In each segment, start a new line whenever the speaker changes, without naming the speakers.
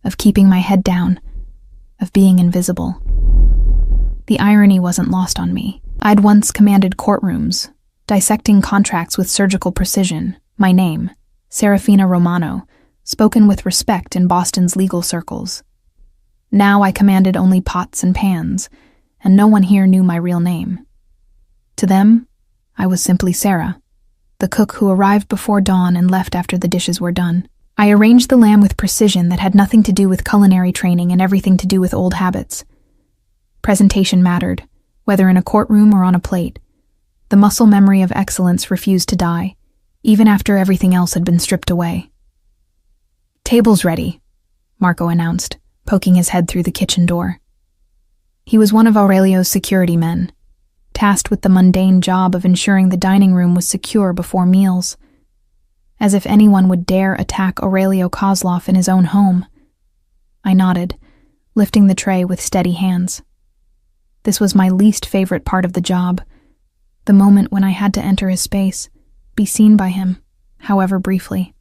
of keeping my head down, of being invisible. The irony wasn't lost on me. I'd once commanded courtrooms, dissecting contracts with surgical precision. My name, Serafina Romano, spoken with respect in Boston's legal circles. Now I commanded only pots and pans, and no one here knew my real name. To them, I was simply Sarah, the cook who arrived before dawn and left after the dishes were done. I arranged the lamb with precision that had nothing to do with culinary training and everything to do with old habits. Presentation mattered, whether in a courtroom or on a plate. The muscle memory of excellence refused to die, even after everything else had been stripped away. "Table's ready," Marco announced, poking his head through the kitchen door. He was one of Aurelio's security men, tasked with the mundane job of ensuring the dining room was secure before meals. As if anyone would dare attack Aurelio Kozlov in his own home. I nodded, lifting the tray with steady hands. This was my least favorite part of the job, the moment when I had to enter his space, be seen by him, however briefly.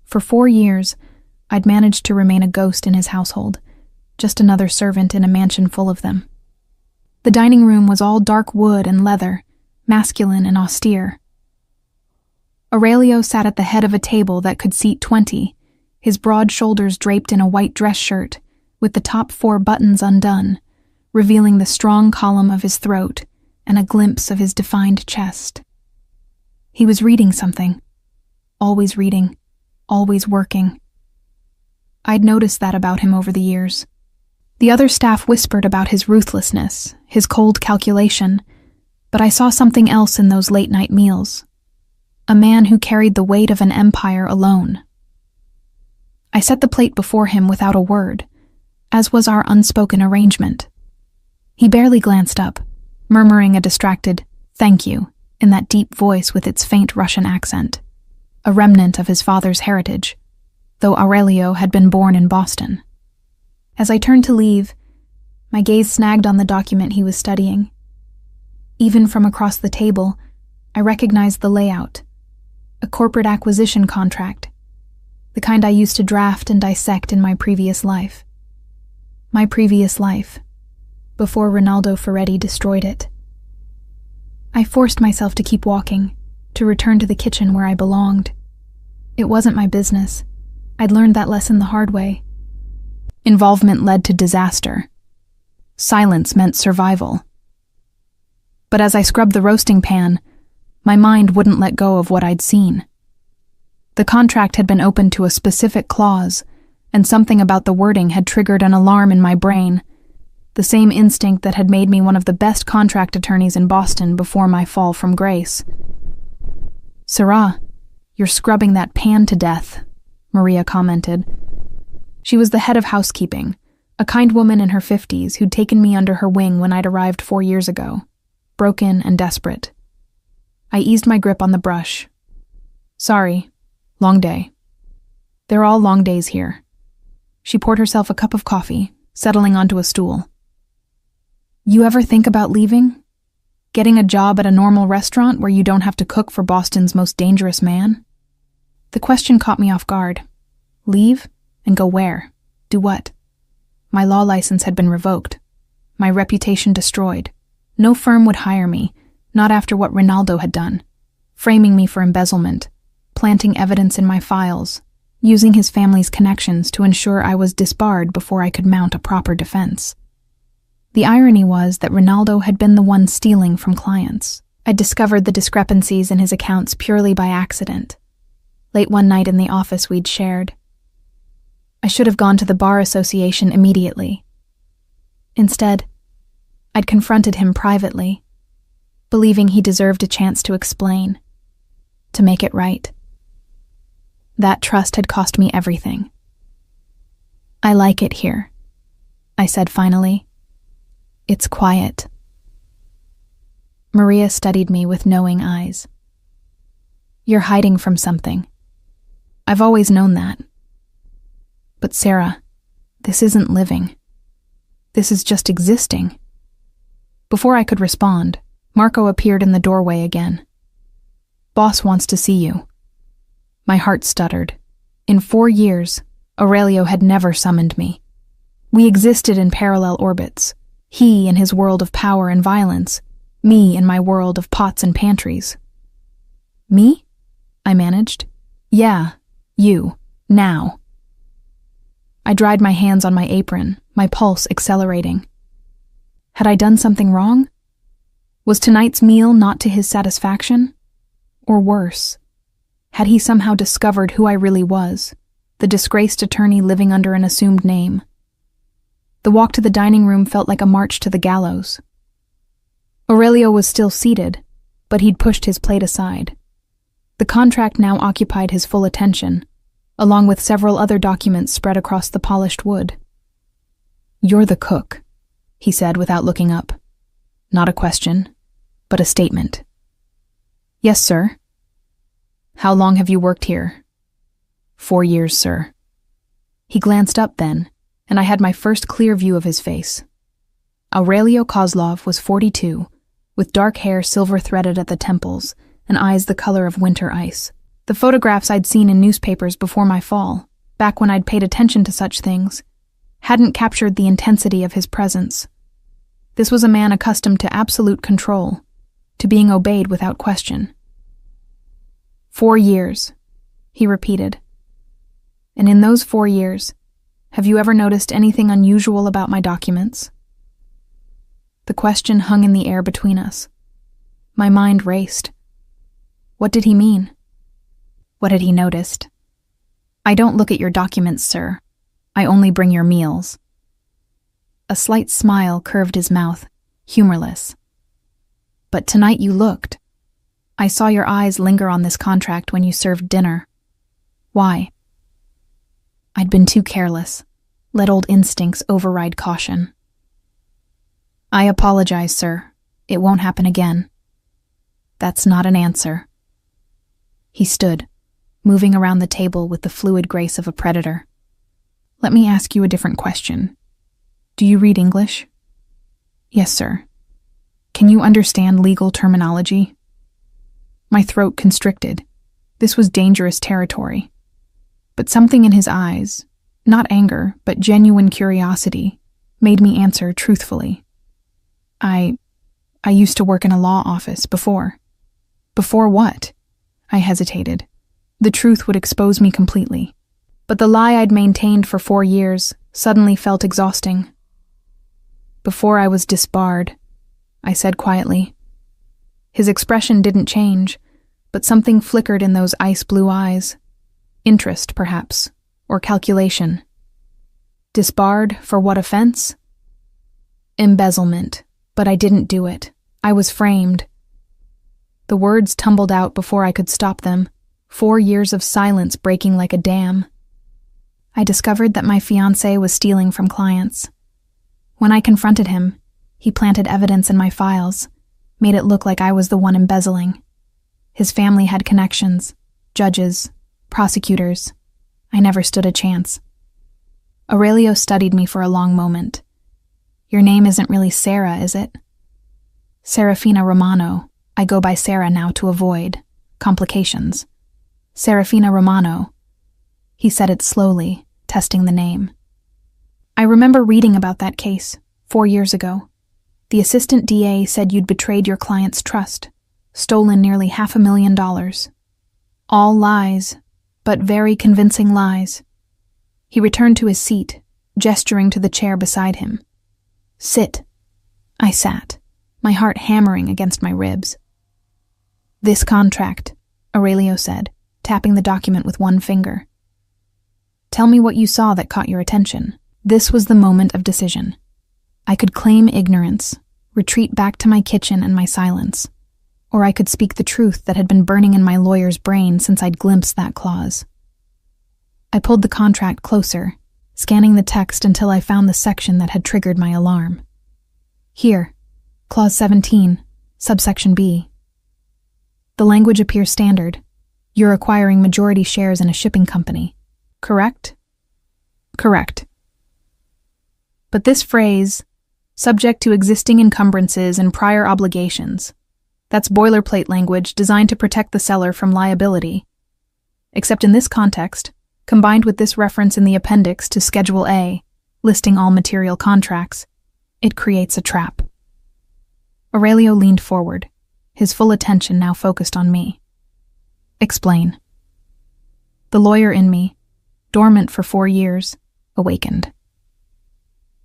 For 4 years, I'd managed to remain a ghost in his household, just another servant in a mansion full of them. The dining room was all dark wood and leather, masculine and austere. Aurelio sat at the head of a table that could seat 20, his broad shoulders draped in a white dress shirt, with the top 4 buttons undone, revealing the strong column of his throat and a glimpse of his defined chest. He was reading something. Always reading. Always working. I'd noticed that about him over the years. The other staff whispered about his ruthlessness, his cold calculation, but I saw something else in those late-night meals. A man who carried the weight of an empire alone. I set the plate before him without a word, as was our unspoken arrangement. He barely glanced up, murmuring a distracted, "Thank you," in that deep voice with its faint Russian accent, a remnant of his father's heritage, though Aurelio had been born in Boston. As I turned to leave, my gaze snagged on the document he was studying. Even from across the table, I recognized the layout. A corporate acquisition contract, the kind I used to draft and dissect in my previous life. My previous life, before Rinaldo Ferretti destroyed it. I forced myself to keep walking, to return to the kitchen where I belonged. It wasn't my business. I'd learned that lesson the hard way. Involvement led to disaster. Silence meant survival. But as I scrubbed the roasting pan, my mind wouldn't let go of what I'd seen. The contract had been opened to a specific clause, and something about the wording had triggered an alarm in my brain, the same instinct that had made me one of the best contract attorneys in Boston before my fall from grace. "Sarah, you're scrubbing that pan to death," Maria commented. She was the head of housekeeping, a kind woman in her 50s who'd taken me under her wing when I'd arrived 4 years ago, broken and desperate. I eased my grip on the brush. "Sorry, long day." "They're all long days here." She poured herself a cup of coffee, settling onto a stool. "You ever think about leaving? Getting a job at a normal restaurant where you don't have to cook for Boston's most dangerous man?" The question caught me off guard. Leave? And go where? Do what? My law license had been revoked. My reputation destroyed. No firm would hire me, not after what Rinaldo had done, framing me for embezzlement, planting evidence in my files, using his family's connections to ensure I was disbarred before I could mount a proper defense. The irony was that Rinaldo had been the one stealing from clients. I discovered the discrepancies in his accounts purely by accident, late one night in the office we'd shared. I should have gone to the Bar Association immediately. Instead, I'd confronted him privately, believing he deserved a chance to explain, to make it right. That trust had cost me everything. "I like it here," I said finally. "It's quiet." Maria studied me with knowing eyes. "You're hiding from something. I've always known that. But Sarah, this isn't living. This is just existing." Before I could respond, Marco appeared in the doorway again. "Boss wants to see you." My heart stuttered. In 4 years, Aurelio had never summoned me. We existed in parallel orbits. He in his world of power and violence, me in my world of pots and pantries. Me? I managed. Yeah, you. Now. I dried my hands on my apron, my pulse accelerating. Had I done something wrong? Was tonight's meal not to his satisfaction? Or worse, had he somehow discovered who I really was, the disgraced attorney living under an assumed name? The walk to the dining room felt like a march to the gallows. Aurelio was still seated, but he'd pushed his plate aside. The contract now occupied his full attention, along with several other documents spread across the polished wood. "You're the cook," he said without looking up. Not a question, but a statement. "Yes, sir." "How long have you worked here?" 4 years, sir." He glanced up then, and I had my first clear view of his face. Aurelio Kozlov was 42, with dark hair silver-threaded at the temples and eyes the color of winter ice. The photographs I'd seen in newspapers before my fall, back when I'd paid attention to such things, hadn't captured the intensity of his presence. This was a man accustomed to absolute control, to being obeyed without question. 4 years, he repeated. "And in those 4 years, have you ever noticed anything unusual about my documents?" The question hung in the air between us. My mind raced. What did he mean? What had he noticed? "I don't look at your documents, sir. I only bring your meals." A slight smile curved his mouth, humorless. "But tonight you looked. I saw your eyes linger on this contract when you served dinner. Why?" I'd been too careless. Let old instincts override caution. "I apologize, sir. It won't happen again." "That's not an answer." He stood, moving around the table with the fluid grace of a predator. "Let me ask you a different question. Do you read English?" "Yes, sir." "Can you understand legal terminology?" My throat constricted. This was dangerous territory. But something in his eyes, not anger, but genuine curiosity, made me answer truthfully. I used to work in a law office before." "Before what?" I hesitated. The truth would expose me completely. But the lie I'd maintained for 4 years suddenly felt exhausting. "Before I was disbarred," I said quietly. His expression didn't change, but something flickered in those ice-blue eyes. Interest, perhaps, or calculation. "Disbarred for what offense?" "Embezzlement, but I didn't do it. I was framed." The words tumbled out before I could stop them, 4 years of silence breaking like a dam. I discovered that my fiancé was stealing from clients. When I confronted him, he planted evidence in my files, made it look like I was the one embezzling. His family had connections, judges, prosecutors. I never stood a chance. Aurelio studied me for a long moment. "Your name isn't really Sarah, is it?" "Serafina Romano. I go by Sarah now to avoid complications." "Serafina Romano." He said it slowly, testing the name. "I remember reading about that case 4 years ago. The assistant DA said you'd betrayed your client's trust, stolen nearly $500,000. All lies, but very convincing lies." He returned to his seat, gesturing to the chair beside him. "Sit." I sat, my heart hammering against my ribs. "This contract," Aurelio said, tapping the document with one finger. "Tell me what you saw that caught your attention." This was the moment of decision. I could claim ignorance, retreat back to my kitchen and my silence, or I could speak the truth that had been burning in my lawyer's brain since I'd glimpsed that clause. I pulled the contract closer, scanning the text until I found the section that had triggered my alarm. "Here, Clause 17, subsection B. The language appears standard. You're acquiring majority shares in a shipping company, correct?" "Correct." But this phrase, "subject to existing encumbrances and prior obligations," that's boilerplate language designed to protect the seller from liability. Except in this context, Combined with this reference in the appendix to Schedule A, listing all material contracts, it creates a trap. Aurelio leaned forward, his full attention now focused on me. Explain. The lawyer in me, dormant for 4 years, awakened.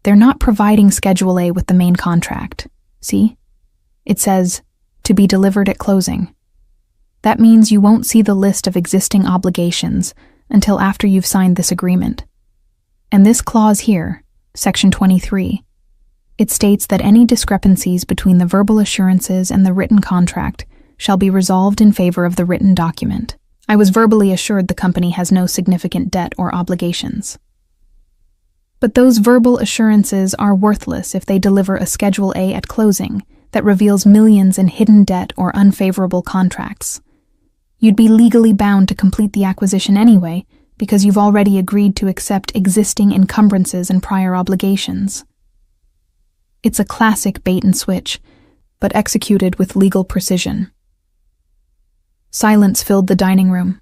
They're not providing Schedule A with the main contract. See? It says, to be delivered at closing. That means you won't see the list of existing obligations until after you've signed this agreement. And this clause here, Section 23, it states that any discrepancies between the verbal assurances and the written contract shall be resolved in favor of the written document. I was verbally assured the company has no significant debt or obligations. But those verbal assurances are worthless if they deliver a Schedule A at closing that reveals millions in hidden debt or unfavorable contracts. You'd be legally bound to complete the acquisition anyway because you've already agreed to accept existing encumbrances and prior obligations. It's a classic bait and switch, but executed with legal precision. Silence filled the dining room.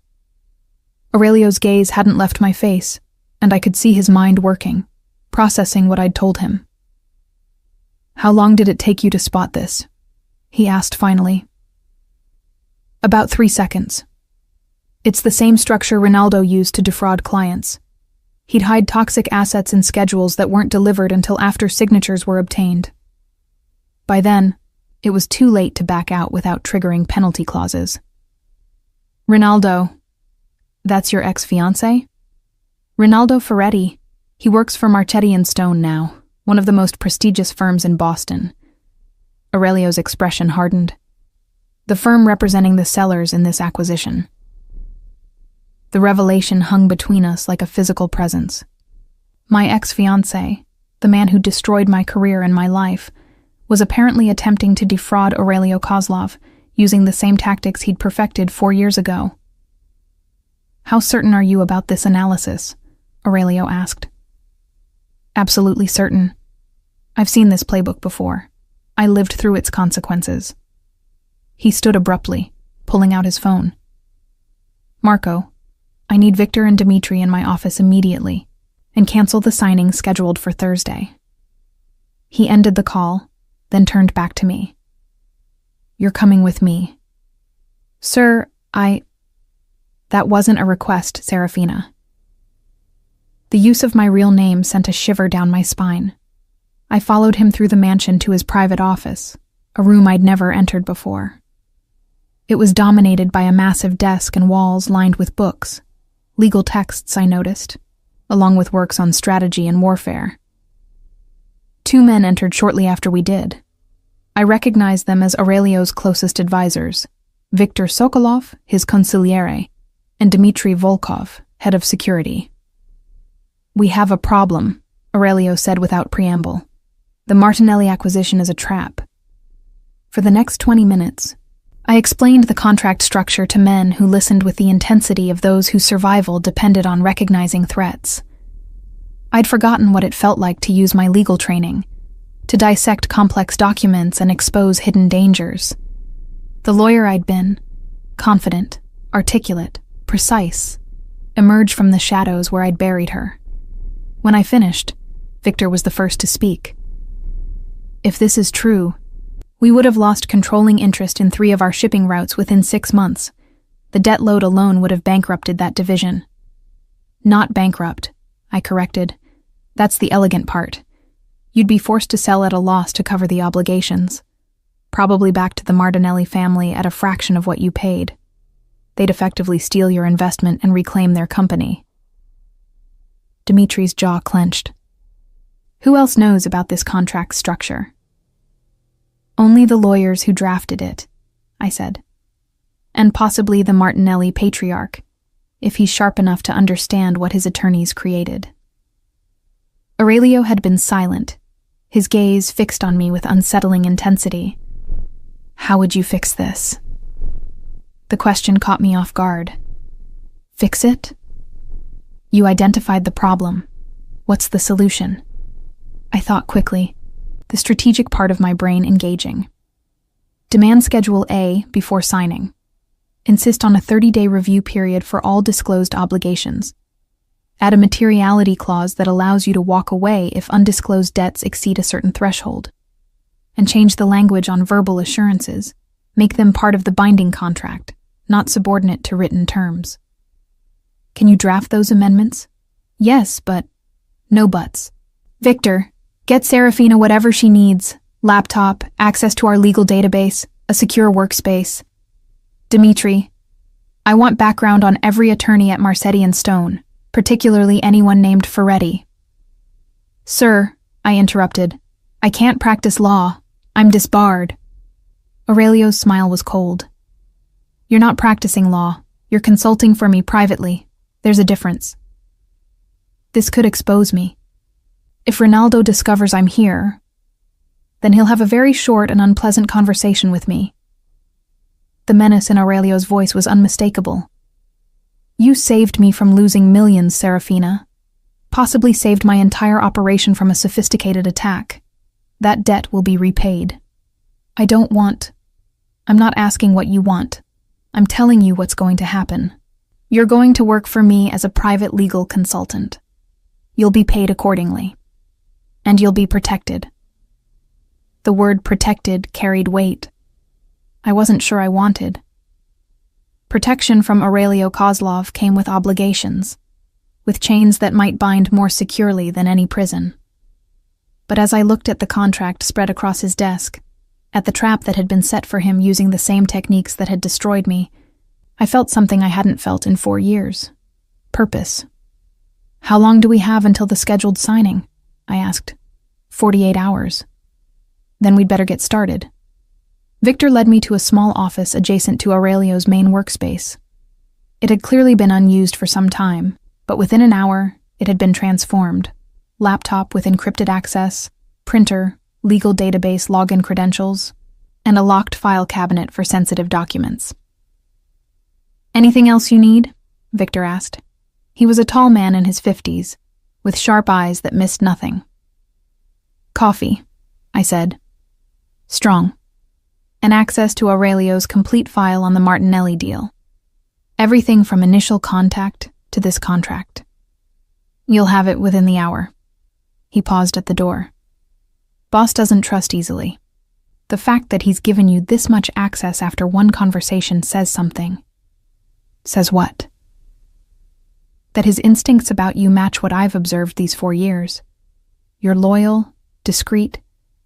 Aurelio's gaze hadn't left my face, and I could see his mind working, processing what I'd told him. How long did it take you to spot this? He asked finally. About 3 seconds. It's the same structure Ronaldo used to defraud clients. He'd hide toxic assets in schedules that weren't delivered until after signatures were obtained. By then, it was too late to back out without triggering penalty clauses. Ronaldo, that's your ex-fiancé? Ronaldo Ferretti. He works for Marchetti & Stone now, one of the most prestigious firms in Boston. Aurelio's expression hardened. The firm representing the sellers in this acquisition. The revelation hung between us like a physical presence. My ex-fiancé, the man who destroyed my career and my life, was apparently attempting to defraud Aurelio Kozlov using the same tactics he'd perfected 4 years ago. How certain are you about this analysis? Aurelio asked. Absolutely certain. I've seen this playbook before. I lived through its consequences. He stood abruptly, pulling out his phone. Marco, I need Victor and Dmitri in my office immediately, and cancel the signing scheduled for Thursday. He ended the call, then turned back to me. You're coming with me. Sir, That wasn't a request, Serafina. The use of my real name sent a shiver down my spine. I followed him through the mansion to his private office, a room I'd never entered before. It was dominated by a massive desk and walls lined with books, legal texts I noticed, along with works on strategy and warfare. 2 men entered shortly after we did. I recognized them as Aurelio's closest advisors, Victor Sokolov, his consigliere, and Dmitry Volkov, head of security. We have a problem, Aurelio said without preamble. The Martinelli acquisition is a trap. For the next 20 minutes, I explained the contract structure to men who listened with the intensity of those whose survival depended on recognizing threats. I'd forgotten what it felt like to use my legal training, to dissect complex documents and expose hidden dangers. The lawyer I'd been, confident, articulate, precise, emerged from the shadows where I'd buried her. When I finished, Victor was the first to speak. If this is true, we would have lost controlling interest in 3 of our shipping routes within 6 months. The debt load alone would have bankrupted that division. Not bankrupt, I corrected. That's the elegant part. You'd be forced to sell at a loss to cover the obligations. Probably back to the Martinelli family at a fraction of what you paid. They'd effectively steal your investment and reclaim their company. Dimitri's jaw clenched. Who else knows about this contract structure? Only the lawyers who drafted it, I said. And possibly the Martinelli patriarch, if he's sharp enough to understand what his attorneys created. Aurelio had been silent, his gaze fixed on me with unsettling intensity. How would you fix this? The question caught me off guard. Fix it? You identified the problem. What's the solution? I thought quickly, the strategic part of my brain engaging. Demand Schedule A before signing. Insist on a 30-day review period for all disclosed obligations. Add a materiality clause that allows you to walk away if undisclosed debts exceed a certain threshold. And change the language on verbal assurances. Make them part of the binding contract, not subordinate to written terms. Can you draft those amendments? Yes, but no buts. Victor, get Serafina whatever she needs. Laptop, access to our legal database, a secure workspace. Dimitri, I want background on every attorney at Marcetti and Stone, particularly anyone named Ferretti. Sir, I interrupted, I can't practice law. I'm disbarred. Aurelio's smile was cold. You're not practicing law. You're consulting for me privately. There's a difference. This could expose me. If Ronaldo discovers I'm here, then he'll have a very short and unpleasant conversation with me. The menace in Aurelio's voice was unmistakable. You saved me from losing millions, Serafina. Possibly saved my entire operation from a sophisticated attack. That debt will be repaid. I'm not asking what you want. I'm telling you what's going to happen. You're going to work for me as a private legal consultant. You'll be paid accordingly. And you'll be protected. The word protected carried weight. I wasn't sure I wanted. Protection from Aurelio Kozlov came with obligations, with chains that might bind more securely than any prison. But as I looked at the contract spread across his desk, at the trap that had been set for him using the same techniques that had destroyed me, I felt something I hadn't felt in 4 years. Purpose. How long do we have until the scheduled signing? I asked. 48 hours. Then we'd better get started. Victor led me to a small office adjacent to Aurelio's main workspace. It had clearly been unused for some time, but within an hour, it had been transformed. Laptop with encrypted access, printer, legal database login credentials, and a locked file cabinet for sensitive documents. Anything else you need? Victor asked. He was a tall man in his 50s, with sharp eyes that missed nothing. Coffee, I said. Strong. And access to Aurelio's complete file on the Martinelli deal. Everything from initial contact to this contract. You'll have it within the hour. He paused at the door. Boss doesn't trust easily. The fact that he's given you this much access after one conversation says something. Says what? That his instincts about you match what I've observed these 4 years. You're loyal, discreet,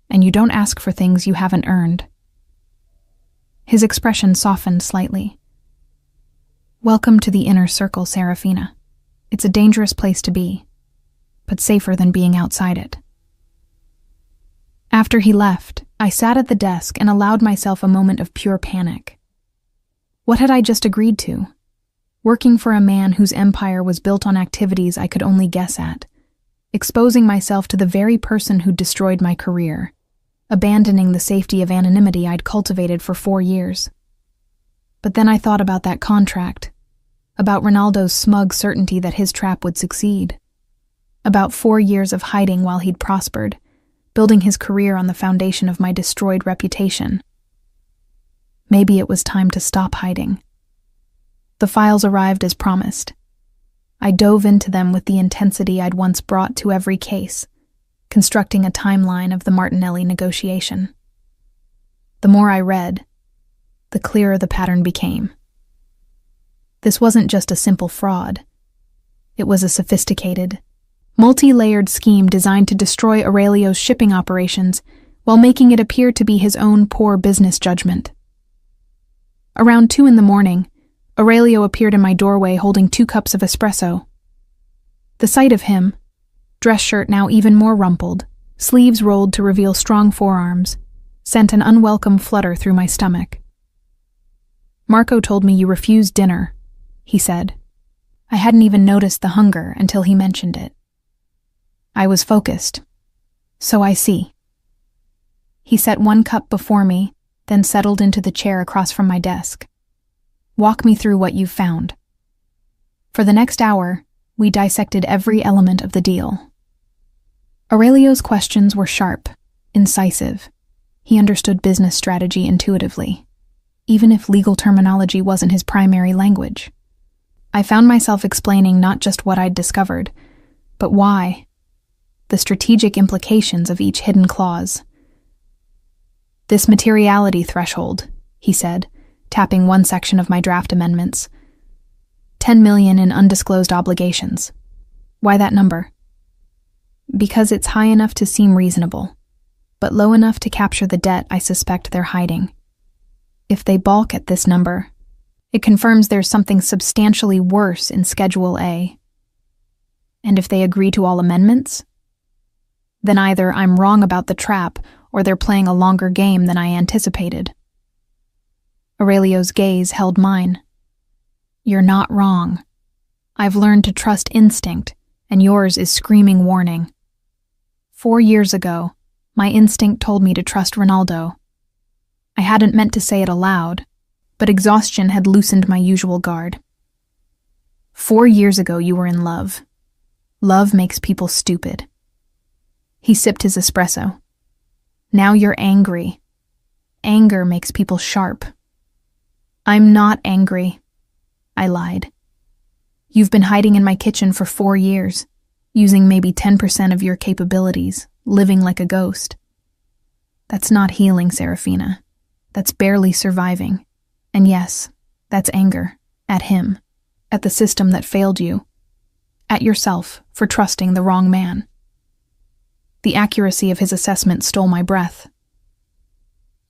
and you don't ask for things you haven't earned. His expression softened slightly. Welcome to the inner circle, Serafina. It's a dangerous place to be, but safer than being outside it. After he left, I sat at the desk and allowed myself a moment of pure panic. What had I just agreed to? Working for a man whose empire was built on activities I could only guess at, exposing myself to the very person who destroyed my career, abandoning the safety of anonymity I'd cultivated for 4 years. But then I thought about that contract, about Ronaldo's smug certainty that his trap would succeed, about 4 years of hiding while he'd prospered, building his career on the foundation of my destroyed reputation. Maybe it was time to stop hiding. The files arrived as promised. I dove into them with the intensity I'd once brought to every case, constructing a timeline of the Martinelli negotiation. The more I read, the clearer the pattern became. This wasn't just a simple fraud. It was a sophisticated, multi-layered scheme designed to destroy Aurelio's shipping operations while making it appear to be his own poor business judgment. Around 2 a.m, Aurelio appeared in my doorway holding 2 cups of espresso. The sight of him, dress shirt now even more rumpled, sleeves rolled to reveal strong forearms, sent an unwelcome flutter through my stomach. Marco told me you refused dinner, he said. I hadn't even noticed the hunger until he mentioned it. I was focused. So I see. He set 1 cup before me, then settled into the chair across from my desk. Walk me through what you've found. For the next hour, we dissected every element of the deal. Aurelio's questions were sharp, incisive. He understood business strategy intuitively, even if legal terminology wasn't his primary language. I found myself explaining not just what I'd discovered, but why, the strategic implications of each hidden clause. "This materiality threshold," he said, tapping one section of my draft amendments. 10 million in undisclosed obligations. Why that number? Because it's high enough to seem reasonable, but low enough to capture the debt I suspect they're hiding. If they balk at this number, it confirms there's something substantially worse in Schedule A. And if they agree to all amendments, then either I'm wrong about the trap or they're playing a longer game than I anticipated. Aurelio's gaze held mine. "You're not wrong. I've learned to trust instinct, and yours is screaming warning. 4 years ago, my instinct told me to trust Ronaldo. I hadn't meant to say it aloud, but exhaustion had loosened my usual guard. 4 years ago you were in love. Love makes people stupid." He sipped his espresso. "Now you're angry. Anger makes people sharp." "I'm not angry," I lied. "You've been hiding in my kitchen for 4 years, using maybe 10% of your capabilities, living like a ghost. That's not healing, Serafina. That's barely surviving. And yes, that's anger. At him. At the system that failed you. At yourself for trusting the wrong man." The accuracy of his assessment stole my breath.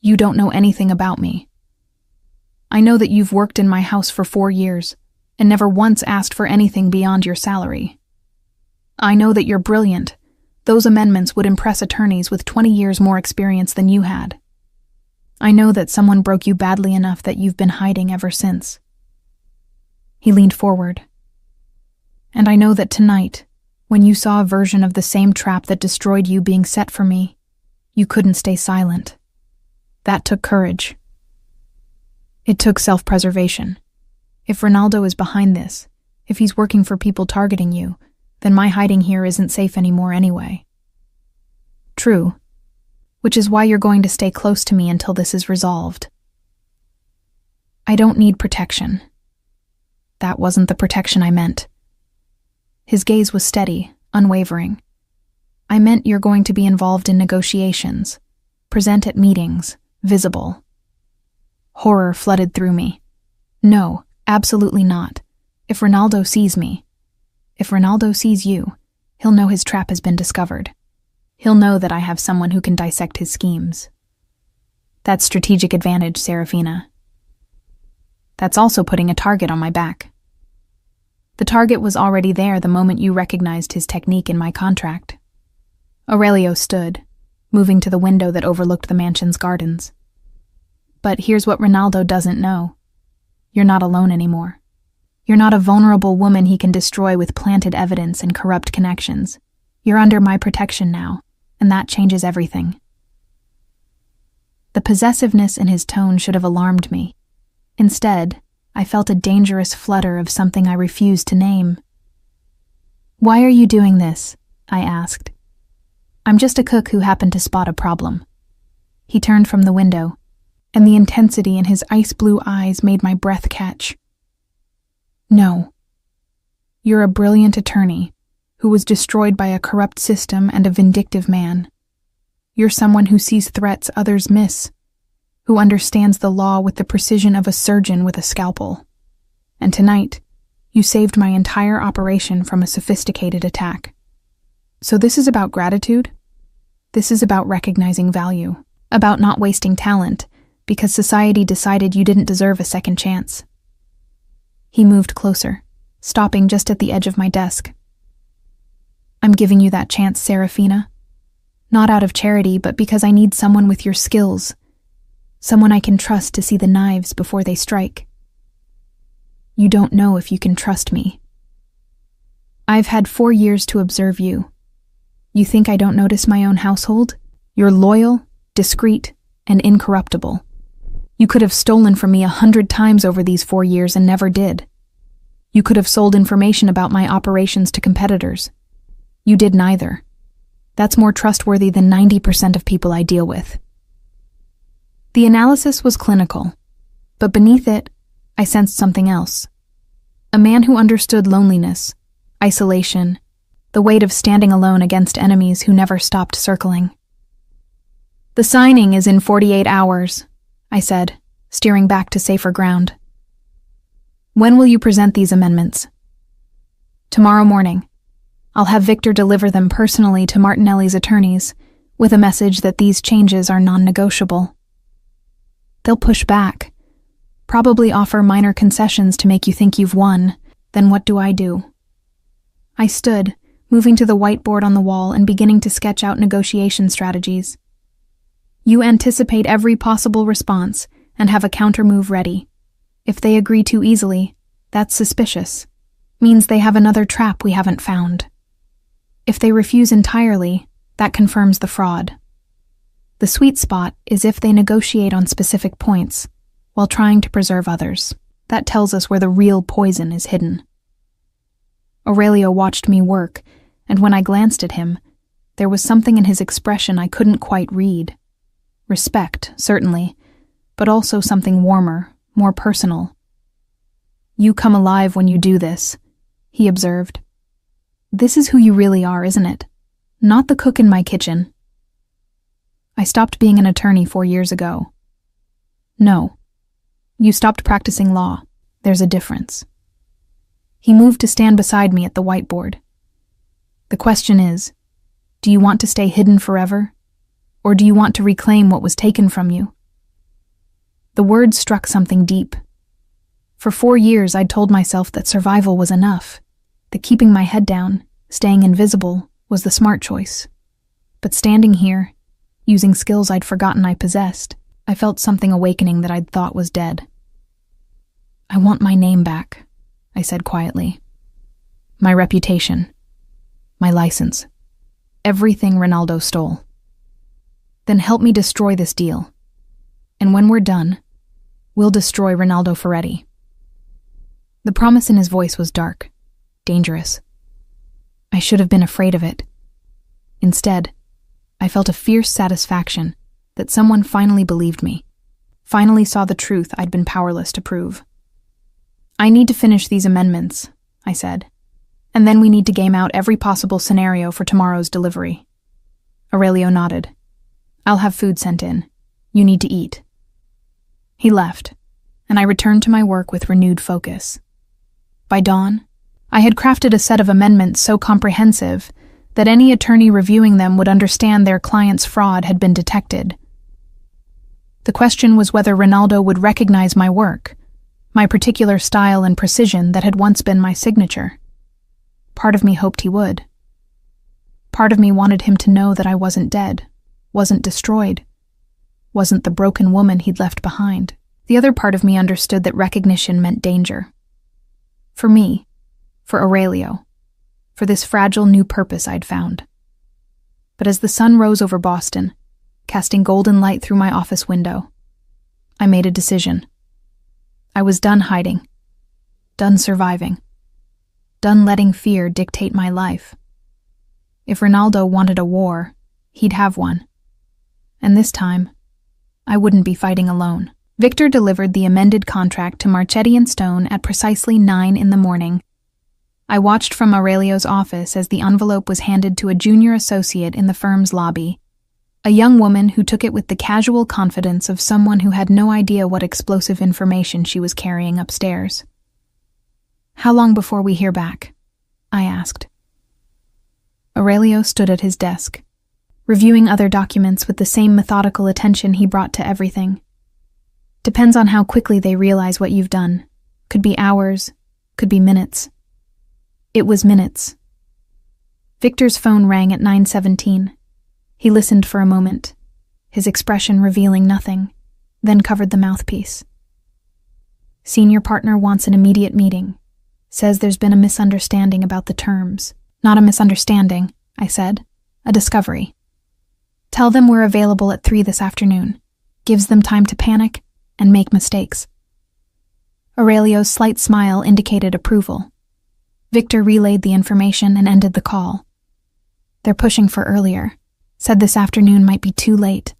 "You don't know anything about me. I know that you've worked in my house for 4 years and never once asked for anything beyond your salary. I know that you're brilliant. Those amendments would impress attorneys with 20 years more experience than you had. I know that someone broke you badly enough that you've been hiding ever since." He leaned forward. "And I know that tonight, when you saw a version of the same trap that destroyed you being set for me, you couldn't stay silent. That took courage. It took self-preservation. If Ronaldo is behind this, if he's working for people targeting you, then my hiding here isn't safe anymore anyway." "True. Which is why you're going to stay close to me until this is resolved." "I don't need protection." That wasn't the protection I meant. His gaze was steady, unwavering. "I meant you're going to be involved in negotiations, present at meetings, visible." Horror flooded through me. "No, absolutely not. If Ronaldo sees me, if Ronaldo sees you, he'll know his trap has been discovered. He'll know that I have someone who can dissect his schemes. That's strategic advantage, Serafina. That's also putting a target on my back. The target was already there the moment you recognized his technique in my contract." Aurelio stood, moving to the window that overlooked the mansion's gardens. "But here's what Ronaldo doesn't know. You're not alone anymore. You're not a vulnerable woman he can destroy with planted evidence and corrupt connections. You're under my protection now, and that changes everything." The possessiveness in his tone should have alarmed me. Instead, I felt a dangerous flutter of something I refused to name. "Why are you doing this?" I asked. "I'm just a cook who happened to spot a problem." He turned from the window, and the intensity in his ice-blue eyes made my breath catch. "No. You're a brilliant attorney who was destroyed by a corrupt system and a vindictive man. You're someone who sees threats others miss, who understands the law with the precision of a surgeon with a scalpel. And tonight, you saved my entire operation from a sophisticated attack. So this is about gratitude? This is about recognizing value, about not wasting talent, because society decided you didn't deserve a second chance." He moved closer, stopping just at the edge of my desk. "I'm giving you that chance, Serafina. Not out of charity, but because I need someone with your skills. Someone I can trust to see the knives before they strike. You don't know if you can trust me. I've had 4 years to observe you. You think I don't notice my own household? You're loyal, discreet, and incorruptible. You could have stolen from me 100 times over these 4 years and never did. You could have sold information about my operations to competitors. You did neither. That's more trustworthy than 90% of people I deal with." The analysis was clinical, but beneath it, I sensed something else. A man who understood loneliness, isolation, the weight of standing alone against enemies who never stopped circling. "The signing is in 48 hours, I said, steering back to safer ground. "When will you present these amendments?" "Tomorrow morning. I'll have Victor deliver them personally to Martinelli's attorneys, with a message that these changes are non-negotiable. They'll push back, probably offer minor concessions to make you think you've won. Then what do?" I stood, moving to the whiteboard on the wall and beginning to sketch out negotiation strategies. "You anticipate every possible response and have a counter-move ready. If they agree too easily, that's suspicious. Means they have another trap we haven't found. If they refuse entirely, that confirms the fraud. The sweet spot is if they negotiate on specific points, while trying to preserve others. That tells us where the real poison is hidden." Aurelio watched me work, and when I glanced at him, there was something in his expression I couldn't quite read. Respect, certainly, but also something warmer, more personal. "You come alive when you do this," he observed. "This is who you really are, isn't it? Not the cook in my kitchen." "I stopped being an attorney 4 years ago." "No. You stopped practicing law. There's a difference." He moved to stand beside me at the whiteboard. "The question is, do you want to stay hidden forever? Or do you want to reclaim what was taken from you?" The words struck something deep. For 4 years I'd told myself that survival was enough, that keeping my head down, staying invisible, was the smart choice. But standing here, using skills I'd forgotten I possessed, I felt something awakening that I'd thought was dead. "I want my name back," I said quietly. "My reputation. My license. Everything Ronaldo stole. Then help me destroy this deal. And when we're done, we'll destroy Ronaldo Ferretti." The promise in his voice was dark, dangerous. I should have been afraid of it. Instead, I felt a fierce satisfaction that someone finally believed me, finally saw the truth I'd been powerless to prove. "I need to finish these amendments," I said, "and then we need to game out every possible scenario for tomorrow's delivery." Aurelio nodded. "I'll have food sent in. You need to eat." He left, and I returned to my work with renewed focus. By dawn, I had crafted a set of amendments so comprehensive that any attorney reviewing them would understand their client's fraud had been detected. The question was whether Ronaldo would recognize my work, my particular style and precision that had once been my signature. Part of me hoped he would. Part of me wanted him to know that I wasn't dead, wasn't destroyed, wasn't the broken woman he'd left behind. The other part of me understood that recognition meant danger. For me, for Aurelio, for this fragile new purpose I'd found. But as the sun rose over Boston, casting golden light through my office window, I made a decision. I was done hiding, done surviving, done letting fear dictate my life. If Ronaldo wanted a war, he'd have one. And this time, I wouldn't be fighting alone. Victor delivered the amended contract to Marchetti and Stone at precisely 9 in the morning. I watched from Aurelio's office as the envelope was handed to a junior associate in the firm's lobby, a young woman who took it with the casual confidence of someone who had no idea what explosive information she was carrying upstairs. "How long before we hear back?" I asked. Aurelio stood at his desk, reviewing other documents with the same methodical attention he brought to everything. "Depends on how quickly they realize what you've done. Could be hours, could be minutes." It was minutes. Victor's phone rang at 9:17. He listened for a moment, his expression revealing nothing, then covered the mouthpiece. "Senior partner wants an immediate meeting. Says there's been a misunderstanding about the terms." "Not a misunderstanding," I said. "A discovery. Tell them we're available at 3 this afternoon. Gives them time to panic and make mistakes." Aurelio's slight smile indicated approval. Victor relayed the information and ended the call. "They're pushing for earlier. Said this afternoon might be too late."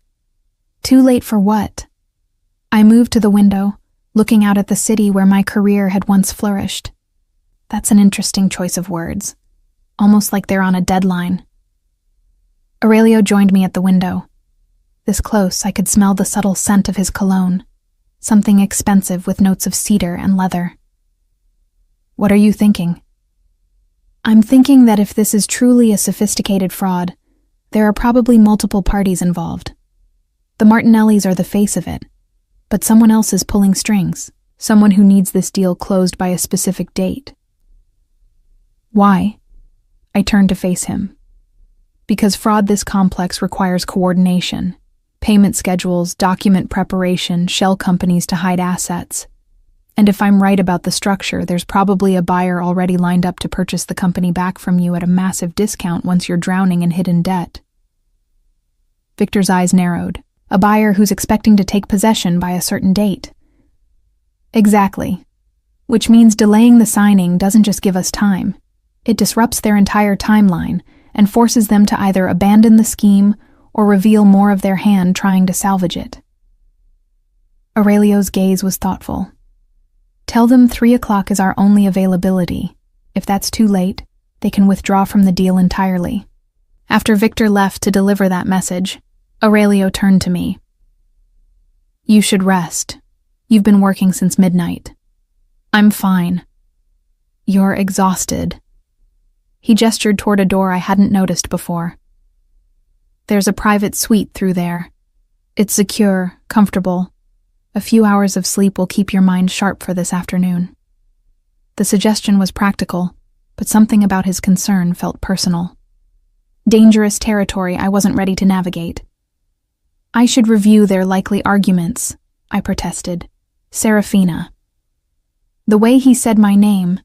"Too late for what?" I moved to the window, looking out at the city where my career had once flourished. That's an interesting choice of words, almost like they're on a deadline. Aurelio joined me at the window. This close, I could smell the subtle scent of his cologne, something expensive with notes of cedar and leather. What are you thinking? I'm thinking that if this is truly a sophisticated fraud, there are probably multiple parties involved. The Martinellis are the face of it, but someone else is pulling strings, someone who needs this deal closed by a specific date. Why? I turned to face him. Because fraud this complex requires coordination, payment schedules, document preparation, shell companies to hide assets. And if I'm right about the structure, there's probably a buyer already lined up to purchase the company back from you at a massive discount once you're drowning in hidden debt. Victor's eyes narrowed. A buyer who's expecting to take possession by a certain date. Exactly. Which means delaying the signing doesn't just give us time. It disrupts their entire timeline and forces them to either abandon the scheme or reveal more of their hand trying to salvage it. Aurelio's gaze was thoughtful. Tell them 3 o'clock is our only availability. If that's too late, they can withdraw from the deal entirely. After Victor left to deliver that message, Aurelio turned to me. You should rest. You've been working since midnight. I'm fine. You're exhausted. He gestured toward a door I hadn't noticed before. There's a private suite through there. It's secure, comfortable. A few hours of sleep will keep your mind sharp for this afternoon. The suggestion was practical, but something about his concern felt personal. Dangerous territory I wasn't ready to navigate. I should review their likely arguments, I protested. Serafina. The way he said my name,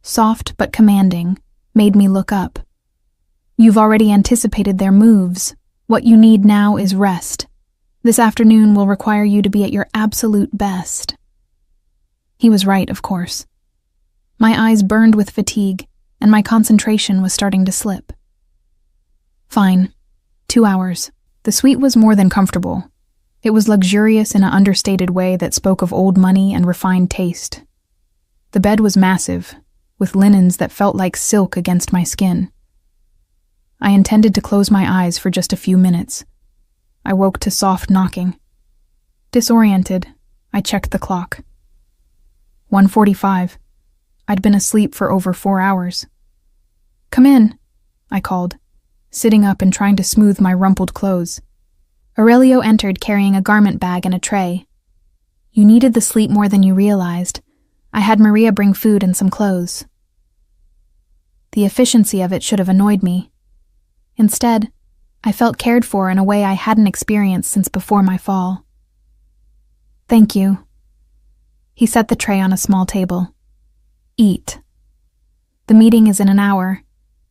soft but commanding, made me look up. You've already anticipated their moves. What you need now is rest. This afternoon will require you to be at your absolute best. He was right, of course. My eyes burned with fatigue, and my concentration was starting to slip. Fine. 2 hours. The suite was more than comfortable. It was luxurious in an understated way that spoke of old money and refined taste. The bed was massive, with linens that felt like silk against my skin. I intended to close my eyes for just a few minutes. I woke to soft knocking. Disoriented, I checked the clock. 1:45. I'd been asleep for over 4 hours. Come in, I called, sitting up and trying to smooth my rumpled clothes. Aurelio entered carrying a garment bag and a tray. You needed the sleep more than you realized. I had Maria bring food and some clothes. The efficiency of it should have annoyed me. Instead, I felt cared for in a way I hadn't experienced since before my fall. Thank you. He set the tray on a small table. Eat. The meeting is in an hour,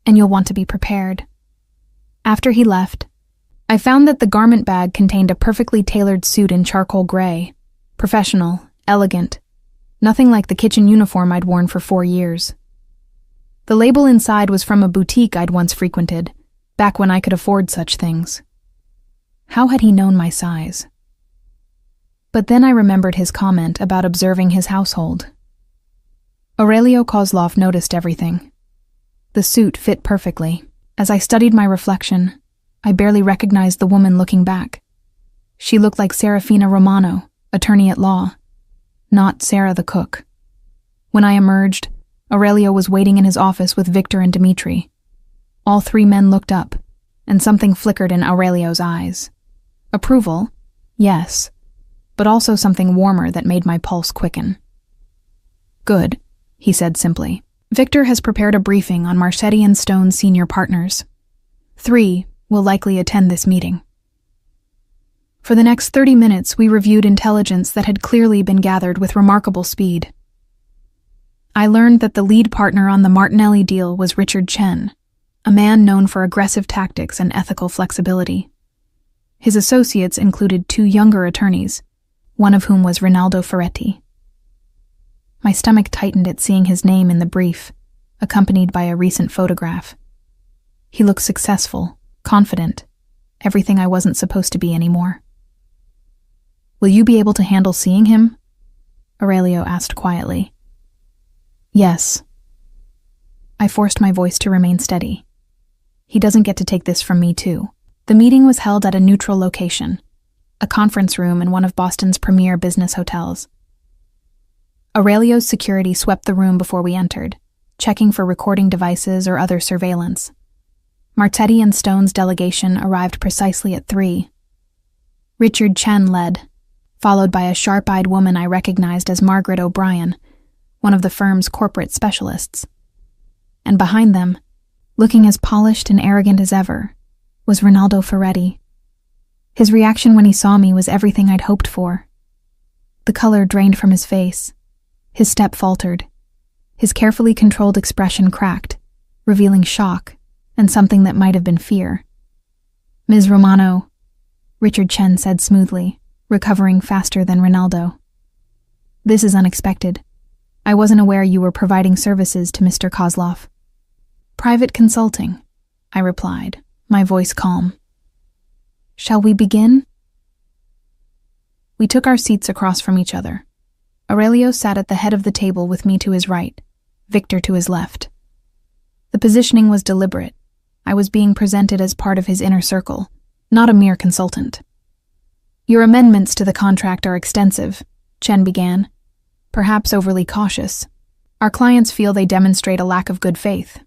and you'll want to be prepared. After he left, I found that the garment bag contained a perfectly tailored suit in charcoal gray. Professional, elegant. Nothing like the kitchen uniform I'd worn for 4 years. The label inside was from a boutique I'd once frequented, back when I could afford such things. How had he known my size? But then I remembered his comment about observing his household. Aurelio Kozlov noticed everything. The suit fit perfectly. As I studied my reflection, I barely recognized the woman looking back. She looked like Serafina Romano, attorney at law, not Sarah the cook. When I emerged, Aurelio was waiting in his office with Victor and Dmitri. All 3 men looked up, and something flickered in Aurelio's eyes. Approval, yes, but also something warmer that made my pulse quicken. Good, he said simply. Victor has prepared a briefing on Marchetti and Stone's senior partners. 3 will likely attend this meeting. For the next 30 minutes, we reviewed intelligence that had clearly been gathered with remarkable speed. I learned that the lead partner on the Martinelli deal was Richard Chen, a man known for aggressive tactics and ethical flexibility. His associates included 2 younger attorneys, one of whom was Rinaldo Ferretti. My stomach tightened at seeing his name in the brief, accompanied by a recent photograph. He looked successful, confident, everything I wasn't supposed to be anymore. Will you be able to handle seeing him? Aurelio asked quietly. Yes. I forced my voice to remain steady. He doesn't get to take this from me, too. The meeting was held at a neutral location, a conference room in one of Boston's premier business hotels. Aurelio's security swept the room before we entered, checking for recording devices or other surveillance. Martetti and Stone's delegation arrived precisely at 3. Richard Chen led, followed by a sharp-eyed woman I recognized as Margaret O'Brien, one of the firm's corporate specialists. And behind them, looking as polished and arrogant as ever, was Ronaldo Ferretti. His reaction when he saw me was everything I'd hoped for. The color drained from his face. His step faltered. His carefully controlled expression cracked, revealing shock and something that might have been fear. "Ms. Romano," Richard Chen said smoothly, recovering faster than Ronaldo. "This is unexpected. I wasn't aware you were providing services to Mr. Kozlov." "Private consulting," I replied, my voice calm. "Shall we begin?" We took our seats across from each other. Aurelio sat at the head of the table with me to his right, Victor to his left. The positioning was deliberate. I was being presented as part of his inner circle, not a mere consultant. "Your amendments to the contract are extensive," Chen began, perhaps overly cautious. "Our clients feel they demonstrate a lack of good faith."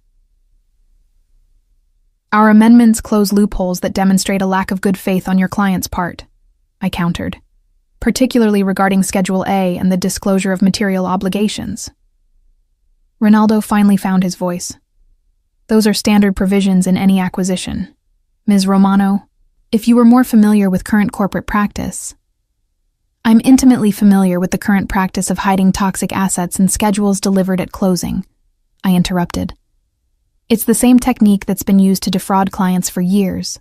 "Our amendments close loopholes that demonstrate a lack of good faith on your client's part," I countered, "particularly regarding Schedule A and the disclosure of material obligations." Ronaldo finally found his voice. "Those are standard provisions in any acquisition. Ms. Romano, if you were more familiar with current corporate practice..." "I'm intimately familiar with the current practice of hiding toxic assets in schedules delivered at closing," I interrupted. "It's the same technique that's been used to defraud clients for years.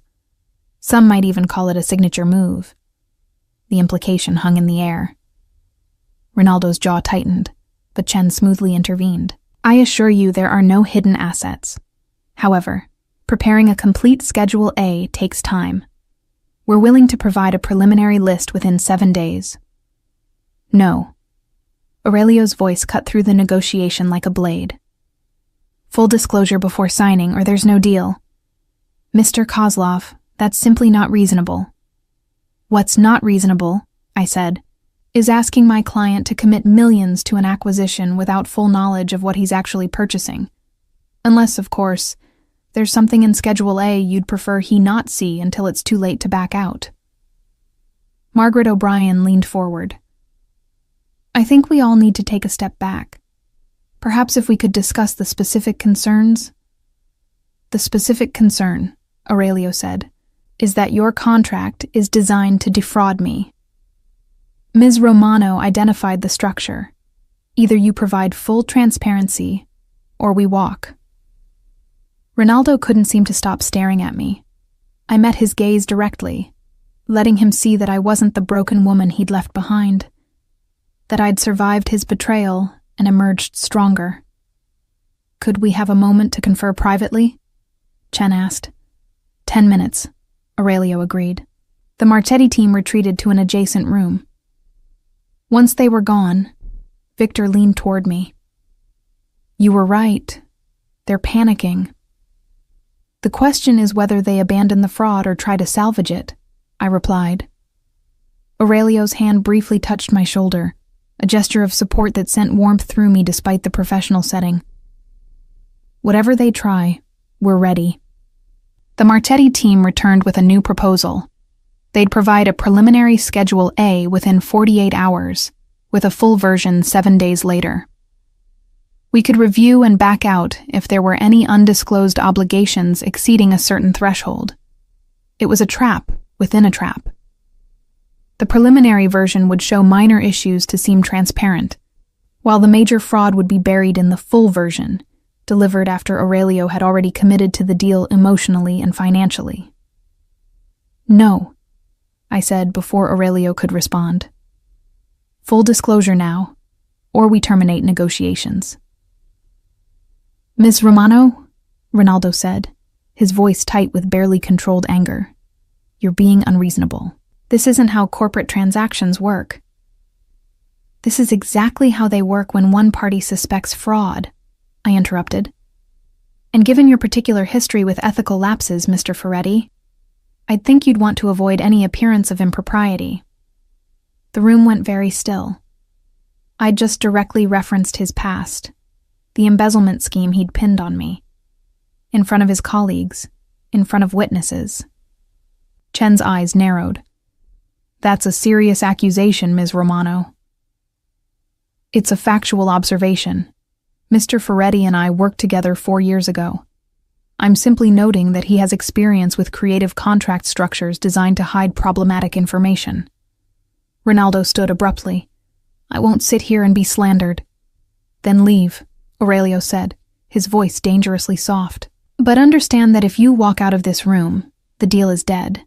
Some might even call it a signature move." The implication hung in the air. Ronaldo's jaw tightened, but Chen smoothly intervened. "I assure you there are no hidden assets. However, preparing a complete Schedule A takes time. We're willing to provide a preliminary list within 7 days." "No." Aurelio's voice cut through the negotiation like a blade. "Full disclosure before signing, or there's no deal." "Mr. Kozlov, that's simply not reasonable." "What's not reasonable," I said, "is asking my client to commit millions to an acquisition without full knowledge of what he's actually purchasing. Unless, of course, there's something in Schedule A you'd prefer he not see until it's too late to back out." Margaret O'Brien leaned forward. "I think we all need to take a step back. Perhaps if we could discuss the specific concerns." "The specific concern," Aurelio said, "is that your contract is designed to defraud me. Ms. Romano identified the structure. Either you provide full transparency, or we walk." Ronaldo couldn't seem to stop staring at me. I met his gaze directly, letting him see that I wasn't the broken woman he'd left behind, that I'd survived his betrayal and emerged stronger. "Could we have a moment to confer privately?" Chen asked. 10 minutes, Aurelio agreed. The Martetti team retreated to an adjacent room. Once they were gone, Victor leaned toward me. "You were right. They're panicking." "The question is whether they abandon the fraud or try to salvage it," I replied. Aurelio's hand briefly touched my shoulder, a gesture of support that sent warmth through me despite the professional setting. "Whatever they try, we're ready." The Martetti team returned with a new proposal. They'd provide a preliminary Schedule A within 48 hours, with a full version 7 days later. We could review and back out if there were any undisclosed obligations exceeding a certain threshold. It was a trap within a trap. The preliminary version would show minor issues to seem transparent, while the major fraud would be buried in the full version, delivered after Aurelio had already committed to the deal emotionally and financially. "No," I said before Aurelio could respond. "Full disclosure now, or we terminate negotiations." "Ms. Romano," Ronaldo said, his voice tight with barely controlled anger, "you're being unreasonable. This isn't how corporate transactions work." "This is exactly how they work when one party suspects fraud," I interrupted. And given your particular history with ethical lapses, Mr. Ferretti, I'd think you'd want to avoid any appearance of impropriety. The room went very still. I'd just directly referenced his past, the embezzlement scheme he'd pinned on me, in front of his colleagues, in front of witnesses. Chen's eyes narrowed. That's a serious accusation, Ms. Romano. It's a factual observation. Mr. Ferretti and I worked together 4 years ago. I'm simply noting that he has experience with creative contract structures designed to hide problematic information. Ronaldo stood abruptly. I won't sit here and be slandered. Then leave, Aurelio said, his voice dangerously soft. But understand that if you walk out of this room, the deal is dead.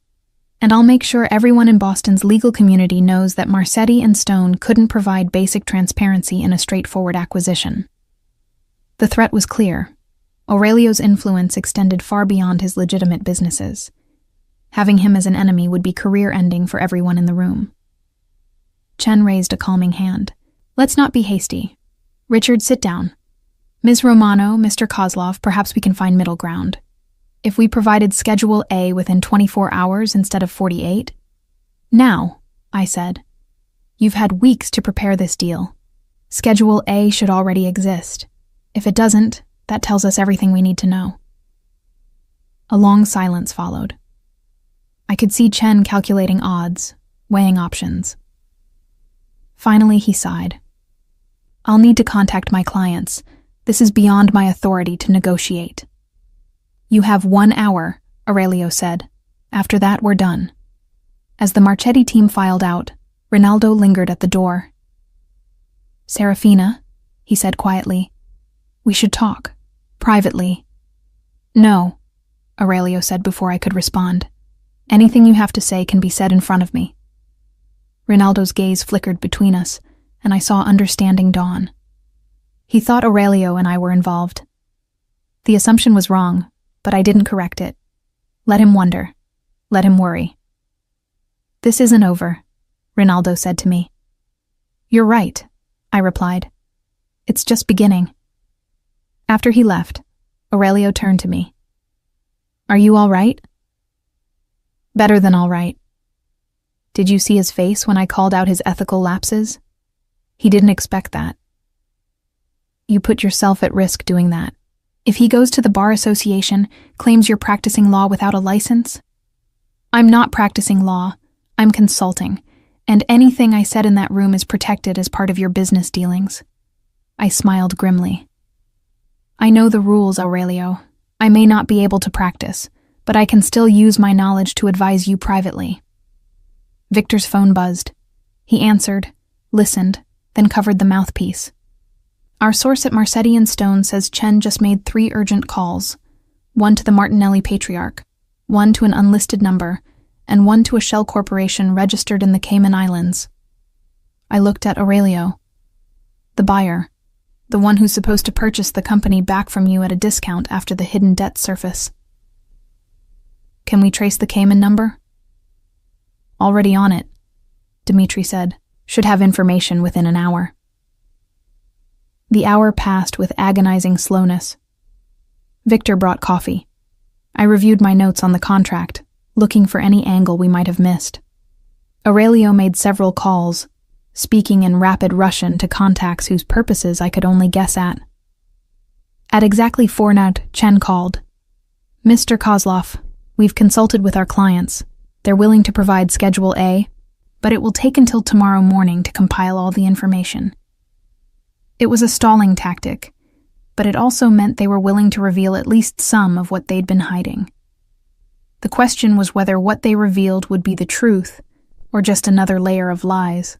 And I'll make sure everyone in Boston's legal community knows that Marcetti and Stone couldn't provide basic transparency in a straightforward acquisition. The threat was clear. Aurelio's influence extended far beyond his legitimate businesses. Having him as an enemy would be career-ending for everyone in the room. Chen raised a calming hand. Let's not be hasty. Richard, sit down. Ms. Romano, Mr. Kozlov, perhaps we can find middle ground. If we provided Schedule A within 24 hours instead of 48? Now, I said. You've had weeks to prepare this deal. Schedule A should already exist. If it doesn't, that tells us everything we need to know. A long silence followed. I could see Chen calculating odds, weighing options. Finally, he sighed. I'll need to contact my clients. This is beyond my authority to negotiate. You have 1 hour, Aurelio said. After that, we're done. As the Marchetti team filed out, Ronaldo lingered at the door. Serafina, he said quietly, we should talk. Privately. No, Aurelio said before I could respond. Anything you have to say can be said in front of me. Ronaldo's gaze flickered between us, and I saw understanding dawn. He thought Aurelio and I were involved. The assumption was wrong, but I didn't correct it. Let him wonder. Let him worry. This isn't over, Ronaldo said to me. You're right, I replied. It's just beginning. After he left, Aurelio turned to me. Are you all right? Better than all right. Did you see his face when I called out his ethical lapses? He didn't expect that. You put yourself at risk doing that. If he goes to the Bar Association, claims you're practicing law without a license? I'm not practicing law. I'm consulting, and anything I said in that room is protected as part of your business dealings. I smiled grimly. I know the rules, Aurelio. I may not be able to practice, but I can still use my knowledge to advise you privately. Victor's phone buzzed. He answered, listened, then covered the mouthpiece. Our source at Marcetti and Stone says Chen just made 3 urgent calls, one to the Martinelli Patriarch, one to an unlisted number, and one to a shell corporation registered in the Cayman Islands. I looked at Aurelio. The buyer, the one who's supposed to purchase the company back from you at a discount after the hidden debt surface. Can we trace the Cayman number? Already on it, Dmitri said. Should have information within an hour. The hour passed with agonizing slowness. Victor brought coffee. I reviewed my notes on the contract, looking for any angle we might have missed. Aurelio made several calls, speaking in rapid Russian to contacts whose purposes I could only guess at. At exactly 4 note, Chen called. Mr. Kozlov, we've consulted with our clients. They're willing to provide Schedule A, but it will take until tomorrow morning to compile all the information. It was a stalling tactic, but it also meant they were willing to reveal at least some of what they'd been hiding. The question was whether what they revealed would be the truth, or just another layer of lies.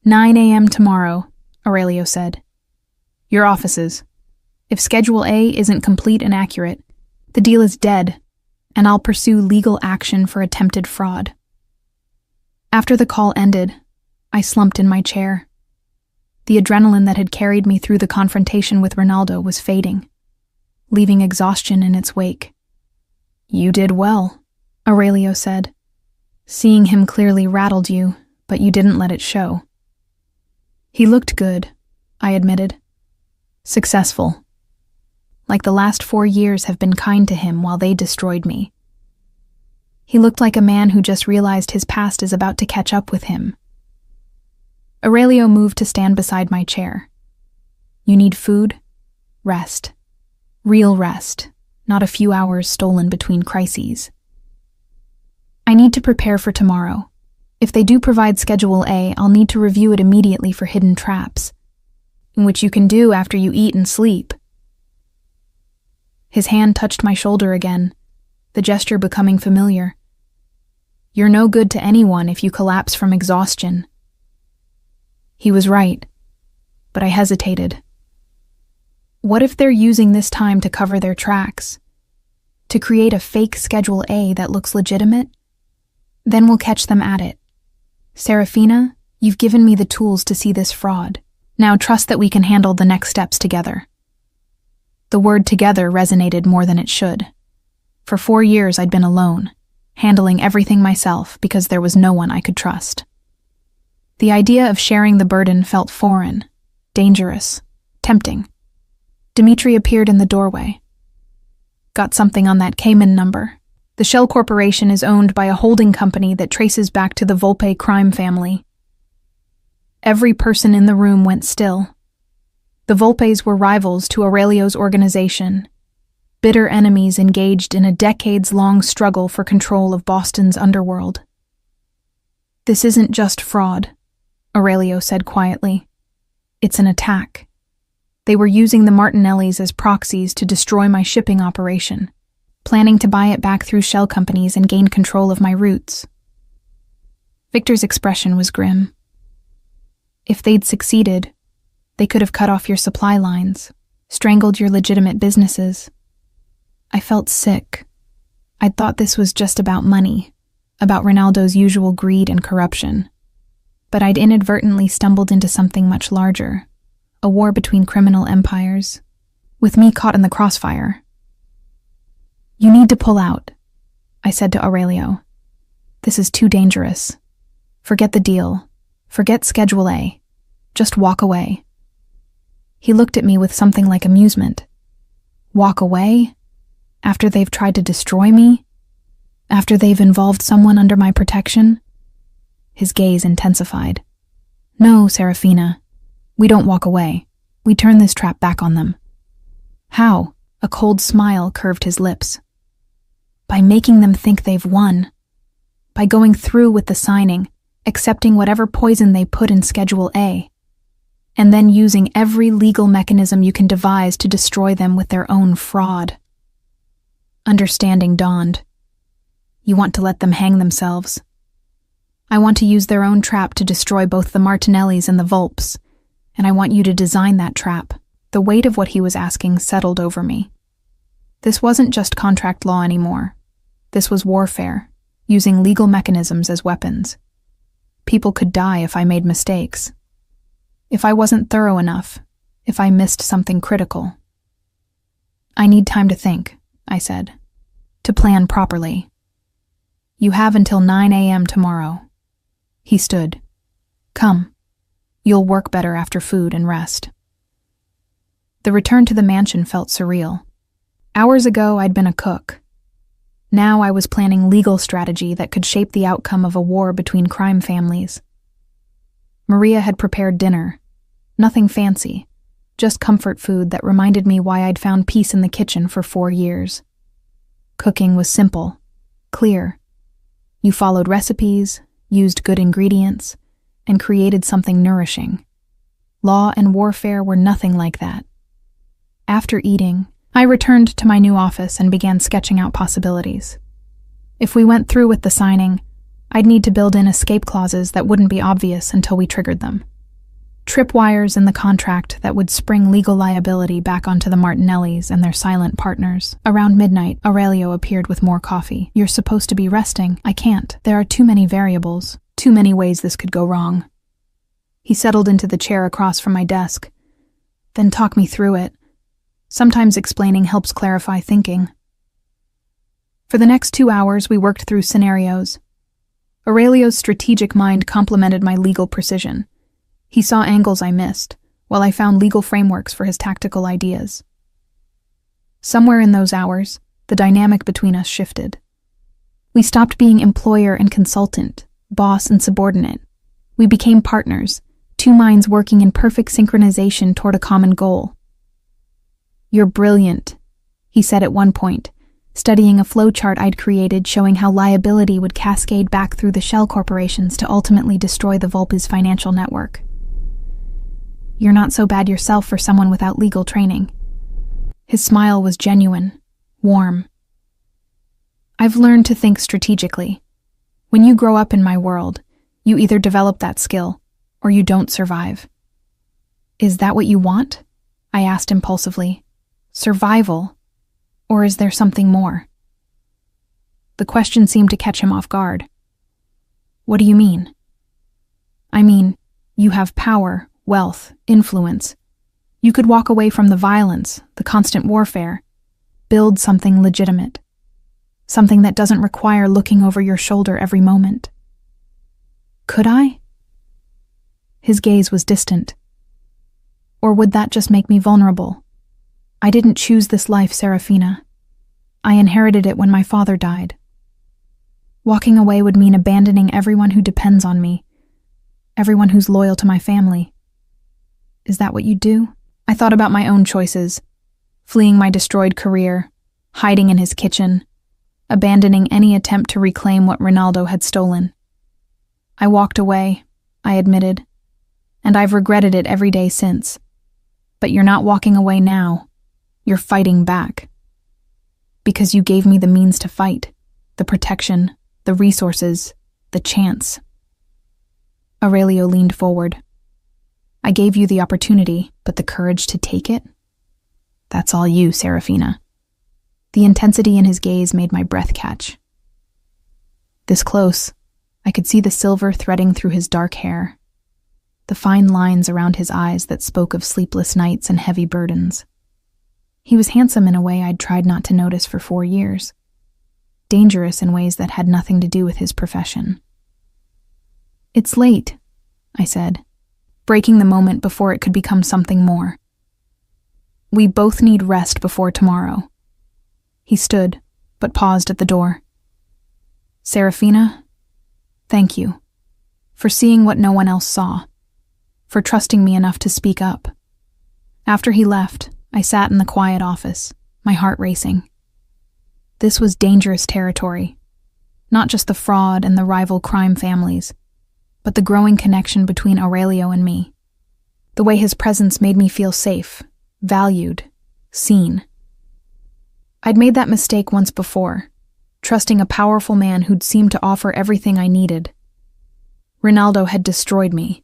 9 a.m. tomorrow, Aurelio said. Your offices. If Schedule A isn't complete and accurate, the deal is dead, and I'll pursue legal action for attempted fraud. After the call ended, I slumped in my chair. The adrenaline that had carried me through the confrontation with Ronaldo was fading, leaving exhaustion in its wake. You did well, Aurelio said. Seeing him clearly rattled you, but you didn't let it show. He looked good, I admitted. Successful. like the last 4 years have been kind to him while they destroyed me. He looked like a man who just realized his past is about to catch up with him. Aurelio moved to stand beside my chair. You need food? Rest. Real rest, not a few hours stolen between crises. I need to prepare for tomorrow. If they do provide Schedule A, I'll need to review it immediately for hidden traps, which you can do after you eat and sleep. His hand touched my shoulder again, the gesture becoming familiar. You're no good to anyone if you collapse from exhaustion. He was right, but I hesitated. What if they're using this time to cover their tracks? To create a fake Schedule A that looks legitimate? Then we'll catch them at it. Serafina, you've given me the tools to see this fraud. Now trust that we can handle the next steps together. The word together resonated more than it should. For 4 years I'd been alone, handling everything myself because there was no one I could trust. The idea of sharing the burden felt foreign, dangerous, tempting. Dimitri appeared in the doorway. Got something on that Cayman number. The Shell Corporation is owned by a holding company that traces back to the Volpe crime family. Every person in the room went still. The Volpes were rivals to Aurelio's organization, bitter enemies engaged in a decades-long struggle for control of Boston's underworld. This isn't just fraud, Aurelio said quietly. It's an attack. They were using the Martinellis as proxies to destroy my shipping operation, planning to buy it back through shell companies and gain control of my routes. Victor's expression was grim. If they'd succeeded, they could have cut off your supply lines, strangled your legitimate businesses. I felt sick. I'd thought this was just about money, about Ronaldo's usual greed and corruption. But I'd inadvertently stumbled into something much larger, a war between criminal empires, with me caught in the crossfire. You need to pull out, I said to Aurelio. This is too dangerous. Forget the deal. Forget Schedule A. Just walk away. He looked at me with something like amusement. Walk away? After they've tried to destroy me? After they've involved someone under my protection? His gaze intensified. No, Serafina. We don't walk away. We turn this trap back on them. How? A cold smile curved his lips. By making them think they've won. By going through with the signing, accepting whatever poison they put in Schedule A, and then using every legal mechanism you can devise to destroy them with their own fraud. Understanding dawned. You want to let them hang themselves. I want to use their own trap to destroy both the Martinellis and the Volpes, and I want you to design that trap. The weight of what he was asking settled over me. This wasn't just contract law anymore. This was warfare, using legal mechanisms as weapons. People could die if I made mistakes. If I wasn't thorough enough, if I missed something critical. I need time to think, I said, to plan properly. You have until 9 a.m. tomorrow. He stood. Come. You'll work better after food and rest. The return to the mansion felt surreal. Hours ago, I'd been a cook. Now I was planning legal strategy that could shape the outcome of a war between crime families. Maria had prepared dinner. Nothing fancy, just comfort food that reminded me why I'd found peace in the kitchen for 4 years. Cooking was simple, clear. You followed recipes, used good ingredients, and created something nourishing. Law and warfare were nothing like that. After eating, I returned to my new office and began sketching out possibilities. If we went through with the signing, I'd need to build in escape clauses that wouldn't be obvious until we triggered them. Tripwires in the contract that would spring legal liability back onto the Martinellis and their silent partners. Around midnight, Aurelio appeared with more coffee. You're supposed to be resting. I can't. There are too many variables. Too many ways this could go wrong. He settled into the chair across from my desk. Then talk me through it. Sometimes explaining helps clarify thinking. For the next 2 hours, we worked through scenarios. Aurelio's strategic mind complemented my legal precision. He saw angles I missed, while I found legal frameworks for his tactical ideas. Somewhere in those hours, the dynamic between us shifted. We stopped being employer and consultant, boss and subordinate. We became partners, two minds working in perfect synchronization toward a common goal. "You're brilliant," he said at one point, studying a flowchart I'd created showing how liability would cascade back through the shell corporations to ultimately destroy the Volpe's financial network. "You're not so bad yourself for someone without legal training." His smile was genuine, warm. "I've learned to think strategically. When you grow up in my world, you either develop that skill or you don't survive." "Is that what you want?" I asked impulsively. "Survival? Or is there something more?" The question seemed to catch him off guard. "What do you mean?" "I mean, you have power, wealth, influence. You could walk away from the violence, the constant warfare, build something legitimate. Something that doesn't require looking over your shoulder every moment." "Could I?" His gaze was distant. "Or would that just make me vulnerable? I didn't choose this life, Serafina. I inherited it when my father died. Walking away would mean abandoning everyone who depends on me, everyone who's loyal to my family. Is that what you do?" I thought about my own choices, fleeing my destroyed career, hiding in his kitchen, abandoning any attempt to reclaim what Ronaldo had stolen. "I walked away," I admitted, "and I've regretted it every day since. But you're not walking away now. You're fighting back. Because you gave me the means to fight, the protection, the resources, the chance." Aurelio leaned forward. "I gave you the opportunity, but the courage to take it? That's all you, Serafina." The intensity in his gaze made my breath catch. This close, I could see the silver threading through his dark hair, the fine lines around his eyes that spoke of sleepless nights and heavy burdens. He was handsome in a way I'd tried not to notice for 4 years, dangerous in ways that had nothing to do with his profession. "It's late," I said, breaking the moment before it could become something more. "We both need rest before tomorrow." He stood, but paused at the door. "Serafina, thank you. For seeing what no one else saw. For trusting me enough to speak up." After he left, I sat in the quiet office, my heart racing. This was dangerous territory. Not just the fraud and the rival crime families, but the growing connection between Aurelio and me. The way his presence made me feel safe, valued, seen. I'd made that mistake once before, trusting a powerful man who'd seemed to offer everything I needed. Ronaldo had destroyed me.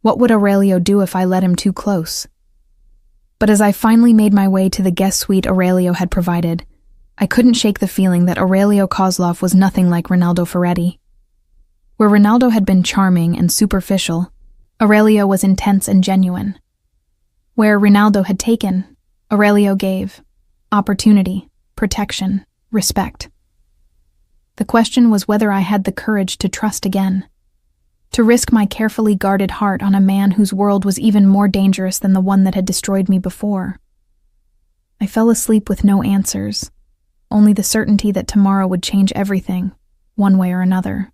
What would Aurelio do if I let him too close? But as I finally made my way to the guest suite Aurelio had provided, I couldn't shake the feeling that Aurelio Kozlov was nothing like Ronaldo Ferretti. Where Ronaldo had been charming and superficial, Aurelio was intense and genuine. Where Ronaldo had taken, Aurelio gave. Opportunity, protection, respect. The question was whether I had the courage to trust again, to risk my carefully guarded heart on a man whose world was even more dangerous than the one that had destroyed me before. I fell asleep with no answers, only the certainty that tomorrow would change everything, one way or another.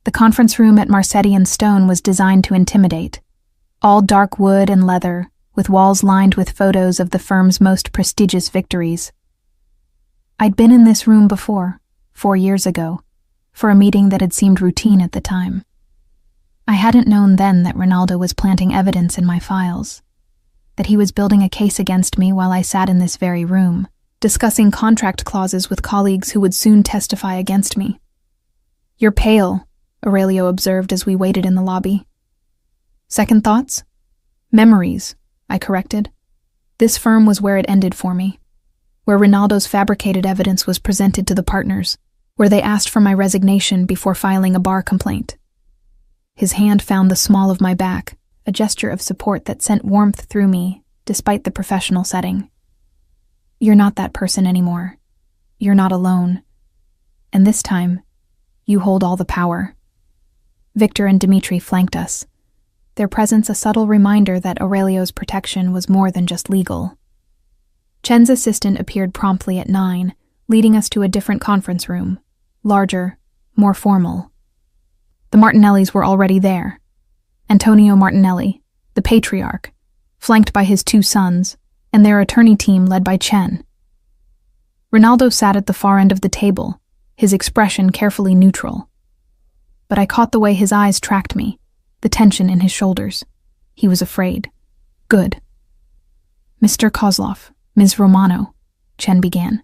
The conference room at Marsetti & Stone was designed to intimidate. All dark wood and leather, with walls lined with photos of the firm's most prestigious victories. I'd been in this room before, 4 years ago, for a meeting that had seemed routine at the time. I hadn't known then that Ronaldo was planting evidence in my files, that he was building a case against me while I sat in this very room, discussing contract clauses with colleagues who would soon testify against me. "You're pale," Aurelio observed as we waited in the lobby. "Second thoughts?" "Memories," I corrected. This firm was where it ended for me, where Ronaldo's fabricated evidence was presented to the partners, where they asked for my resignation before filing a bar complaint. His hand found the small of my back, a gesture of support that sent warmth through me, despite the professional setting. "You're not that person anymore. You're not alone. And this time, you hold all the power." Victor and Dimitri flanked us, their presence a subtle reminder that Aurelio's protection was more than just legal. Chen's assistant appeared promptly at 9, leading us to a different conference room, larger, more formal. The Martinellis were already there. Antonio Martinelli, the patriarch, flanked by his 2 sons, and their attorney team led by Chen. Ronaldo sat at the far end of the table, his expression carefully neutral. But I caught the way his eyes tracked me, the tension in his shoulders. He was afraid. Good. Mr. Kozlov, Ms. Romano, Chen began.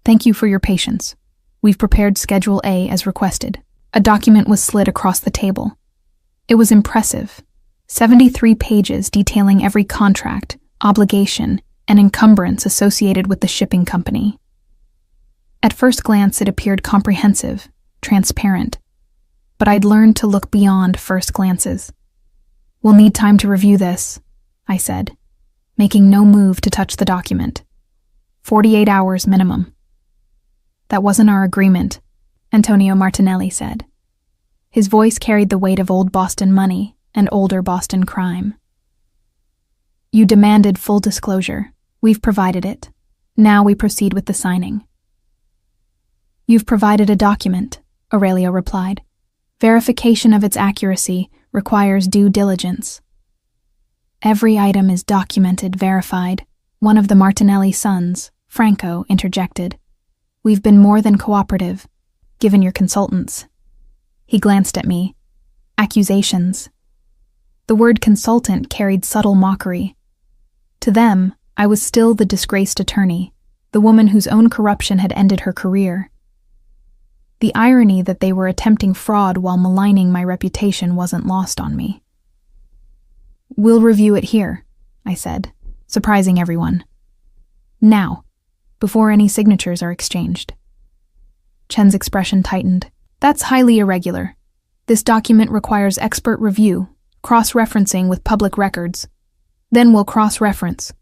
Thank you for your patience. We've prepared Schedule A as requested. A document was slid across the table. It was impressive. 73 pages detailing every contract, obligation, and encumbrance associated with the shipping company. At first glance, it appeared comprehensive, transparent. But I'd learned to look beyond first glances. We'll need time to review this, I said, making no move to touch the document. 48 hours minimum. That wasn't our agreement, Antonio Martinelli said. His voice carried the weight of old Boston money and older Boston crime. You demanded full disclosure. We've provided it. Now we proceed with the signing. You've provided a document, Aurelio replied. Verification of its accuracy requires due diligence. Every item is documented, verified, one of the Martinelli sons, Franco, interjected. We've been more than cooperative, given your consultants. He glanced at me. Accusations. The word consultant carried subtle mockery. To them, I was still the disgraced attorney, the woman whose own corruption had ended her career. The irony that they were attempting fraud while maligning my reputation wasn't lost on me. We'll review it here, I said, surprising everyone. Now, before any signatures are exchanged. Chen's expression tightened. That's highly irregular. This document requires expert review, cross-referencing with public records. Then we'll cross-reference.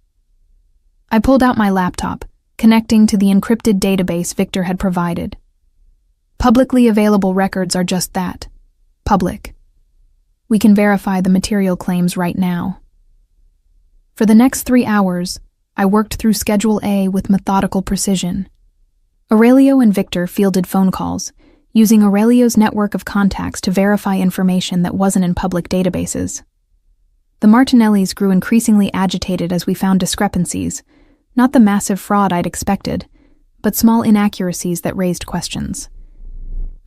I pulled out my laptop, connecting to the encrypted database Victor had provided. Publicly available records are just that, public. We can verify the material claims right now. For the next 3 hours, I worked through Schedule A with methodical precision. Aurelio and Victor fielded phone calls, using Aurelio's network of contacts to verify information that wasn't in public databases. The Martinellis grew increasingly agitated as we found discrepancies, not the massive fraud I'd expected, but small inaccuracies that raised questions.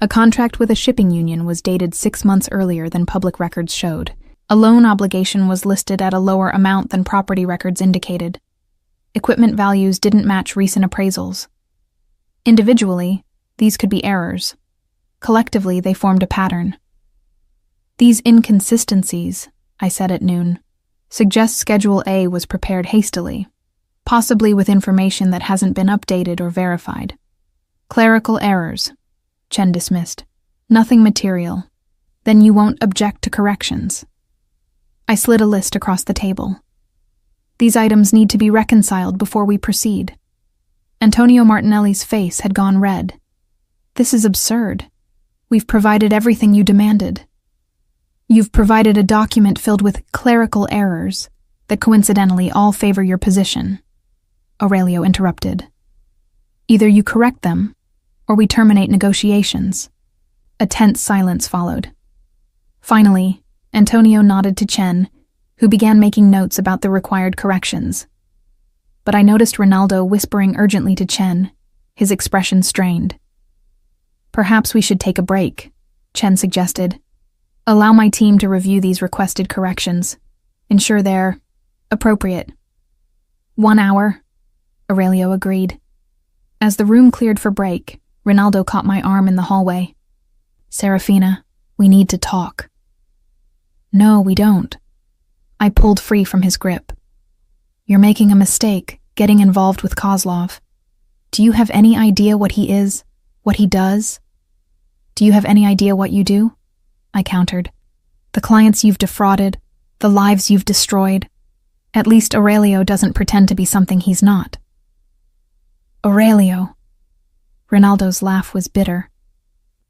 A contract with a shipping union was dated 6 months earlier than public records showed. A loan obligation was listed at a lower amount than property records indicated. Equipment values didn't match recent appraisals. Individually, these could be errors. Collectively, they formed a pattern. These inconsistencies, I said at noon, suggest Schedule A was prepared hastily, possibly with information that hasn't been updated or verified. Clerical errors, Chen dismissed. Nothing material. Then you won't object to corrections. I slid a list across the table. These items need to be reconciled before we proceed. Antonio Martinelli's face had gone red. This is absurd. We've provided everything you demanded. You've provided a document filled with clerical errors that coincidentally all favor your position. Aurelio interrupted. Either you correct them, or we terminate negotiations. A tense silence followed. Finally, Antonio nodded to Chen, who began making notes about the required corrections. But I noticed Ronaldo whispering urgently to Chen, his expression strained. Perhaps we should take a break, Chen suggested. Allow my team to review these requested corrections. Ensure they're appropriate. 1 hour, Aurelio agreed. As the room cleared for break, Ronaldo caught my arm in the hallway. Serafina, we need to talk. No, we don't. I pulled free from his grip. You're making a mistake, getting involved with Kozlov. Do you have any idea what he is, what he does? Do you have any idea what you do? I countered. The clients you've defrauded, the lives you've destroyed. At least Aurelio doesn't pretend to be something he's not. Aurelio. Ronaldo's laugh was bitter.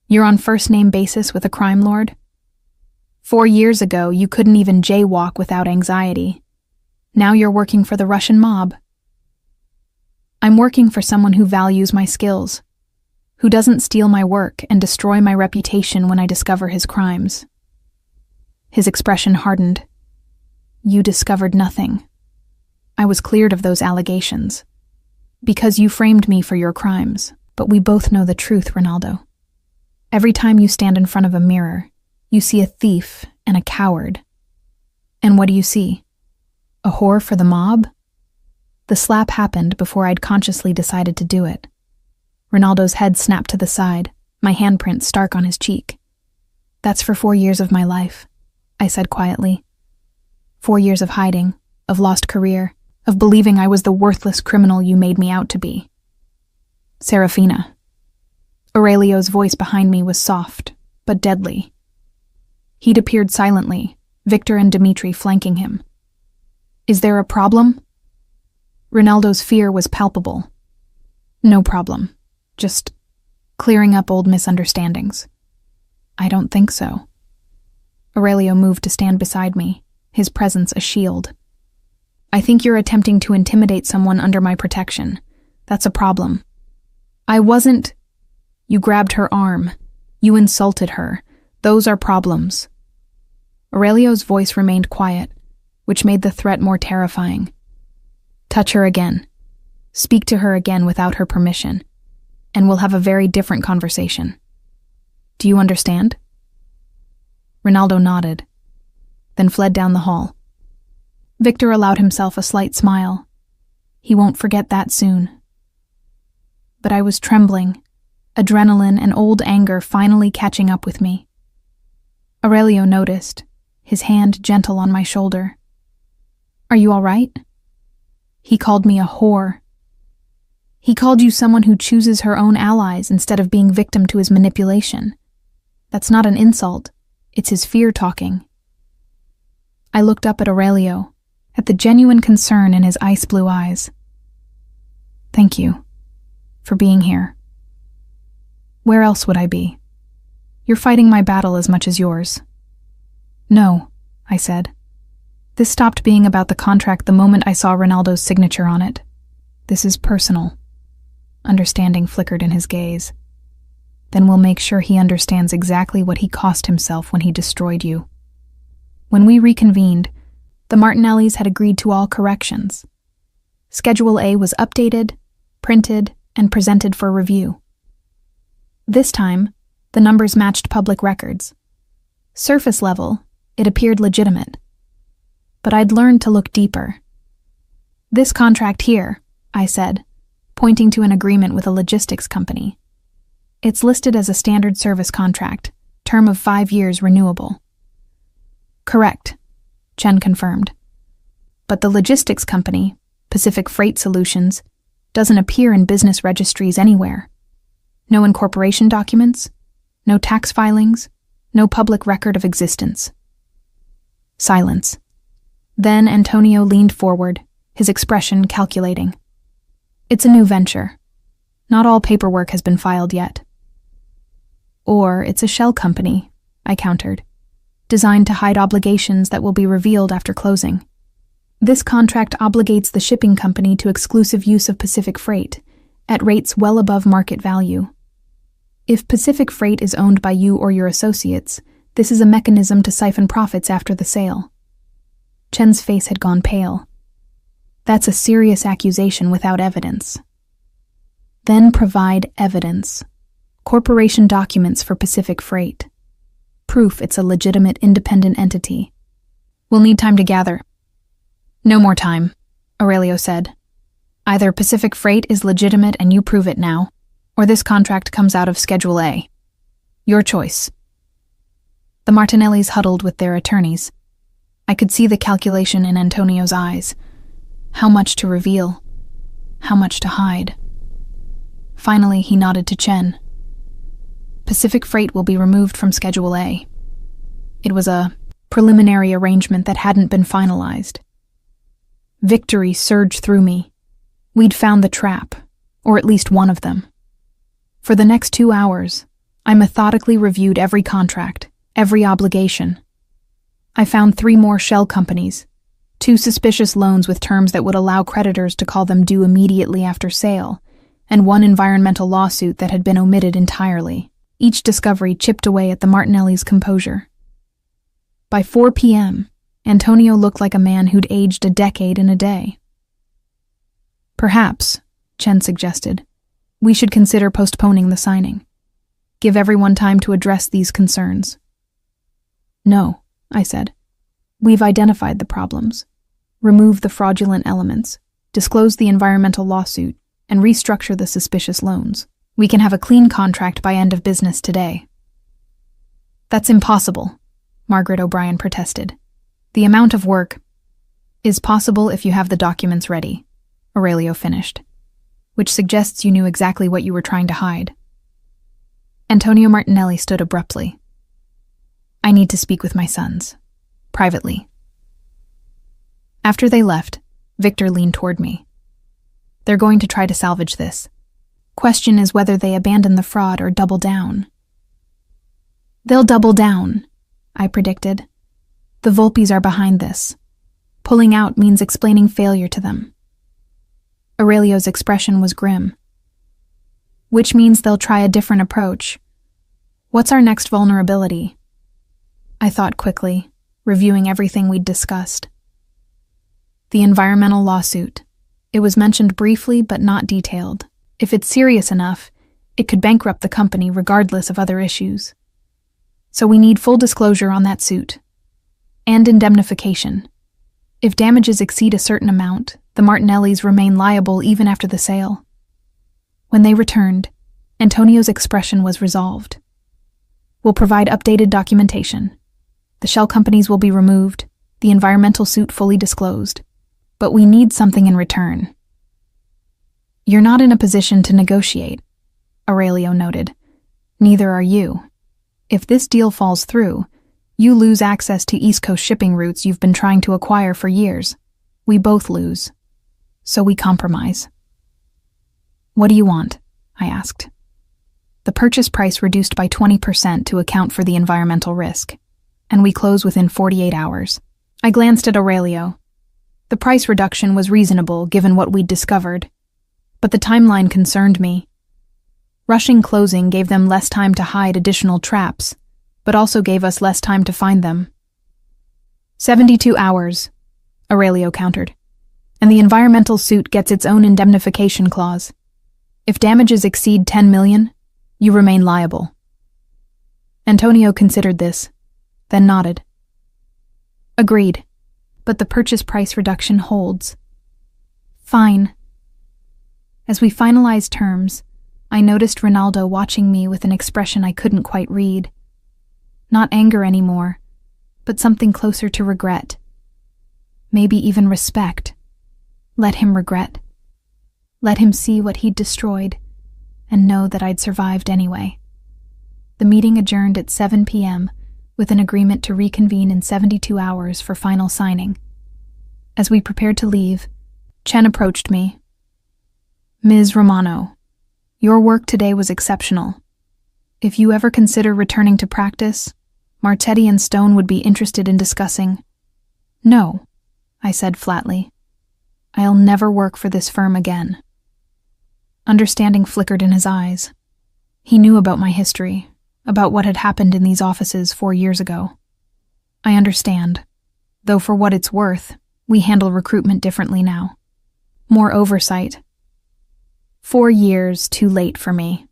You're on first-name basis with a crime lord? 4 years ago, you couldn't even jaywalk without anxiety. Now you're working for the Russian mob. I'm working for someone who values my skills, who doesn't steal my work and destroy my reputation when I discover his crimes. His expression hardened. You discovered nothing. I was cleared of those allegations. Because you framed me for your crimes, but we both know the truth, Ronaldo. Every time you stand in front of a mirror, you see a thief and a coward. And what do you see? A whore for the mob? The slap happened before I'd consciously decided to do it. Ronaldo's head snapped to the side, my handprint stark on his cheek. That's for 4 years of my life, I said quietly. 4 years of hiding, of lost career, of believing I was the worthless criminal you made me out to be. Serafina. Aurelio's voice behind me was soft, but deadly. He'd appeared silently, Victor and Dimitri flanking him. Is there a problem? Ronaldo's fear was palpable. No problem. Just clearing up old misunderstandings. I don't think so. Aurelio moved to stand beside me, his presence a shield. I think you're attempting to intimidate someone under my protection. That's a problem. I wasn't. You grabbed her arm. You insulted her. Those are problems. Aurelio's voice remained quiet, which made the threat more terrifying. Touch her again. Speak to her again without her permission, and we'll have a very different conversation. Do you understand? Ronaldo nodded, then fled down the hall. Victor allowed himself a slight smile. He won't forget that soon. But I was trembling, adrenaline and old anger finally catching up with me. Aurelio noticed, his hand gentle on my shoulder. Are you all right? He called me a whore. He called you someone who chooses her own allies instead of being victim to his manipulation. That's not an insult. It's his fear talking. I looked up at Aurelio, at the genuine concern in his ice blue eyes. Thank you for being here. Where else would I be? You're fighting my battle as much as yours. No, I said. This stopped being about the contract the moment I saw Ronaldo's signature on it. This is personal. Understanding flickered in his gaze. Then we'll make sure he understands exactly what he cost himself when he destroyed you. When we reconvened, the Martinellis had agreed to all corrections. Schedule A was updated, printed, and presented for review. This time, the numbers matched public records. Surface level, it appeared legitimate. But I'd learned to look deeper. This contract here, I said, pointing to an agreement with a logistics company. It's listed as a standard service contract, term of 5 years renewable. Correct, Chen confirmed. But the logistics company, Pacific Freight Solutions, doesn't appear in business registries anywhere. No incorporation documents, no tax filings, no public record of existence. Silence. Then Antonio leaned forward, his expression calculating. It's a new venture. Not all paperwork has been filed yet. Or it's a shell company, I countered, designed to hide obligations that will be revealed after closing. This contract obligates the shipping company to exclusive use of Pacific Freight, at rates well above market value. If Pacific Freight is owned by you or your associates, this is a mechanism to siphon profits after the sale. Chen's face had gone pale. That's a serious accusation without evidence. Then provide evidence. Corporation documents for Pacific Freight. Proof it's a legitimate independent entity. We'll need time to gather. No more time, Aurelio said. Either Pacific Freight is legitimate and you prove it now, or this contract comes out of Schedule A. Your choice. The Martinellis huddled with their attorneys. I could see the calculation in Antonio's eyes. How much to reveal? How much to hide? Finally, he nodded to Chen. Pacific Freight will be removed from Schedule A. It was a preliminary arrangement that hadn't been finalized. Victory surged through me. We'd found the trap, or at least one of them. For the next 2 hours, I methodically reviewed every contract, every obligation. I found 3 more shell companies, 2 suspicious loans with terms that would allow creditors to call them due immediately after sale, and 1 environmental lawsuit that had been omitted entirely. Each discovery chipped away at the Martinellis' composure. By 4 p.m., Antonio looked like a man who'd aged a decade in a day. Perhaps, Chen suggested, we should consider postponing the signing. Give everyone time to address these concerns. No, I said. We've identified the problems. Remove the fraudulent elements, disclose the environmental lawsuit, and restructure the suspicious loans. We can have a clean contract by end of business today. That's impossible, Margaret O'Brien protested. The amount of work is possible if you have the documents ready, Aurelio finished, which suggests you knew exactly what you were trying to hide. Antonio Martinelli stood abruptly. I need to speak with my sons, privately. After they left, Victor leaned toward me. They're going to try to salvage this. Question is whether they abandon the fraud or double down. They'll double down, I predicted. The Volpes are behind this. Pulling out means explaining failure to them. Aurelio's expression was grim. Which means they'll try a different approach. What's our next vulnerability? I thought quickly, reviewing everything we'd discussed. The environmental lawsuit. It was mentioned briefly but not detailed. If it's serious enough, it could bankrupt the company regardless of other issues. So we need full disclosure on that suit. And indemnification. If damages exceed a certain amount, the Martinellis remain liable even after the sale. When they returned, Antonio's expression was resolved. We'll provide updated documentation. The shell companies will be removed, the environmental suit fully disclosed. But we need something in return. You're not in a position to negotiate, Aurelio noted. Neither are you. If this deal falls through, you lose access to East Coast shipping routes you've been trying to acquire for years. We both lose. So we compromise. What do you want? I asked. The purchase price reduced by 20% to account for the environmental risk, and we close within 48 hours. I glanced at Aurelio. The price reduction was reasonable given what we'd discovered, but the timeline concerned me. Rushing closing gave them less time to hide additional traps, but also gave us less time to find them. 72 hours, Aurelio countered, and the environmental suit gets its own indemnification clause. If damages exceed 10 million, you remain liable. Antonio considered this, then nodded. Agreed, but the purchase price reduction holds. Fine. As we finalized terms, I noticed Ronaldo watching me with an expression I couldn't quite read. Not anger anymore, but something closer to regret. Maybe even respect. Let him regret. Let him see what he'd destroyed, and know that I'd survived anyway. The meeting adjourned at 7 p.m., with an agreement to reconvene in 72 hours for final signing. As we prepared to leave, Chen approached me. Ms. Romano, your work today was exceptional. If you ever consider returning to practice, Martetti and Stone would be interested in discussing. No, I said flatly. I'll never work for this firm again. Understanding flickered in his eyes. He knew about my history, about what had happened in these offices 4 years ago. I understand, though for what it's worth, we handle recruitment differently now. More oversight. 4 years too late for me.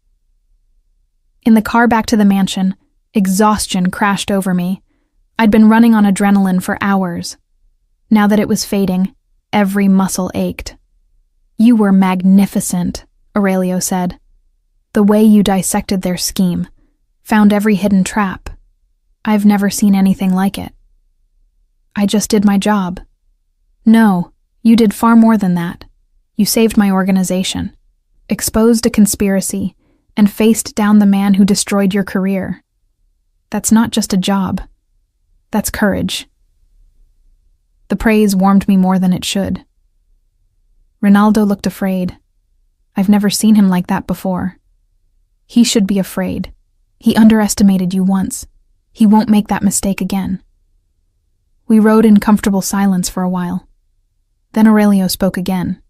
In the car back to the mansion, exhaustion crashed over me. I'd been running on adrenaline for hours. Now that it was fading, every muscle ached. You were magnificent, Aurelio said. The way you dissected their scheme, found every hidden trap. I've never seen anything like it. I just did my job. No, you did far more than that. You saved my organization, exposed a conspiracy, and faced down the man who destroyed your career. That's not just a job. That's courage. The praise warmed me more than it should. Ronaldo looked afraid. I've never seen him like that before. He should be afraid. He underestimated you once. He won't make that mistake again. We rode in comfortable silence for a while. Then Aurelio spoke again.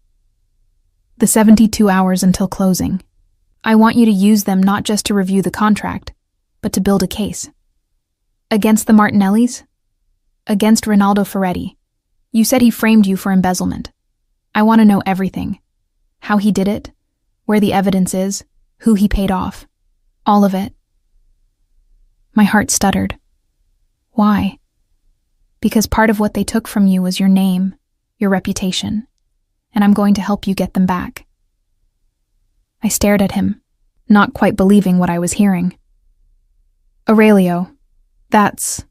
The 72 hours until closing. I want you to use them not just to review the contract, but to build a case. Against the Martinellis? Against Rinaldo Ferretti. You said he framed you for embezzlement. I want to know everything. How he did it, where the evidence is, who he paid off. All of it. My heart stuttered. Why? Because part of what they took from you was your name, your reputation, and I'm going to help you get them back. I stared at him, not quite believing what I was hearing. Aurelio, that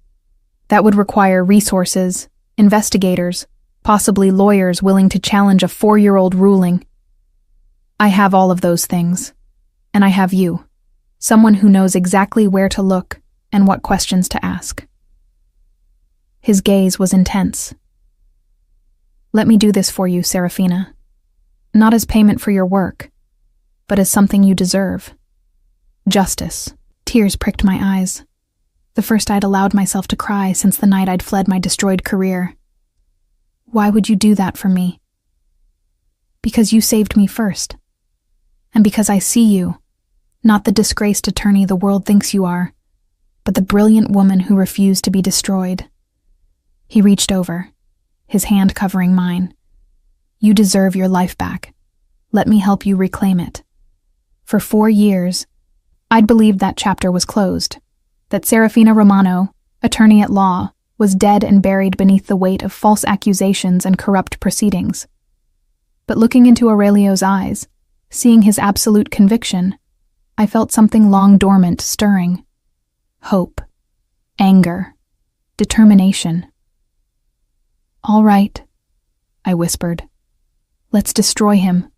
would require resources, investigators, possibly lawyers willing to challenge a 4-year-old ruling. I have all of those things, and I have you, someone who knows exactly where to look and what questions to ask. His gaze was intense. Let me do this for you, Serafina. Not as payment for your work, but as something you deserve. Justice. Tears pricked my eyes. The first I'd allowed myself to cry since the night I'd fled my destroyed career. Why would you do that for me? Because you saved me first. And because I see you, not the disgraced attorney the world thinks you are, but the brilliant woman who refused to be destroyed. He reached over, his hand covering mine. You deserve your life back. Let me help you reclaim it. For 4 years, I'd believed that chapter was closed, that Serafina Romano, attorney at law, was dead and buried beneath the weight of false accusations and corrupt proceedings. But looking into Aurelio's eyes, seeing his absolute conviction, I felt something long dormant stirring. Hope, anger, determination. All right, I whispered. Let's destroy him.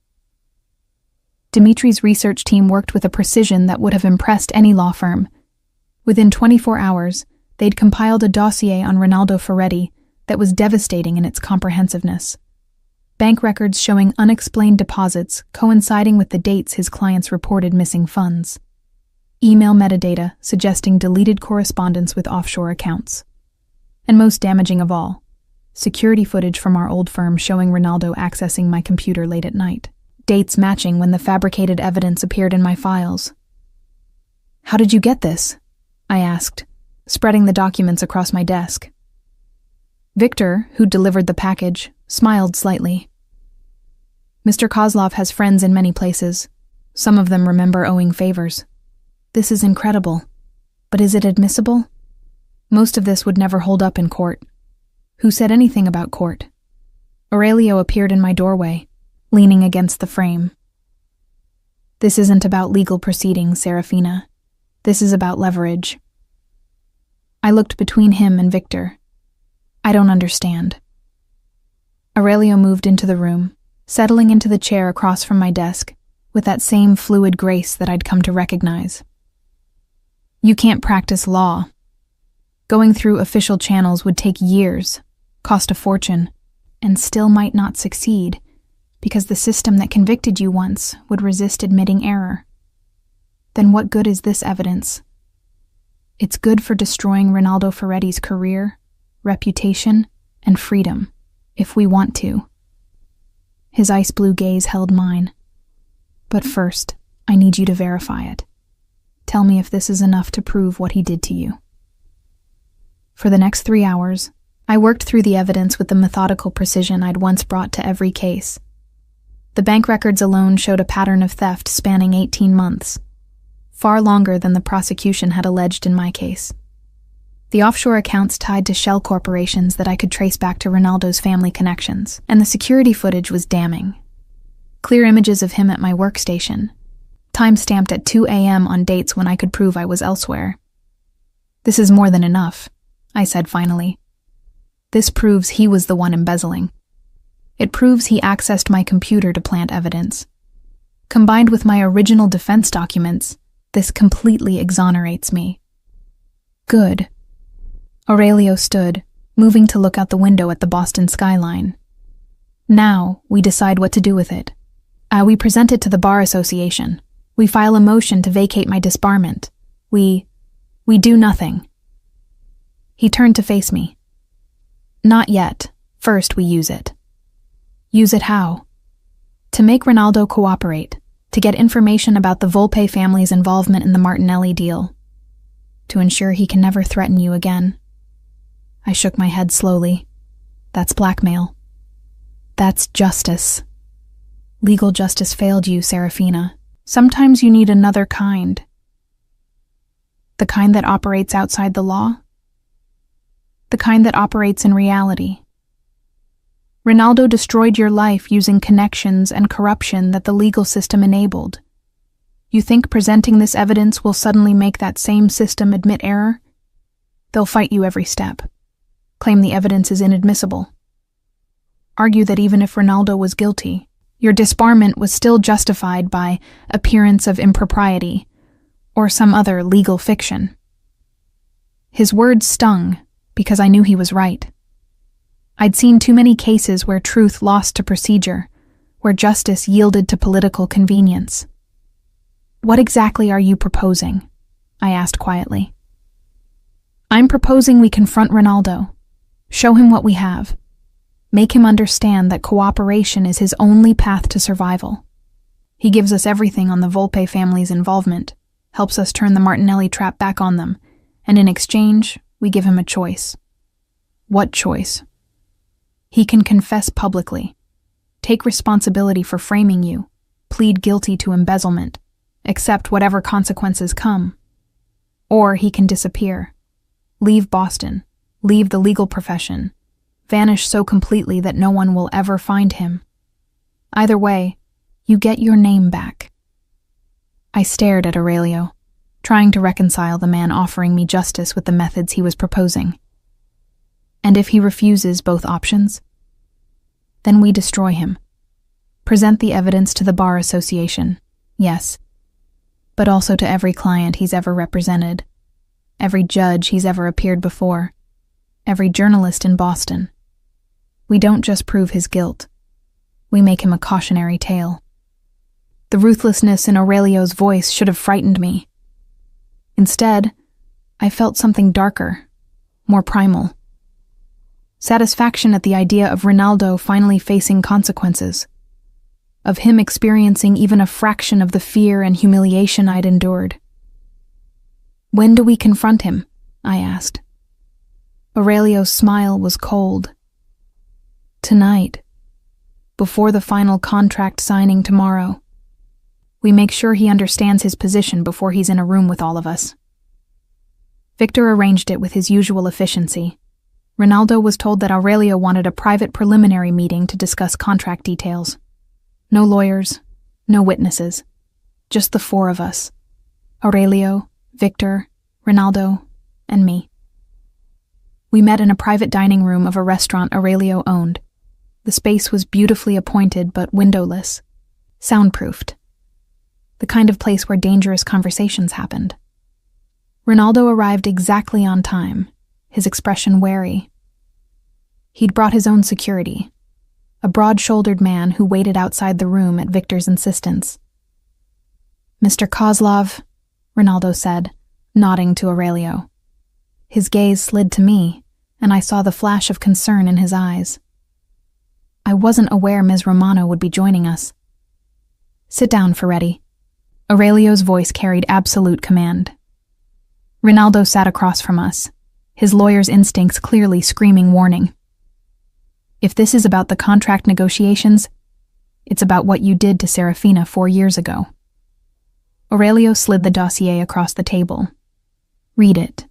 Dimitri's research team worked with a precision that would have impressed any law firm. Within 24 hours, they'd compiled a dossier on Rinaldo Ferretti that was devastating in its comprehensiveness. Bank records showing unexplained deposits coinciding with the dates his clients reported missing funds. Email metadata suggesting deleted correspondence with offshore accounts. And most damaging of all, security footage from our old firm showing Rinaldo accessing my computer late at night. Dates matching when the fabricated evidence appeared in my files. How did you get this? I asked, spreading the documents across my desk. Victor, who delivered the package, smiled slightly. Mr. Kozlov has friends in many places. Some of them remember owing favors. This is incredible. But is it admissible? Most of this would never hold up in court. Who said anything about court? Aurelio appeared in my doorway, leaning against the frame. This isn't about legal proceedings, Serafina. This is about leverage. I looked between him and Victor. I don't understand. Aurelio moved into the room, settling into the chair across from my desk, with that same fluid grace that I'd come to recognize. You can't practice law. Going through official channels would take years, cost a fortune, and still might not succeed, because the system that convicted you once would resist admitting error. Then what good is this evidence? It's good for destroying Rinaldo Ferretti's career, reputation, and freedom, if we want to. His ice blue gaze held mine. But first, I need you to verify it. Tell me if this is enough to prove what he did to you. For the next 3 hours, I worked through the evidence with the methodical precision I'd once brought to every case. The bank records alone showed a pattern of theft spanning 18 months, far longer than the prosecution had alleged in my case. The offshore accounts tied to shell corporations that I could trace back to Rinaldo's family connections, and the security footage was damning. Clear images of him at my workstation, time-stamped at 2 a.m. on dates when I could prove I was elsewhere. This is more than enough, I said finally. This proves he was the one embezzling. It proves he accessed my computer to plant evidence. Combined with my original defense documents, this completely exonerates me. Good. Aurelio stood, moving to look out the window at the Boston skyline. Now, we decide what to do with it. We present it to the Bar Association. We file a motion to vacate my disbarment. We do nothing. He turned to face me. Not yet. First, we use it. Use it how? To make Ronaldo cooperate, to get information about the Volpe family's involvement in the Martinelli deal, to ensure he can never threaten you again. I shook my head slowly. That's blackmail. That's justice. Legal justice failed you, Serafina. Sometimes you need another kind. The kind that operates outside the law? The kind that operates in reality. Ronaldo destroyed your life using connections and corruption that the legal system enabled. You think presenting this evidence will suddenly make that same system admit error? They'll fight you every step. Claim the evidence is inadmissible. Argue that even if Ronaldo was guilty, your disbarment was still justified by appearance of impropriety or some other legal fiction. His words stung because I knew he was right. I'd seen too many cases where truth lost to procedure, where justice yielded to political convenience. What exactly are you proposing? I asked quietly. I'm proposing we confront Ronaldo, show him what we have, make him understand that cooperation is his only path to survival. He gives us everything on the Volpe family's involvement, helps us turn the Martinelli trap back on them, and in exchange, we give him a choice. What choice? He can confess publicly, take responsibility for framing you, plead guilty to embezzlement, accept whatever consequences come. Or he can disappear, leave Boston, leave the legal profession, vanish so completely that no one will ever find him. Either way, you get your name back. I stared at Aurelio, trying to reconcile the man offering me justice with the methods he was proposing. And if he refuses both options? Then we destroy him. Present the evidence to the Bar Association, yes, but also to every client he's ever represented, every judge he's ever appeared before, every journalist in Boston. We don't just prove his guilt. We make him a cautionary tale. The ruthlessness in Aurelio's voice should have frightened me. Instead, I felt something darker, more primal. Satisfaction at the idea of Ronaldo finally facing consequences, of him experiencing even a fraction of the fear and humiliation I'd endured. When do we confront him? I asked. Aurelio's smile was cold. Tonight, before the final contract signing tomorrow. We make sure he understands his position before he's in a room with all of us. Victor arranged it with his usual efficiency. Ronaldo was told that Aurelio wanted a private preliminary meeting to discuss contract details. No lawyers, no witnesses, just the four of us. Aurelio, Victor, Ronaldo, and me. We met in a private dining room of a restaurant Aurelio owned. The space was beautifully appointed but windowless, soundproofed. The kind of place where dangerous conversations happened. Ronaldo arrived exactly on time, his expression wary. He'd brought his own security, a broad-shouldered man who waited outside the room at Victor's insistence. Mr. Kozlov, Ronaldo said, nodding to Aurelio. His gaze slid to me, and I saw the flash of concern in his eyes. I wasn't aware Ms. Romano would be joining us. Sit down, Ferretti. Aurelio's voice carried absolute command. Ronaldo sat across from us, his lawyer's instincts clearly screaming warning. If this is about the contract negotiations, it's about what you did to Serafina 4 years ago. Aurelio slid the dossier across the table. Read it.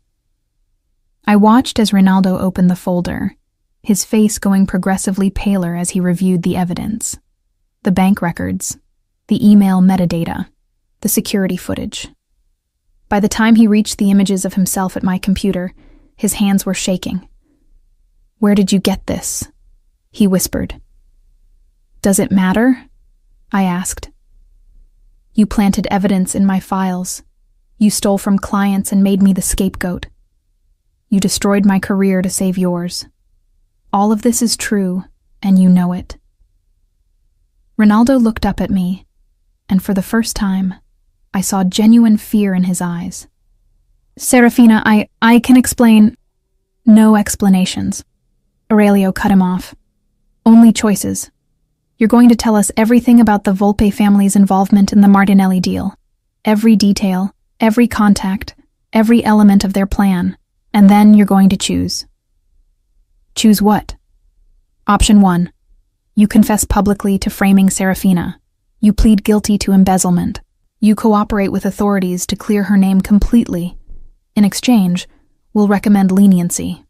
I watched as Ronaldo opened the folder, his face going progressively paler as he reviewed the evidence. The bank records, the email metadata, the security footage. By the time he reached the images of himself at my computer, his hands were shaking. Where did you get this? He whispered. Does it matter? I asked. You planted evidence in my files. You stole from clients and made me the scapegoat. You destroyed my career to save yours. All of this is true, and you know it. Ronaldo looked up at me, and for the first time, I saw genuine fear in his eyes. Serafina, I can explain. No explanations. Aurelio cut him off. Only choices. You're going to tell us everything about the Volpe family's involvement in the Martinelli deal. Every detail, every contact, every element of their plan. And then you're going to choose. Choose what? Option 1. You confess publicly to framing Serafina. You plead guilty to embezzlement. You cooperate with authorities to clear her name completely. In exchange, we'll recommend leniency.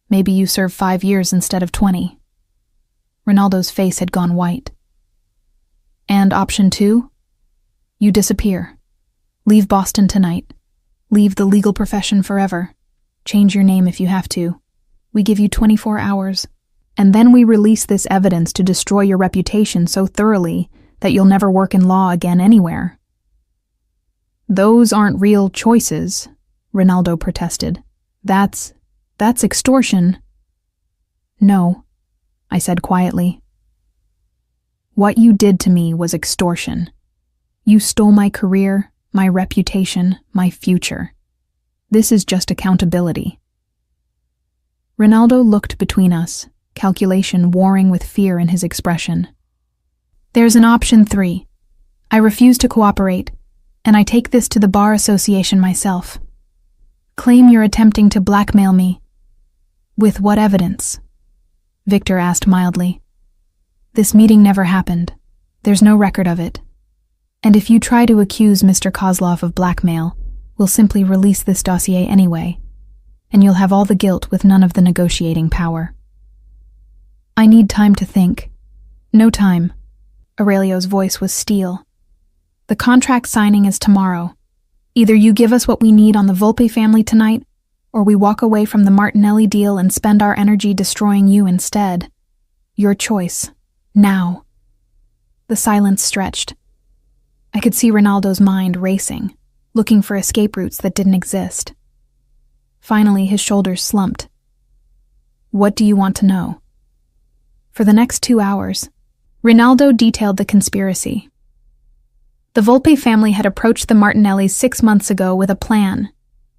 Maybe you serve 5 years instead of 20. Ronaldo's face had gone white. And option 2? You disappear. Leave Boston tonight. Leave the legal profession forever. Change your name if you have to. We give you 24 hours. And then we release this evidence to destroy your reputation so thoroughly that you'll never work in law again anywhere. Those aren't real choices, Ronaldo protested. That's extortion. No, I said quietly. What you did to me was extortion. You stole my career, my reputation, my future. This is just accountability. Ronaldo looked between us, calculation warring with fear in his expression. There's an option 3. I refuse to cooperate, and I take this to the Bar Association myself. Claim you're attempting to blackmail me. With what evidence? Victor asked mildly. This meeting never happened. There's no record of it. And if you try to accuse Mr. Kozlov of blackmail, we'll simply release this dossier anyway, and you'll have all the guilt with none of the negotiating power. I need time to think. No time. Aurelio's voice was steel. The contract signing is tomorrow. Either you give us what we need on the Volpe family tonight, or we walk away from the Martinelli deal and spend our energy destroying you instead. Your choice. Now. The silence stretched. I could see Ronaldo's mind racing, looking for escape routes that didn't exist. Finally, his shoulders slumped. What do you want to know? For the next 2 hours, Ronaldo detailed the conspiracy. The Volpe family had approached the Martinellis 6 months ago with a plan: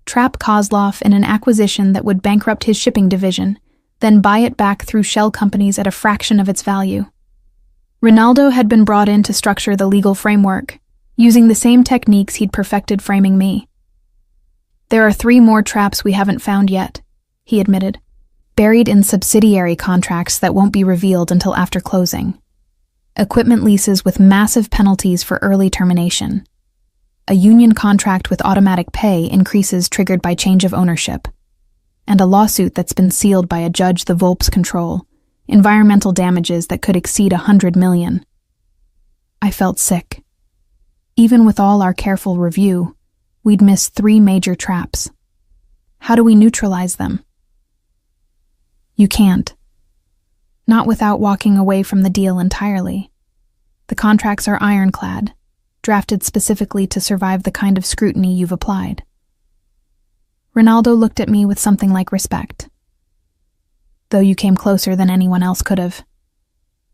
trap Kozlov in an acquisition that would bankrupt his shipping division, then buy it back through shell companies at a fraction of its value. Ronaldo had been brought in to structure the legal framework, using the same techniques he'd perfected framing me. There are 3 more traps we haven't found yet, he admitted, buried in subsidiary contracts that won't be revealed until after closing. Equipment leases with massive penalties for early termination. A union contract with automatic pay increases triggered by change of ownership. And a lawsuit that's been sealed by a judge the Volpes control. Environmental damages that could exceed 100 million. I felt sick. Even with all our careful review, we'd missed 3 major traps. How do we neutralize them? You can't. Not without walking away from the deal entirely. The contracts are ironclad, drafted specifically to survive the kind of scrutiny you've applied. Ronaldo looked at me with something like respect. Though you came closer than anyone else could have.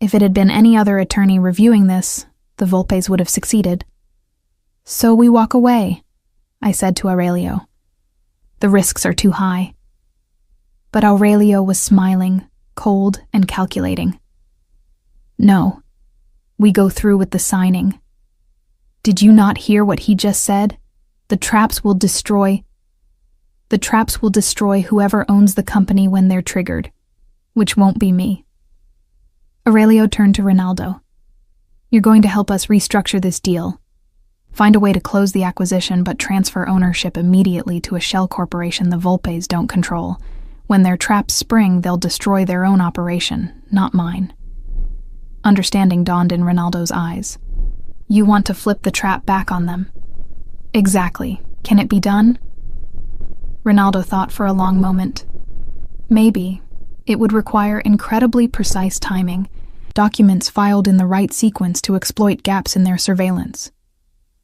If it had been any other attorney reviewing this, the Volpes would have succeeded. So we walk away, I said to Aurelio. The risks are too high. But Aurelio was smiling, cold and calculating. No, we go through with the signing. Did you not hear what he just said? The traps will destroy whoever owns the company when they're triggered, which won't be me. Aurelio turned to Ronaldo. You're going to help us restructure this deal. Find a way to close the acquisition but transfer ownership immediately to a shell corporation the Volpes don't control. When their traps spring, they'll destroy their own operation, not mine. Understanding dawned in Ronaldo's eyes. You want to flip the trap back on them. Exactly. Can it be done? Ronaldo thought for a long moment. Maybe. It would require incredibly precise timing, documents filed in the right sequence to exploit gaps in their surveillance.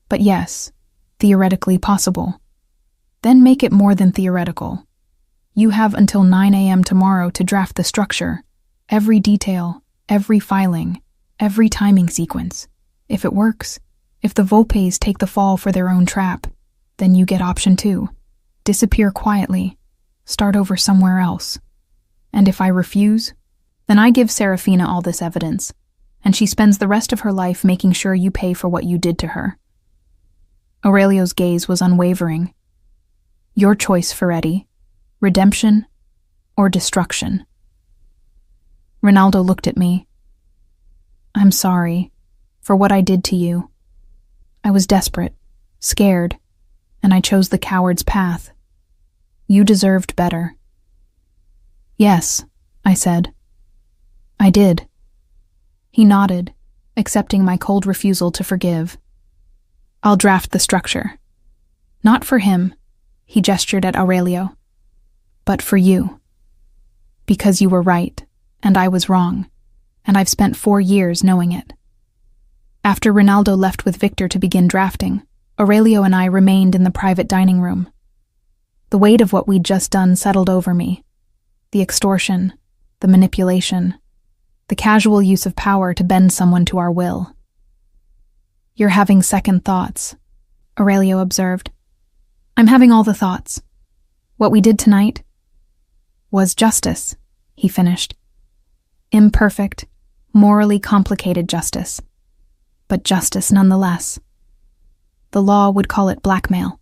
But yes, theoretically possible. Then make it more than theoretical. You have until 9 a.m. tomorrow to draft the structure, every detail, every filing, every timing sequence. If it works, if the Volpes take the fall for their own trap, then you get option 2. Disappear quietly. Start over somewhere else. And if I refuse, then I give Serafina all this evidence, and she spends the rest of her life making sure you pay for what you did to her. Aurelio's gaze was unwavering. Your choice, Ferretti. Redemption or destruction. Ronaldo looked at me. I'm sorry for what I did to you. I was desperate, scared, and I chose the coward's path. You deserved better. Yes, I said. I did. He nodded, accepting my cold refusal to forgive. I'll draft the structure. Not for him, he gestured at Aurelio, but for you. Because you were right, and I was wrong, and I've spent 4 years knowing it. After Ronaldo left with Victor to begin drafting, Aurelio and I remained in the private dining room. The weight of what we'd just done settled over me. The extortion, the manipulation, the casual use of power to bend someone to our will. You're having second thoughts, Aurelio observed. I'm having all the thoughts. What we did tonight was justice, he finished. Imperfect, morally complicated justice, but justice nonetheless. The law would call it blackmail.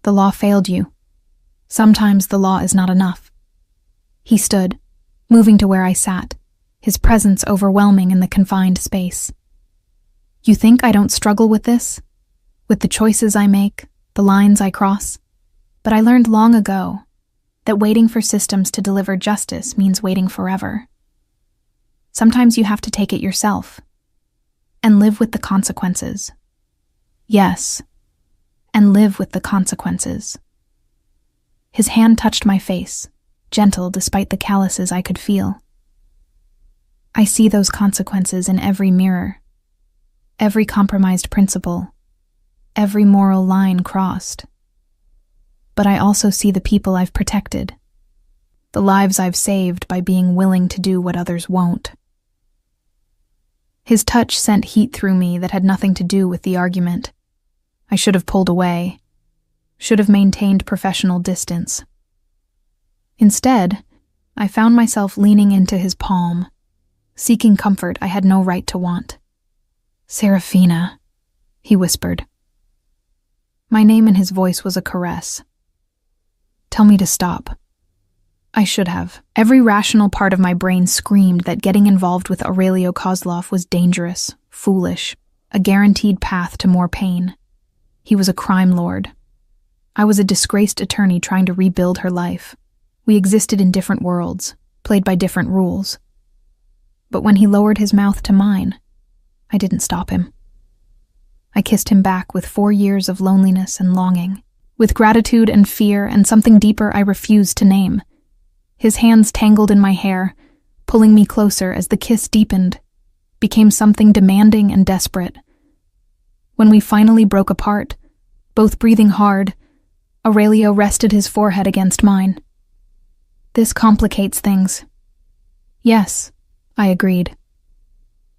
The law failed you. Sometimes the law is not enough. He stood, moving to where I sat, his presence overwhelming in the confined space. You think I don't struggle with this? With the choices I make, the lines I cross? But I learned long ago that waiting for systems to deliver justice means waiting forever. Sometimes you have to take it yourself and live with the consequences. Yes, and live with the consequences. His hand touched my face, gentle despite the calluses I could feel. I see those consequences in every mirror, every compromised principle, every moral line crossed. But I also see the people I've protected, the lives I've saved by being willing to do what others won't. His touch sent heat through me that had nothing to do with the argument. I should have pulled away, should have maintained professional distance. Instead, I found myself leaning into his palm, seeking comfort I had no right to want. Serafina, he whispered. My name in his voice was a caress. Tell me to stop. I should have. Every rational part of my brain screamed that getting involved with Aurelio Kozlov was dangerous, foolish, a guaranteed path to more pain. He was a crime lord. I was a disgraced attorney trying to rebuild her life. We existed in different worlds, played by different rules. But when he lowered his mouth to mine, I didn't stop him. I kissed him back with 4 years of loneliness and longing, with gratitude and fear and something deeper I refused to name. His hands tangled in my hair, pulling me closer as the kiss deepened, became something demanding and desperate. When we finally broke apart, both breathing hard, Aurelio rested his forehead against mine. This complicates things. Yes, I agreed.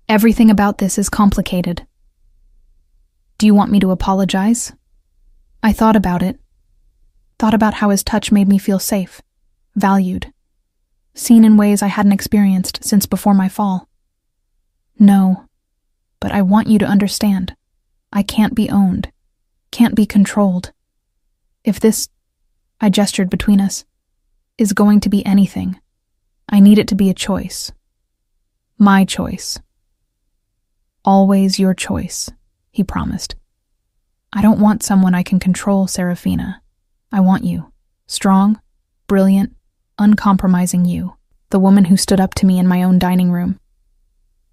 Everything about this is complicated. Do you want me to apologize? I thought about it. Thought about how his touch made me feel safe, valued, seen in ways I hadn't experienced since before my fall. No, but I want you to understand. I can't be owned, can't be controlled. If this, I gestured between us, is going to be anything, I need it to be a choice. My choice. Always your choice, he promised. I don't want someone I can control, Serafina. I want you. Strong, brilliant, uncompromising you. The woman who stood up to me in my own dining room.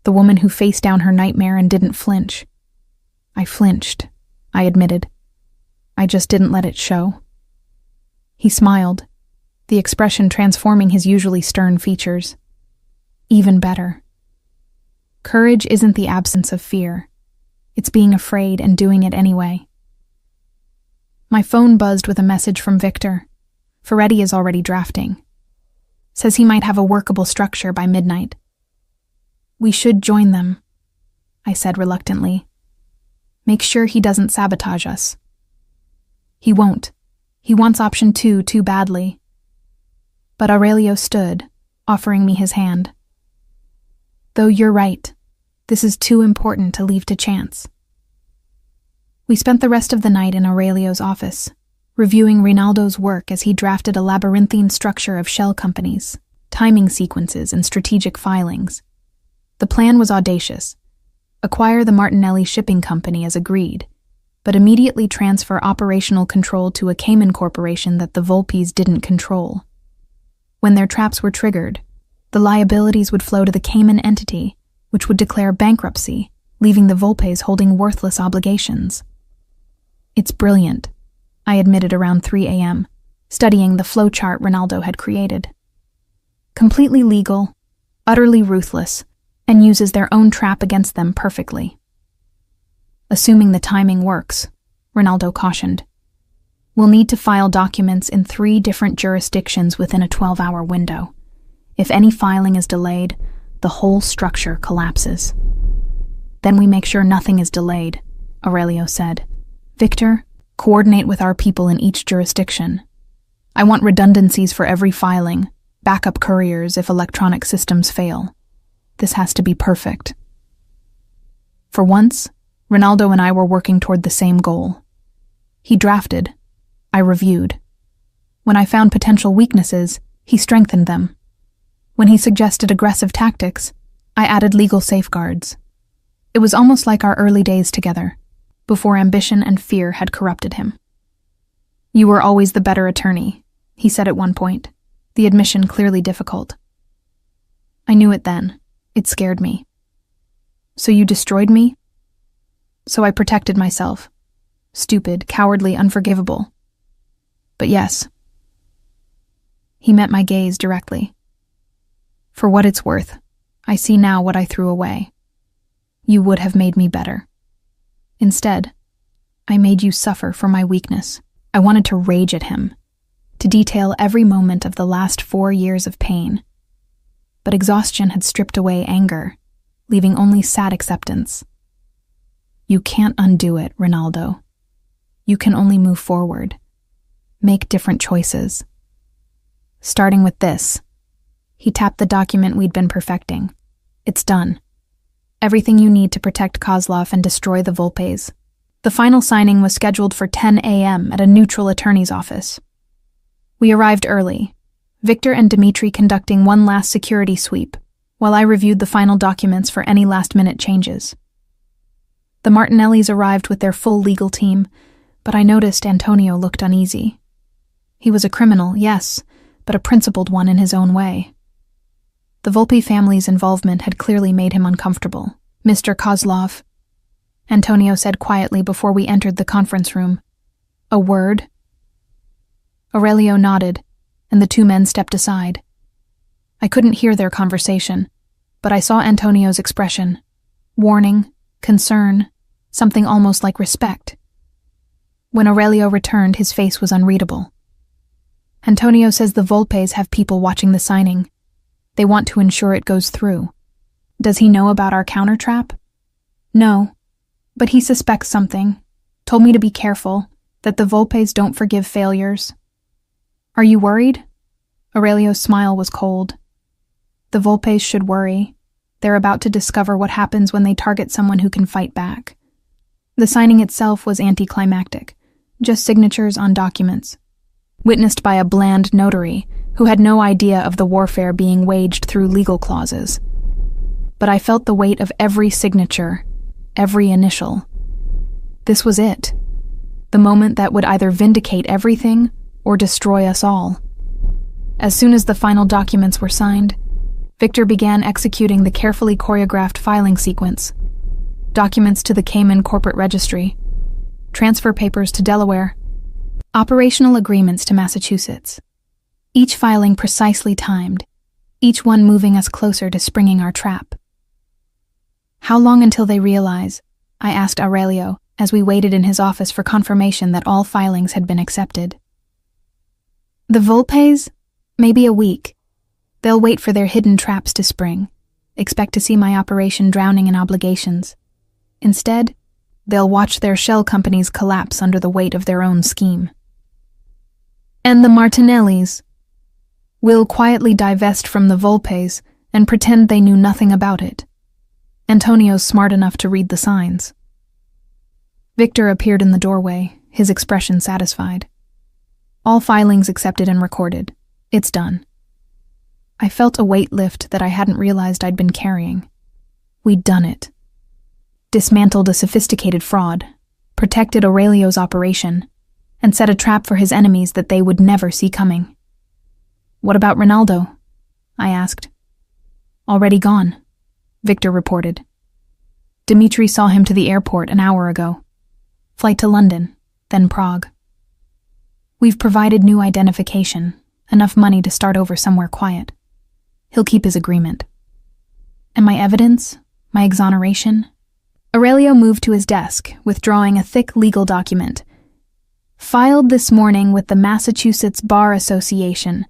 The woman who faced down her nightmare and didn't flinch. I flinched, I admitted. I just didn't let it show. He smiled, the expression transforming his usually stern features. Even better. Courage isn't the absence of fear. It's being afraid and doing it anyway. My phone buzzed with a message from Victor. Ferretti is already drafting. Says he might have a workable structure by midnight. We should join them, I said reluctantly. Make sure he doesn't sabotage us. He won't. He wants option 2 too badly. But Aurelio stood, offering me his hand. Though you're right, this is too important to leave to chance. We spent the rest of the night in Aurelio's office, reviewing Rinaldo's work as he drafted a labyrinthine structure of shell companies, timing sequences, and strategic filings. The plan was audacious: acquire the Martinelli Shipping Company as agreed, but immediately transfer operational control to a Cayman corporation that the Volpes didn't control. When their traps were triggered, the liabilities would flow to the Cayman entity, which would declare bankruptcy, leaving the Volpes holding worthless obligations. It's brilliant, I admitted around 3 a.m., studying the flowchart Rinaldo had created. Completely legal, utterly ruthless, and uses their own trap against them perfectly. Assuming the timing works, Rinaldo cautioned, we'll need to file documents in 3 different jurisdictions within a 12-hour window. If any filing is delayed, the whole structure collapses. Then we make sure nothing is delayed, Aurelio said. Victor, coordinate with our people in each jurisdiction. I want redundancies for every filing, backup couriers if electronic systems fail. This has to be perfect. For once, Rinaldo and I were working toward the same goal. He drafted. I reviewed. When I found potential weaknesses, he strengthened them. When he suggested aggressive tactics, I added legal safeguards. It was almost like our early days together, before ambition and fear had corrupted him. You were always the better attorney, he said at one point, the admission clearly difficult. I knew it then. It scared me. So you destroyed me? So I protected myself. Stupid, cowardly, unforgivable. But yes. He met my gaze directly. For what it's worth, I see now what I threw away. You would have made me better. Instead, I made you suffer for my weakness. I wanted to rage at him, to detail every moment of the last 4 years of pain. But exhaustion had stripped away anger, leaving only sad acceptance. You can't undo it, Rinaldo. You can only move forward. Make different choices. Starting with this. He tapped the document we'd been perfecting. It's done. Everything you need to protect Kozlov and destroy the Volpes. The final signing was scheduled for 10 a.m. at a neutral attorney's office. We arrived early, Victor and Dmitri conducting one last security sweep, while I reviewed the final documents for any last-minute changes. The Martinellis arrived with their full legal team, but I noticed Antonio looked uneasy. He was a criminal, yes, but a principled one in his own way. The Volpe family's involvement had clearly made him uncomfortable. Mr. Kozlov, Antonio said quietly before we entered the conference room. A word? Aurelio nodded, and the 2 men stepped aside. I couldn't hear their conversation, but I saw Antonio's expression. Warning, concern, something almost like respect. When Aurelio returned, his face was unreadable. Antonio says the Volpes have people watching the signing. They want to ensure it goes through. Does he know about our counter-trap? No, but he suspects something. Told me to be careful, that the Volpes don't forgive failures. Are you worried? Aurelio's smile was cold. The Volpes should worry. They're about to discover what happens when they target someone who can fight back. The signing itself was anticlimactic, just signatures on documents, witnessed by a bland notary who had no idea of the warfare being waged through legal clauses. But I felt the weight of every signature, every initial. This was it. The moment that would either vindicate everything or destroy us all. As soon as the final documents were signed, Victor began executing the carefully choreographed filing sequence. Documents to the Cayman Corporate Registry, transfer papers to Delaware, operational agreements to Massachusetts. Each filing precisely timed, each one moving us closer to springing our trap. How long until they realize? I asked Aurelio as we waited in his office for confirmation that all filings had been accepted. The Volpes? Maybe a week. They'll wait for their hidden traps to spring, expect to see my operation drowning in obligations. Instead, they'll watch their shell companies collapse under the weight of their own scheme. And the Martinellis? We'll quietly divest from the Volpes and pretend they knew nothing about it. Antonio's smart enough to read the signs. Victor appeared in the doorway, his expression satisfied. All filings accepted and recorded. It's done. I felt a weight lift that I hadn't realized I'd been carrying. We'd done it. Dismantled a sophisticated fraud, protected Aurelio's operation, and set a trap for his enemies that they would never see coming. What about Ronaldo? I asked. Already gone, Victor reported. Dimitri saw him to the airport an hour ago. Flight to London, then Prague. We've provided new identification, enough money to start over somewhere quiet. He'll keep his agreement. And my evidence? My exoneration? Aurelio moved to his desk, withdrawing a thick legal document. Filed this morning with the Massachusetts Bar Association.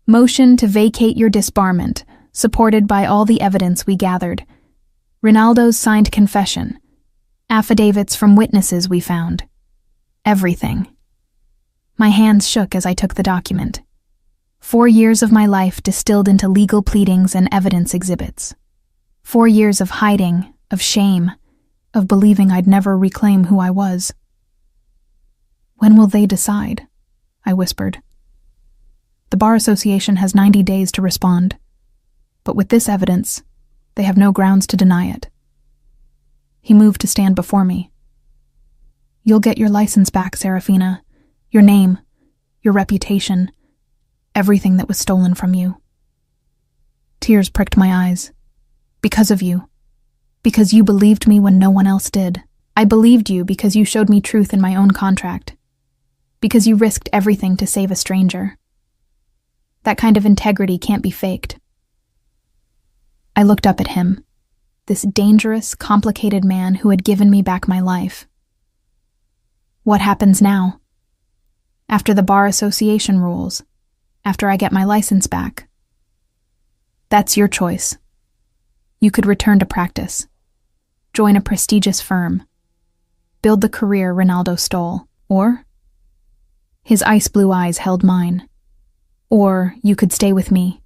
Motion to vacate your disbarment, supported by all the evidence we gathered. Ronaldo's signed confession. Affidavits from witnesses we found. Everything. My hands shook as I took the document. 4 years of my life distilled into legal pleadings and evidence exhibits. 4 years of hiding, of shame, of believing I'd never reclaim who I was. When will they decide? I whispered. The Bar Association has 90 days to respond, but with this evidence, they have no grounds to deny it. He moved to stand before me. You'll get your license back, Serafina. Your name, your reputation, everything that was stolen from you. Tears pricked my eyes. Because of you. Because you believed me when no one else did. I believed you because you showed me truth in my own contract. Because you risked everything to save a stranger. That kind of integrity can't be faked. I looked up at him, this dangerous, complicated man who had given me back my life. What happens now? After the Bar Association rules, after I get my license back. That's your choice. You could return to practice, join a prestigious firm, build the career Ronaldo stole, or... His ice-blue eyes held mine. Or you could stay with me.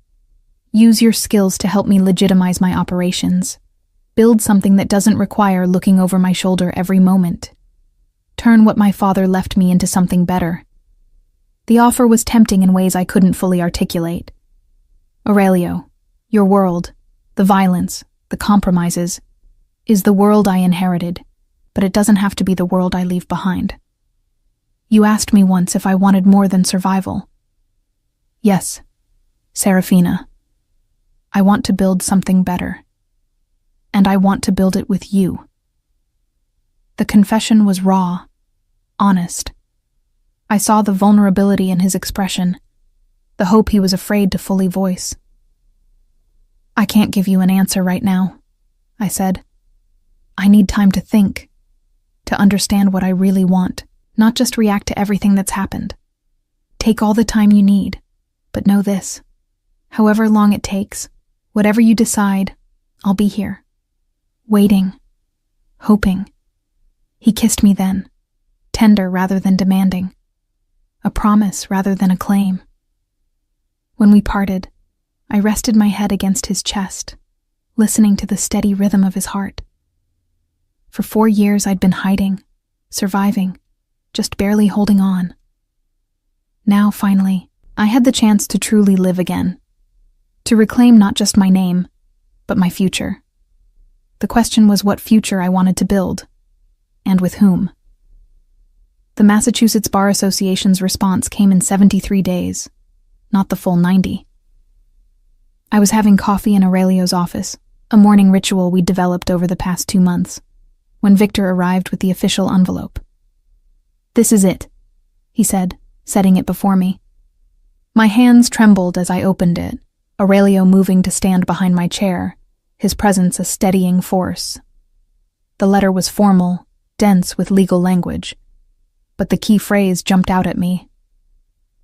Use your skills to help me legitimize my operations. Build something that doesn't require looking over my shoulder every moment. Turn what my father left me into something better. The offer was tempting in ways I couldn't fully articulate. Aurelio, your world, the violence, the compromises, is the world I inherited, but it doesn't have to be the world I leave behind. You asked me once if I wanted more than survival. Yes, Serafina. I want to build something better. And I want to build it with you. The confession was raw, honest. I saw the vulnerability in his expression, the hope he was afraid to fully voice. I can't give you an answer right now, I said. I need time to think, to understand what I really want, not just react to everything that's happened. Take all the time you need, but know this. However long it takes, whatever you decide, I'll be here. Waiting. Hoping. He kissed me then, tender rather than demanding. A promise rather than a claim. When we parted, I rested my head against his chest, listening to the steady rhythm of his heart. For 4 years I'd been hiding, surviving, just barely holding on. Now, finally, I had the chance to truly live again, to reclaim not just my name, but my future. The question was what future I wanted to build, and with whom. The Massachusetts Bar Association's response came in 73 days, not the full 90. I was having coffee in Aurelio's office, a morning ritual we'd developed over the past 2 months, when Victor arrived with the official envelope. This is it, he said, setting it before me. My hands trembled as I opened it, Aurelio moving to stand behind my chair, his presence a steadying force. The letter was formal, dense with legal language, but the key phrase jumped out at me.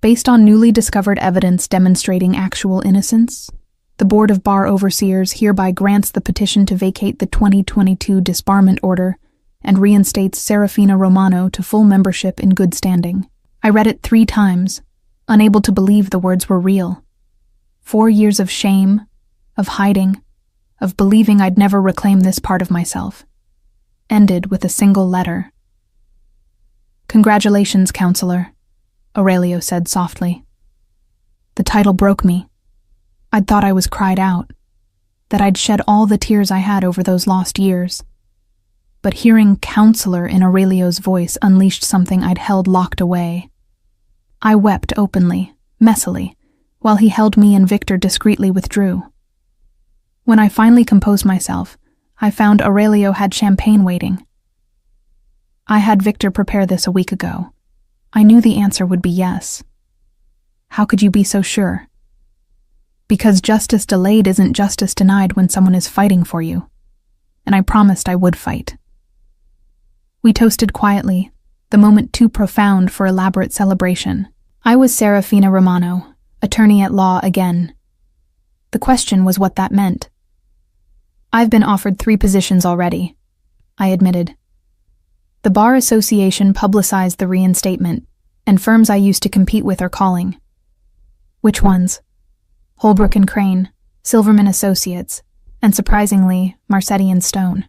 Based on newly discovered evidence demonstrating actual innocence, the Board of Bar Overseers hereby grants the petition to vacate the 2022 disbarment order and reinstates Serafina Romano to full membership in good standing. I read it 3 times, unable to believe the words were real. 4 years of shame, of hiding, of believing I'd never reclaim this part of myself, ended with a single letter. "Congratulations, counselor," Aurelio said softly. The title broke me. I'd thought I was cried out, that I'd shed all the tears I had over those lost years. But hearing counselor in Aurelio's voice unleashed something I'd held locked away. I wept openly, messily, while he held me and Victor discreetly withdrew. When I finally composed myself, I found Aurelio had champagne waiting. "I had Victor prepare this a week ago. I knew the answer would be yes." "How could you be so sure?" "Because justice delayed isn't justice denied when someone is fighting for you. And I promised I would fight." We toasted quietly, the moment too profound for elaborate celebration. I was Serafina Romano, attorney at law again. The question was what that meant. "I've been offered 3 positions already," I admitted. "The Bar Association publicized the reinstatement, and firms I used to compete with are calling." "Which ones?" "Holbrook and Crane, Silverman Associates, and surprisingly, Marcetti and Stone."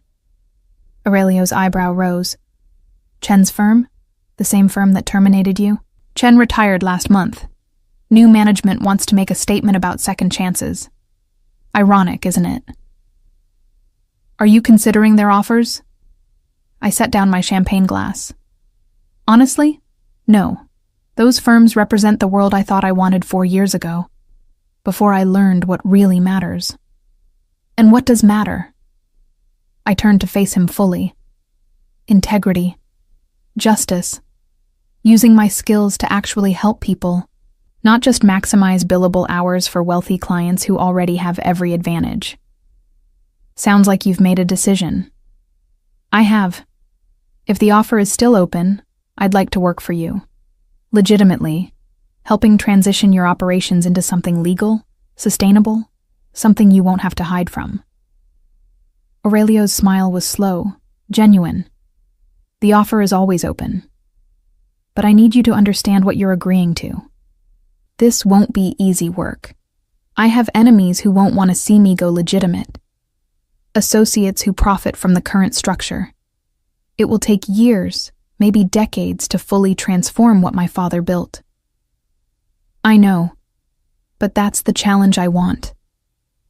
Aurelio's eyebrow rose. "Chen's firm? The same firm that terminated you?" "Chen retired last month. New management wants to make a statement about second chances. Ironic, isn't it?" "Are you considering their offers?" I set down my champagne glass. "Honestly, no. Those firms represent the world I thought I wanted 4 years ago, before I learned what really matters." "And what does matter?" I turned to face him fully. Integrity. Justice. Using my skills to actually help people, not just maximize billable hours for wealthy clients who already have every advantage. "Sounds like you've made a decision." "I have. If the offer is still open, I'd like to work for you. Legitimately, helping transition your operations into something legal, sustainable, something you won't have to hide from." Aurelio's smile was slow, genuine. "The offer is always open. But I need you to understand what you're agreeing to. This won't be easy work. I have enemies who won't want to see me go legitimate. Associates who profit from the current structure. It will take years, maybe decades, to fully transform what my father built." "I know, but that's the challenge I want.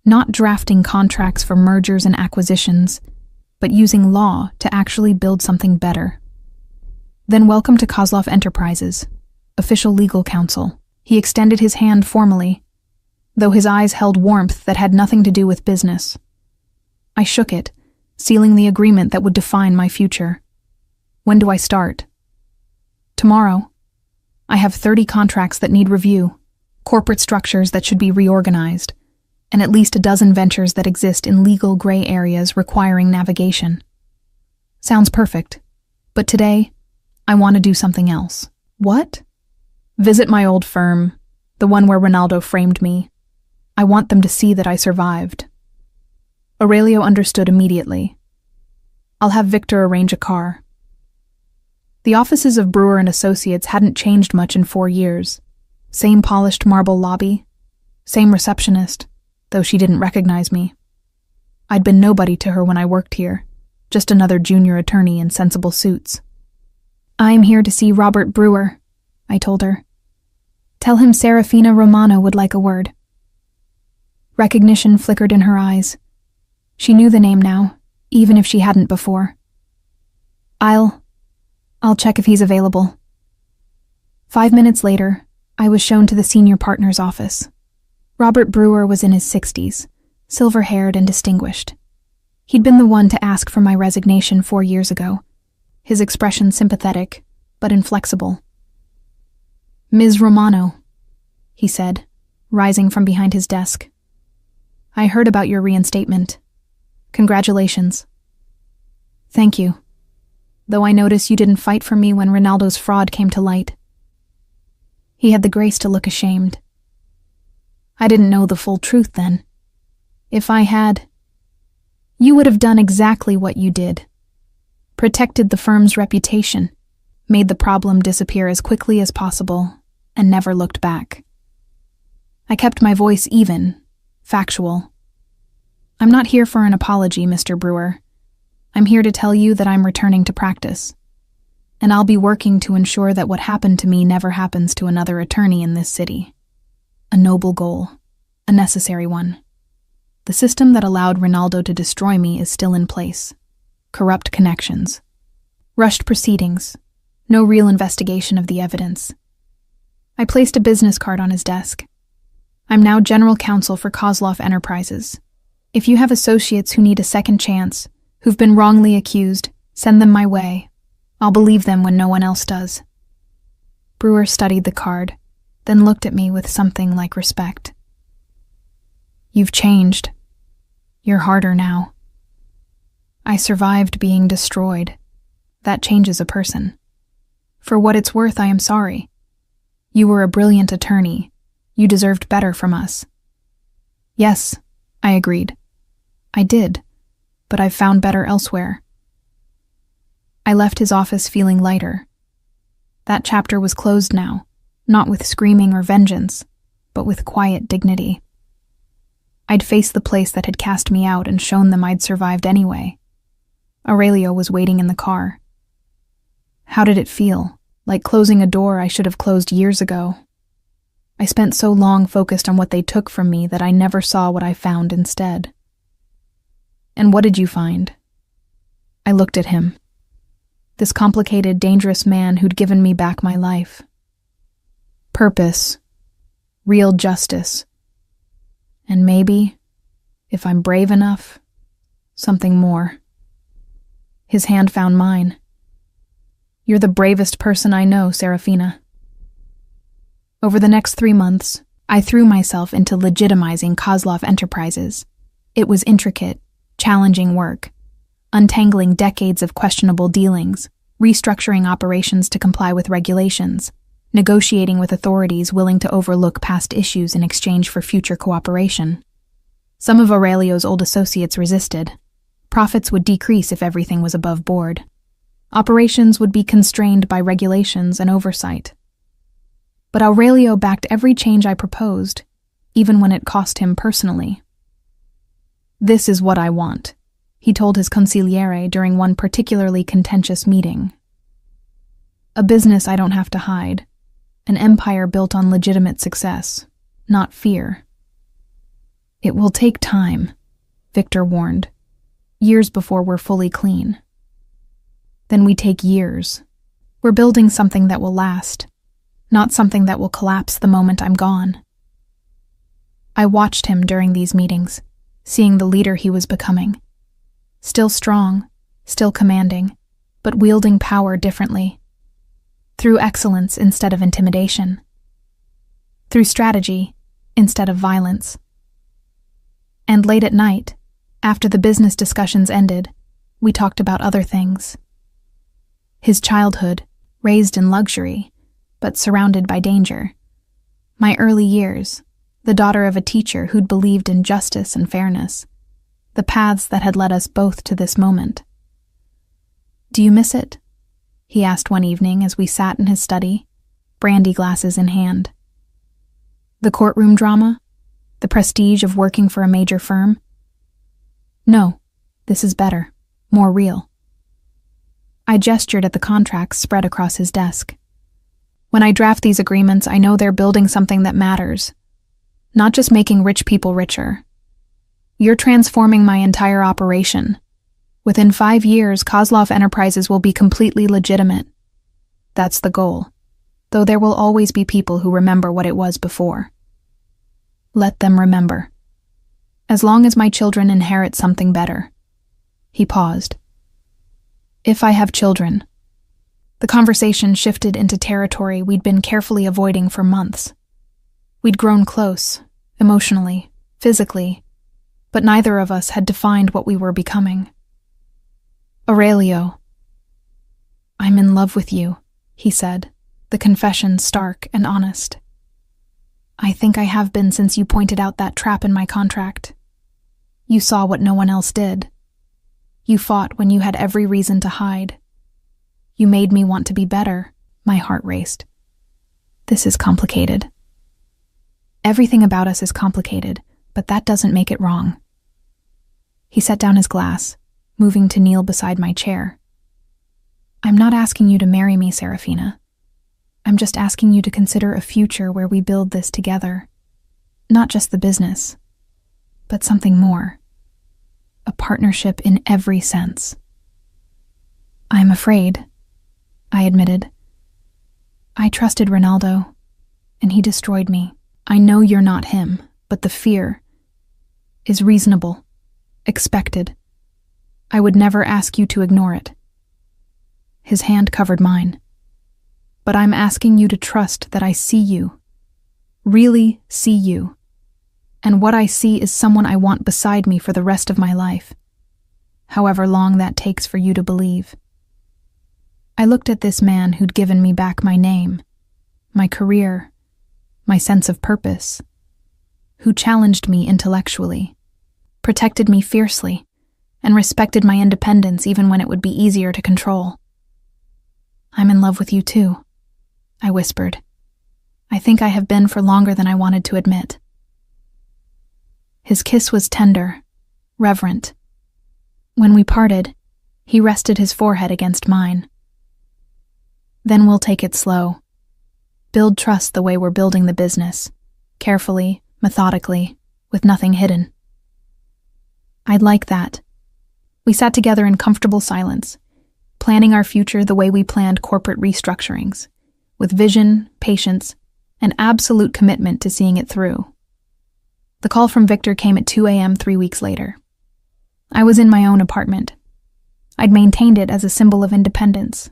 Not drafting contracts for mergers and acquisitions, but using law to actually build something better." "Then welcome to Kozlov Enterprises, official legal counsel." He extended his hand formally, though his eyes held warmth that had nothing to do with business. I shook it, sealing the agreement that would define my future. "When do I start?" "Tomorrow. I have 30 contracts that need review, corporate structures that should be reorganized, and at least a dozen ventures that exist in legal gray areas requiring navigation." "Sounds perfect. But today, I want to do something else." "What?" "Visit my old firm, the one where Ronaldo framed me. I want them to see that I survived." Aurelio understood immediately. "I'll have Victor arrange a car." The offices of Brewer and Associates hadn't changed much in 4 years. Same polished marble lobby, same receptionist, though she didn't recognize me. I'd been nobody to her when I worked here, just another junior attorney in sensible suits. "I'm here to see Robert Brewer," I told her. "Tell him Serafina Romano would like a word." Recognition flickered in her eyes. She knew the name now, even if she hadn't before. I'll check if he's available." 5 minutes later, I was shown to the senior partner's office. Robert Brewer was in his 60s, silver-haired and distinguished. He'd been the one to ask for my resignation 4 years ago, his expression sympathetic, but inflexible. "Ms. Romano," he said, rising from behind his desk. "I heard about your reinstatement. Congratulations." "Thank you. Though I notice you didn't fight for me when Ronaldo's fraud came to light." He had the grace to look ashamed. "I didn't know the full truth then. If I had, you would have done exactly what you did. Protected the firm's reputation, made the problem disappear as quickly as possible, and never looked back." I kept my voice even, factual. I'm not here for an apology, Mr. Brewer. I'm here to tell you that I'm returning to practice. And I'll be working to ensure that what happened to me never happens to another attorney in this city. A noble goal. A necessary one. The system that allowed Ronaldo to destroy me is still in place. Corrupt connections. Rushed proceedings. No real investigation of the evidence. I placed a business card on his desk. I'm now general counsel for Kozlov Enterprises. If you have associates who need a second chance, who've been wrongly accused, send them my way. I'll believe them when no one else does. Brewer studied the card, then looked at me with something like respect. You've changed. You're harder now. I survived being destroyed. That changes a person. For what it's worth, I am sorry. You were a brilliant attorney. You deserved better from us. Yes, I agreed. I did, but I've found better elsewhere. I left his office feeling lighter. That chapter was closed now, not with screaming or vengeance, but with quiet dignity. I'd faced the place that had cast me out and shown them I'd survived anyway. Aurelio was waiting in the car. How did it feel? Like closing a door I should have closed years ago. I spent so long focused on what they took from me that I never saw what I found instead. And what did you find? I looked at him. This complicated, dangerous man who'd given me back my life. Purpose. Real justice. And maybe, if I'm brave enough, something more. His hand found mine. You're the bravest person I know, Serafina. Over the next 3 months, I threw myself into legitimizing Kozlov Enterprises. It was intricate, challenging work, untangling decades of questionable dealings, restructuring operations to comply with regulations, negotiating with authorities willing to overlook past issues in exchange for future cooperation. Some of Aurelio's old associates resisted. Profits would decrease if everything was above board. Operations would be constrained by regulations and oversight. But Aurelio backed every change I proposed, even when it cost him personally. This is what I want, he told his consigliere during one particularly contentious meeting. A business I don't have to hide. An empire built on legitimate success, not fear. It will take time, Victor warned. Years before we're fully clean. Then we take years. We're building something that will last, not something that will collapse the moment I'm gone. I watched him during these meetings, seeing the leader he was becoming. Still strong, still commanding, but wielding power differently. Through excellence instead of intimidation. Through strategy instead of violence. And late at night, after the business discussions ended, we talked about other things. His childhood, raised in luxury, but surrounded by danger. My early years, the daughter of a teacher who'd believed in justice and fairness. The paths that had led us both to this moment. Do you miss it? He asked one evening as we sat in his study, brandy glasses in hand. The courtroom drama? The prestige of working for a major firm? No, this is better, more real. I gestured at the contracts spread across his desk. When I draft these agreements, I know they're building something that matters, not just making rich people richer. You're transforming my entire operation. Within 5 years, Kozlov Enterprises will be completely legitimate. That's the goal, though there will always be people who remember what it was before. Let them remember. As long as my children inherit something better. He paused. If I have children. The conversation shifted into territory we'd been carefully avoiding for months. We'd grown close, emotionally, physically, but neither of us had defined what we were becoming. Aurelio. I'm in love with you, he said, the confession stark and honest. I think I have been since you pointed out that trap in my contract. You saw what no one else did. You fought when you had every reason to hide. You made me want to be better. My heart raced. This is complicated. Everything about us is complicated, but that doesn't make it wrong. He set down his glass, moving to kneel beside my chair. I'm not asking you to marry me, Serafina. I'm just asking you to consider a future where we build this together. Not just the business, but something more. A partnership in every sense. I'm afraid, I admitted. I trusted Ronaldo, and he destroyed me. I know you're not him, but the fear is reasonable, expected. I would never ask you to ignore it. His hand covered mine. But I'm asking you to trust that I see you, really see you, and what I see is someone I want beside me for the rest of my life, however long that takes for you to believe. I looked at this man who'd given me back my name, my career, my sense of purpose, who challenged me intellectually, protected me fiercely, and respected my independence even when it would be easier to control. I'm in love with you too, I whispered. I think I have been for longer than I wanted to admit. His kiss was tender, reverent. When we parted, he rested his forehead against mine. Then we'll take it slow. Build trust the way we're building the business, carefully, methodically, with nothing hidden. I'd like that. We sat together in comfortable silence, planning our future the way we planned corporate restructurings, with vision, patience, and absolute commitment to seeing it through. The call from Victor came at 2 a.m. 3 weeks later. I was in my own apartment. I'd maintained it as a symbol of independence,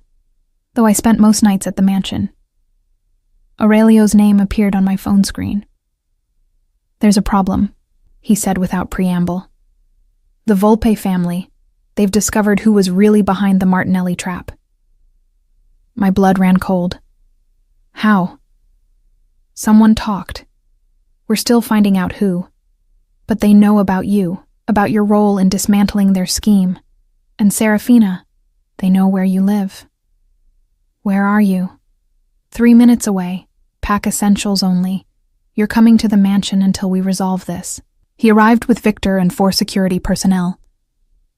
though I spent most nights at the mansion. Aurelio's name appeared on my phone screen. There's a problem, he said without preamble. The Volpe family, they've discovered who was really behind the Martinelli trap. My blood ran cold. How? Someone talked. We're still finding out who. But they know about you, about your role in dismantling their scheme. And Serafina, they know where you live. Where are you? 3 minutes away. Pack essentials only. You're coming to the mansion until we resolve this. He arrived with Victor and 4 security personnel.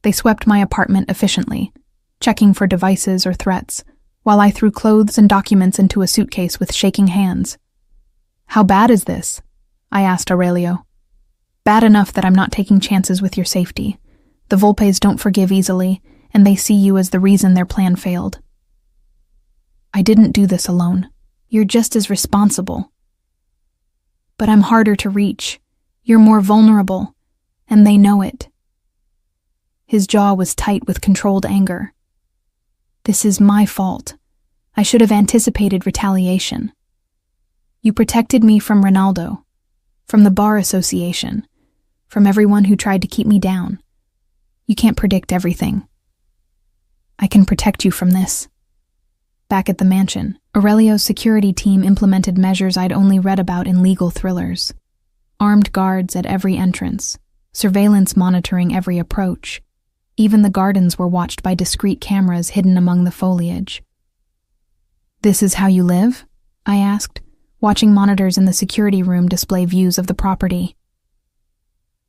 They swept my apartment efficiently, checking for devices or threats, while I threw clothes and documents into a suitcase with shaking hands. How bad is this? I asked Aurelio. Bad enough that I'm not taking chances with your safety. The Volpes don't forgive easily, and they see you as the reason their plan failed. I didn't do this alone. You're just as responsible. But I'm harder to reach. You're more vulnerable, and they know it. His jaw was tight with controlled anger. This is my fault. I should have anticipated retaliation. You protected me from Ronaldo, from the bar association, from everyone who tried to keep me down. You can't predict everything. I can protect you from this. Back at the mansion, Aurelio's security team implemented measures I'd only read about in legal thrillers. Armed guards at every entrance, surveillance monitoring every approach. Even the gardens were watched by discreet cameras hidden among the foliage. This is how you live? I asked, watching monitors in the security room display views of the property.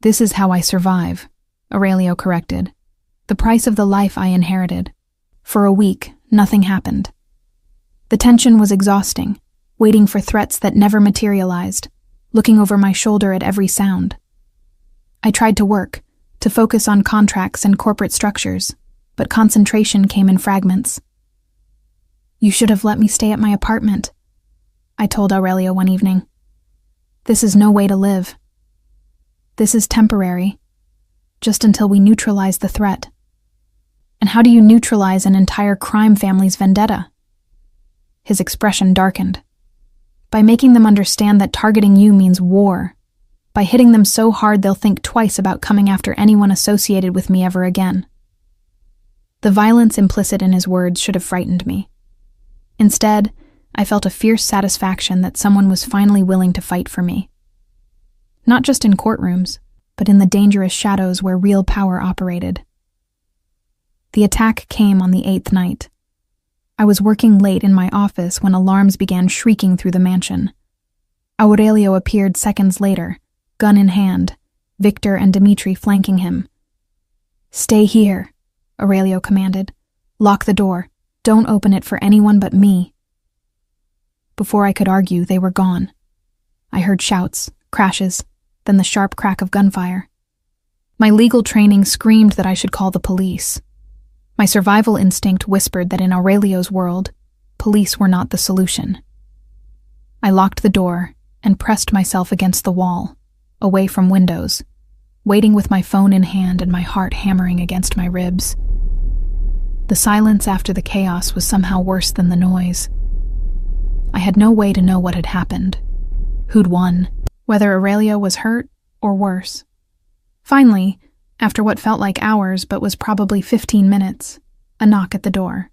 This is how I survive, Aurelio corrected. The price of the life I inherited. For a week, nothing happened. The tension was exhausting, waiting for threats that never materialized, looking over my shoulder at every sound. I tried to work, to focus on contracts and corporate structures, but concentration came in fragments. You should have let me stay at my apartment, I told Aurelio one evening. This is no way to live. This is temporary, just until we neutralize the threat. And how do you neutralize an entire crime family's vendetta? His expression darkened. By making them understand that targeting you means war. By hitting them so hard they'll think twice about coming after anyone associated with me ever again. The violence implicit in his words should have frightened me. Instead, I felt a fierce satisfaction that someone was finally willing to fight for me. Not just in courtrooms, but in the dangerous shadows where real power operated. The attack came on the 8th night. I was working late in my office when alarms began shrieking through the mansion. Aurelio appeared seconds later, gun in hand, Victor and Dimitri flanking him. "Stay here," Aurelio commanded. "Lock the door. Don't open it for anyone but me." Before I could argue, they were gone. I heard shouts, crashes, then the sharp crack of gunfire. My legal training screamed that I should call the police. My survival instinct whispered that in Aurelio's world, police were not the solution. I locked the door and pressed myself against the wall, away from windows, waiting with my phone in hand and my heart hammering against my ribs. The silence after the chaos was somehow worse than the noise. I had no way to know what had happened, who'd won, whether Aurelio was hurt or worse. Finally, after what felt like hours but was probably 15 minutes, a knock at the door.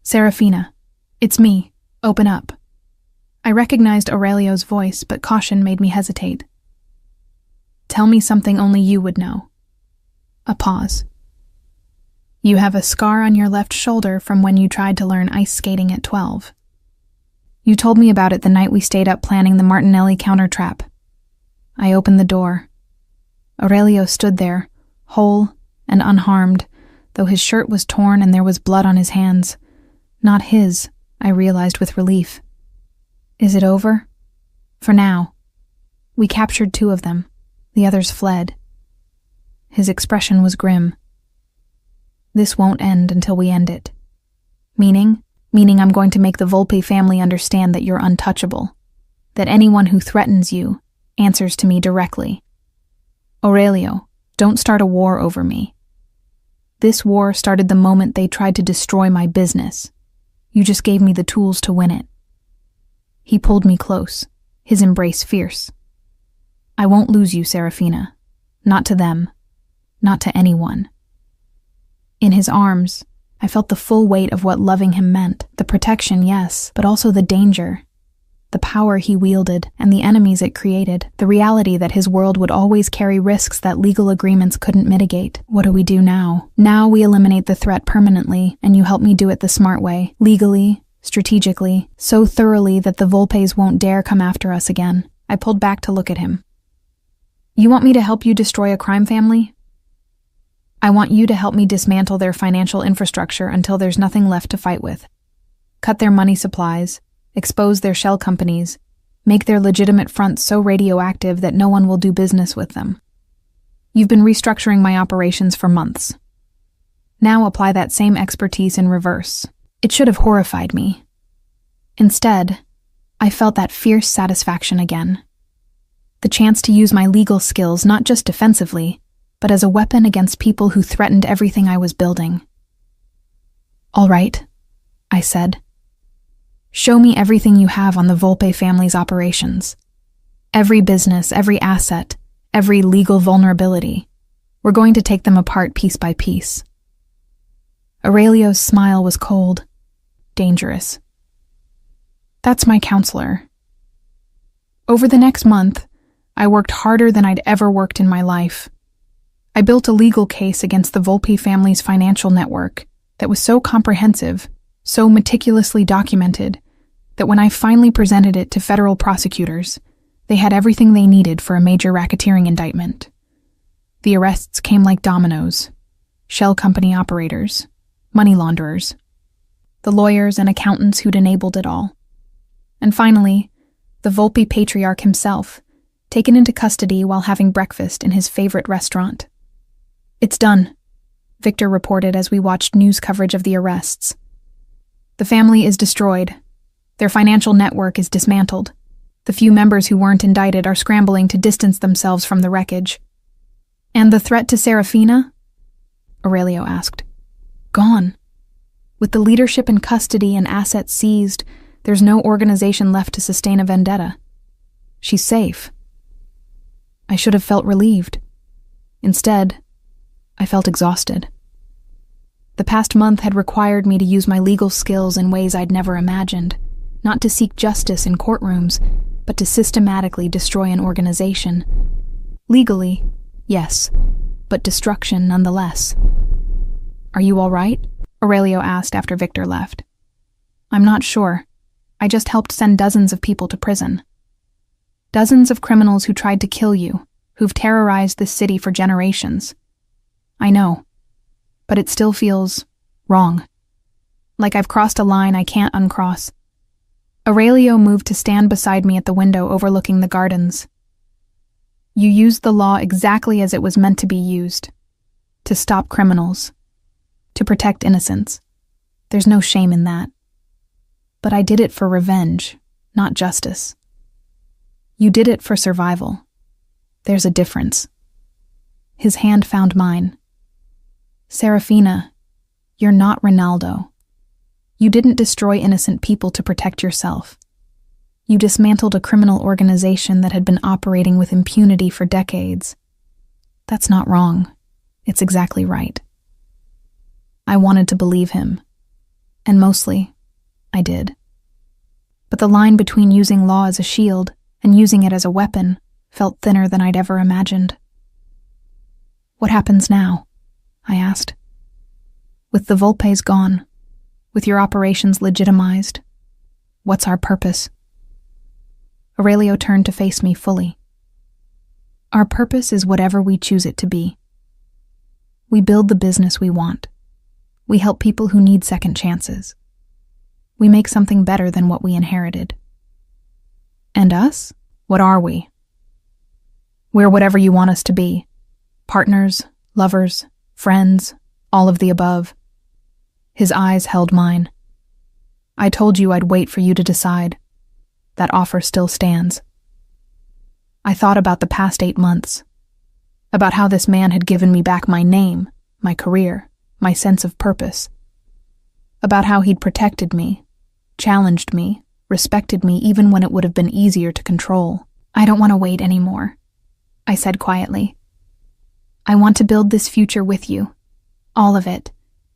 "Serafina, it's me. Open up." I recognized Aurelio's voice, but caution made me hesitate. "Tell me something only you would know." A pause. "You have a scar on your left shoulder from when you tried to learn ice skating at 12. You told me about it the night we stayed up planning the Martinelli counter-trap." I opened the door. Aurelio stood there, whole and unharmed, though his shirt was torn and there was blood on his hands. Not his, I realized with relief. "Is it over?" "For now. We captured 2 of them. The others fled." His expression was grim. "This won't end until we end it." "Meaning?" "Meaning I'm going to make the Volpe family understand that you're untouchable, that anyone who threatens you answers to me directly. Aurelio, don't start a war over me. This war started the moment they tried to destroy my business. You just gave me the tools to win it." He pulled me close, his embrace fierce. "I won't lose you, Serafina. Not to them. Not to anyone." In his arms, I felt the full weight of what loving him meant. The protection, yes, but also the danger. The power he wielded and the enemies it created. The reality that his world would always carry risks that legal agreements couldn't mitigate. What do we do now? Now we eliminate the threat permanently, and you help me do it the smart way. Legally, strategically, so thoroughly that the Volpes won't dare come after us again. I pulled back to look at him. "You want me to help you destroy a crime family?" "I want you to help me dismantle their financial infrastructure until there's nothing left to fight with. Cut their money supplies, expose their shell companies, make their legitimate fronts so radioactive that no one will do business with them. You've been restructuring my operations for months. Now apply that same expertise in reverse." It should have horrified me. Instead, I felt that fierce satisfaction again. The chance to use my legal skills not just defensively, but as a weapon against people who threatened everything I was building. "All right," I said. "Show me everything you have on the Volpe family's operations. Every business, every asset, every legal vulnerability. We're going to take them apart piece by piece." Aurelio's smile was cold, dangerous. "That's my counselor." Over the next month, I worked harder than I'd ever worked in my life. I built a legal case against the Volpe family's financial network that was so comprehensive, so meticulously documented, that when I finally presented it to federal prosecutors, they had everything they needed for a major racketeering indictment. The arrests came like dominoes. Shell company operators, money launderers, the lawyers and accountants who'd enabled it all. And finally, the Volpe patriarch himself, taken into custody while having breakfast in his favorite restaurant. "It's done," Victor reported as we watched news coverage of the arrests. "The family is destroyed. Their financial network is dismantled. The few members who weren't indicted are scrambling to distance themselves from the wreckage." "And the threat to Serafina?" Aurelio asked. "Gone. With the leadership in custody and assets seized, there's no organization left to sustain a vendetta. She's safe." I should have felt relieved. Instead, I felt exhausted. The past month had required me to use my legal skills in ways I'd never imagined, not to seek justice in courtrooms, but to systematically destroy an organization. Legally, yes, but destruction nonetheless. "Are you all right?" Aurelio asked after Victor left. "I'm not sure. I just helped send dozens of people to prison." Dozens of criminals who tried to kill you, who've terrorized this city for generations. I know, but it still feels wrong. Like I've crossed a line I can't uncross. Aurelio moved to stand beside me at the window overlooking the gardens. You used the law exactly as it was meant to be used. To stop criminals. To protect innocents. There's no shame in that. But I did it for revenge, not justice. You did it for survival. There's a difference. His hand found mine. Serafina, you're not Ronaldo. You didn't destroy innocent people to protect yourself. You dismantled a criminal organization that had been operating with impunity for decades. That's not wrong. It's exactly right. I wanted to believe him. And mostly, I did. But the line between using law as a shield and using it as a weapon felt thinner than I'd ever imagined. What happens now? I asked. With the Volpes gone, with your operations legitimized, what's our purpose? Aurelio turned to face me fully. Our purpose is whatever we choose it to be. We build the business we want. We help people who need second chances. We make something better than what we inherited. And us? What are we? We're whatever you want us to be. Partners, lovers, friends, all of the above. His eyes held mine. I told you I'd wait for you to decide. That offer still stands. I thought about the past 8 months. About how this man had given me back my name, my career, my sense of purpose. About how he'd protected me, challenged me, respected me even when it would have been easier to control. I don't want to wait anymore, I said quietly. I want to build this future with you. All of it.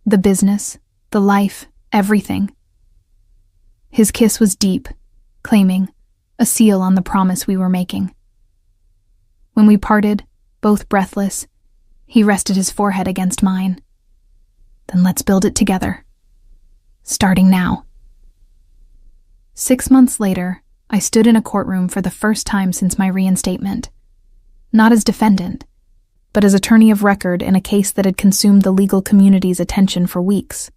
The business, the life, everything. His kiss was deep, claiming, a seal on the promise we were making. When we parted, both breathless, he rested his forehead against mine. Then let's build it together. Starting now. 6 months later, I stood in a courtroom for the first time since my reinstatement. Not as defendant, but as attorney of record in a case that had consumed the legal community's attention for weeks.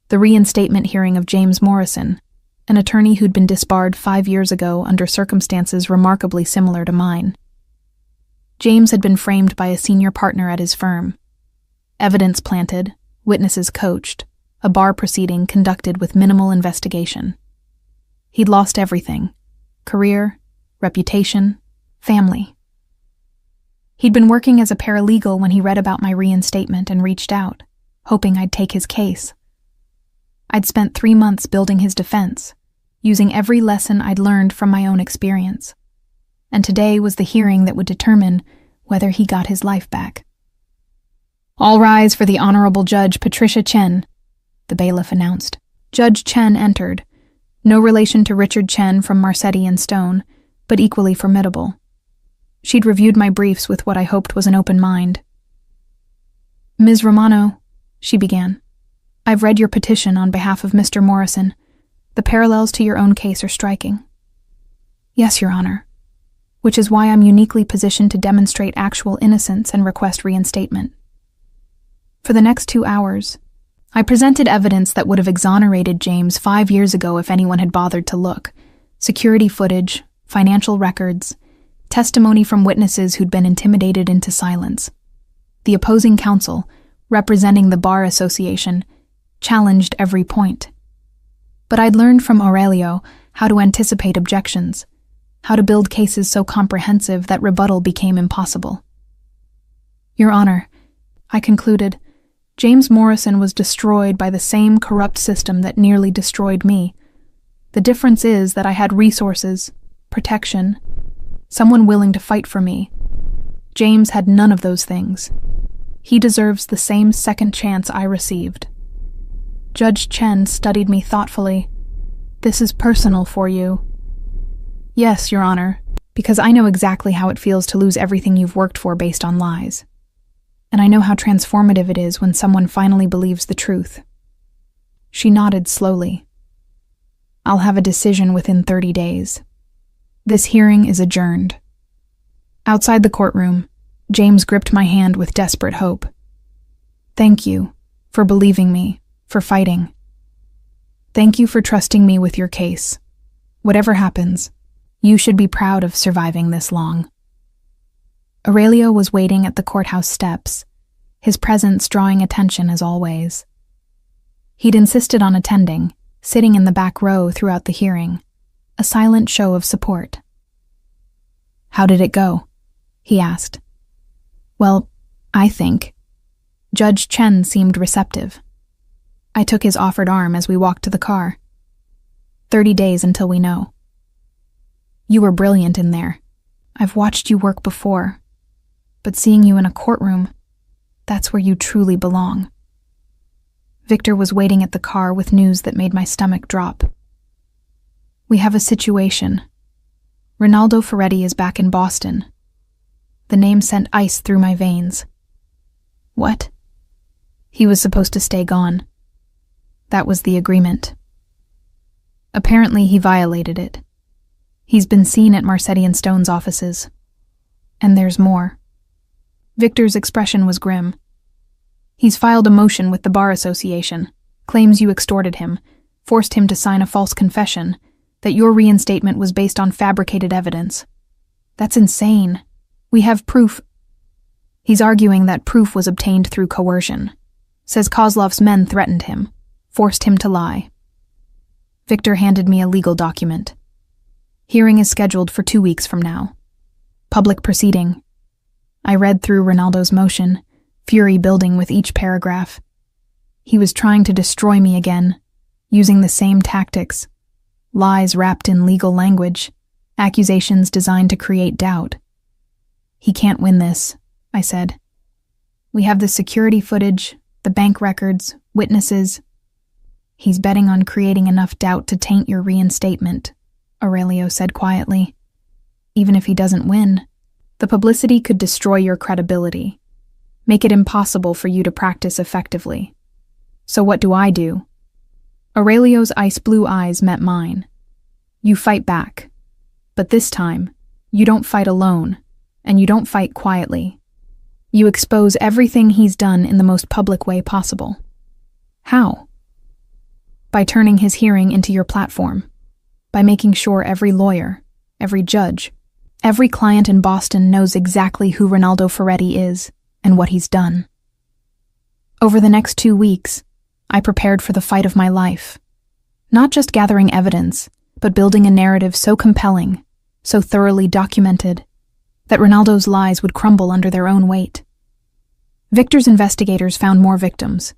The reinstatement hearing of James Morrison, an attorney who'd been disbarred 5 years ago under circumstances remarkably similar to mine. James had been framed by a senior partner at his firm. Evidence planted, witnesses coached, a bar proceeding conducted with minimal investigation. He'd lost everything: career, reputation, family. He'd been working as a paralegal when he read about my reinstatement and reached out, hoping I'd take his case. I'd spent 3 months building his defense, using every lesson I'd learned from my own experience. And today was the hearing that would determine whether he got his life back. All rise for the Honorable Judge Patricia Chen, the bailiff announced. Judge Chen entered, no relation to Richard Chen from Marcetti and Stone, but equally formidable. She'd reviewed my briefs with what I hoped was an open mind. Ms. Romano, she began, I've read your petition on behalf of Mr. Morrison. The parallels to your own case are striking. Yes, Your Honor, which is why I'm uniquely positioned to demonstrate actual innocence and request reinstatement. For the next 2 hours, I presented evidence that would have exonerated James 5 years ago if anyone had bothered to look. Security footage, financial records, testimony from witnesses who'd been intimidated into silence. The opposing counsel, representing the Bar Association, challenged every point. But I'd learned from Aurelio how to anticipate objections, how to build cases so comprehensive that rebuttal became impossible. Your Honor, I concluded, James Morrison was destroyed by the same corrupt system that nearly destroyed me. The difference is that I had resources, protection, someone willing to fight for me. James had none of those things. He deserves the same second chance I received. Judge Chen studied me thoughtfully. This is personal for you. Yes, Your Honor, because I know exactly how it feels to lose everything you've worked for based on lies. And I know how transformative it is when someone finally believes the truth. She nodded slowly. I'll have a decision within 30 days. This hearing is adjourned. Outside the courtroom, James gripped my hand with desperate hope. Thank you for believing me, for fighting. Thank you for trusting me with your case. Whatever happens, you should be proud of surviving this long. Aurelio was waiting at the courthouse steps, his presence drawing attention as always. He'd insisted on attending, sitting in the back row throughout the hearing, a silent show of support. How did it go? He asked. Well, I think. Judge Chen seemed receptive. I took his offered arm as we walked to the car. 30 days until we know. You were brilliant in there. I've watched you work before, but seeing you in a courtroom, that's where you truly belong. Victor was waiting at the car with news that made my stomach drop. We have a situation. Ronaldo Ferretti is back in Boston. The name sent ice through my veins. What? He was supposed to stay gone. That was the agreement. Apparently he violated it. He's been seen at Marcetti and Stone's offices. And there's more. Victor's expression was grim. He's filed a motion with the Bar Association, claims you extorted him, forced him to sign a false confession, that your reinstatement was based on fabricated evidence. That's insane. We have proof. He's arguing that proof was obtained through coercion. Says Kozlov's men threatened him, forced him to lie. Victor handed me a legal document. Hearing is scheduled for 2 weeks from now. Public proceeding. I read through Ronaldo's motion, fury building with each paragraph. He was trying to destroy me again, using the same tactics. Lies wrapped in legal language, accusations designed to create doubt. He can't win this, I said. We have the security footage, the bank records, witnesses. He's betting on creating enough doubt to taint your reinstatement, Aurelio said quietly. Even if he doesn't win, the publicity could destroy your credibility, make it impossible for you to practice effectively. So what do? Aurelio's ice blue eyes met mine. You fight back. But this time, you don't fight alone, and you don't fight quietly. You expose everything he's done in the most public way possible. How? By turning his hearing into your platform. By making sure every lawyer, every judge, every client in Boston knows exactly who Ronaldo Ferretti is and what he's done. Over the next 2 weeks, I prepared for the fight of my life. Not just gathering evidence, but building a narrative so compelling, so thoroughly documented, that Ronaldo's lies would crumble under their own weight. Victor's investigators found more victims.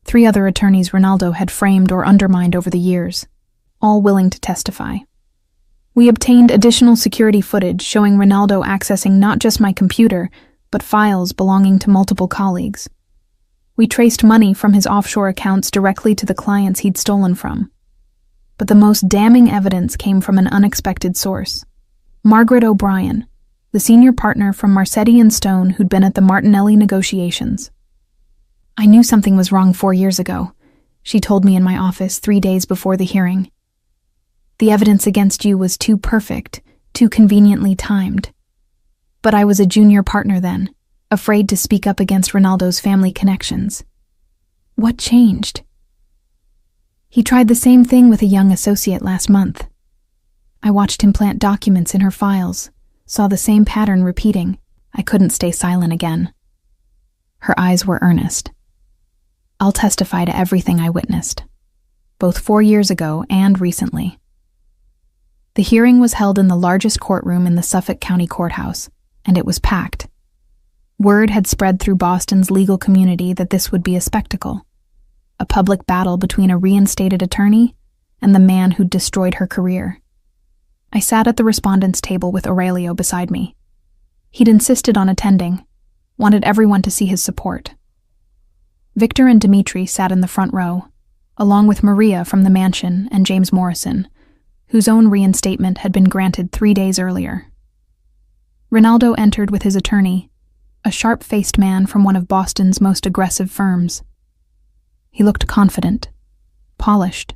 3 other attorneys Ronaldo had framed or undermined over the years, all willing to testify. We obtained additional security footage showing Ronaldo accessing not just my computer, but files belonging to multiple colleagues. We traced money from his offshore accounts directly to the clients he'd stolen from. But the most damning evidence came from an unexpected source. Margaret O'Brien, the senior partner from Marcetti and Stone who'd been at the Martinelli negotiations. I knew something was wrong 4 years ago, she told me in my office 3 days before the hearing. The evidence against you was too perfect, too conveniently timed. But I was a junior partner then, afraid to speak up against Ronaldo's family connections. What changed? He tried the same thing with a young associate last month. I watched him plant documents in her files, saw the same pattern repeating. I couldn't stay silent again. Her eyes were earnest. I'll testify to everything I witnessed, both 4 years ago and recently. The hearing was held in the largest courtroom in the Suffolk County Courthouse, and it was packed. Word had spread through Boston's legal community that this would be a spectacle, a public battle between a reinstated attorney and the man who'd destroyed her career. I sat at the respondents' table with Aurelio beside me. He'd insisted on attending, wanted everyone to see his support. Victor and Dimitri sat in the front row, along with Maria from the mansion and James Morrison, whose own reinstatement had been granted 3 days earlier. Ronaldo entered with his attorney, a sharp-faced man from one of Boston's most aggressive firms. He looked confident, polished,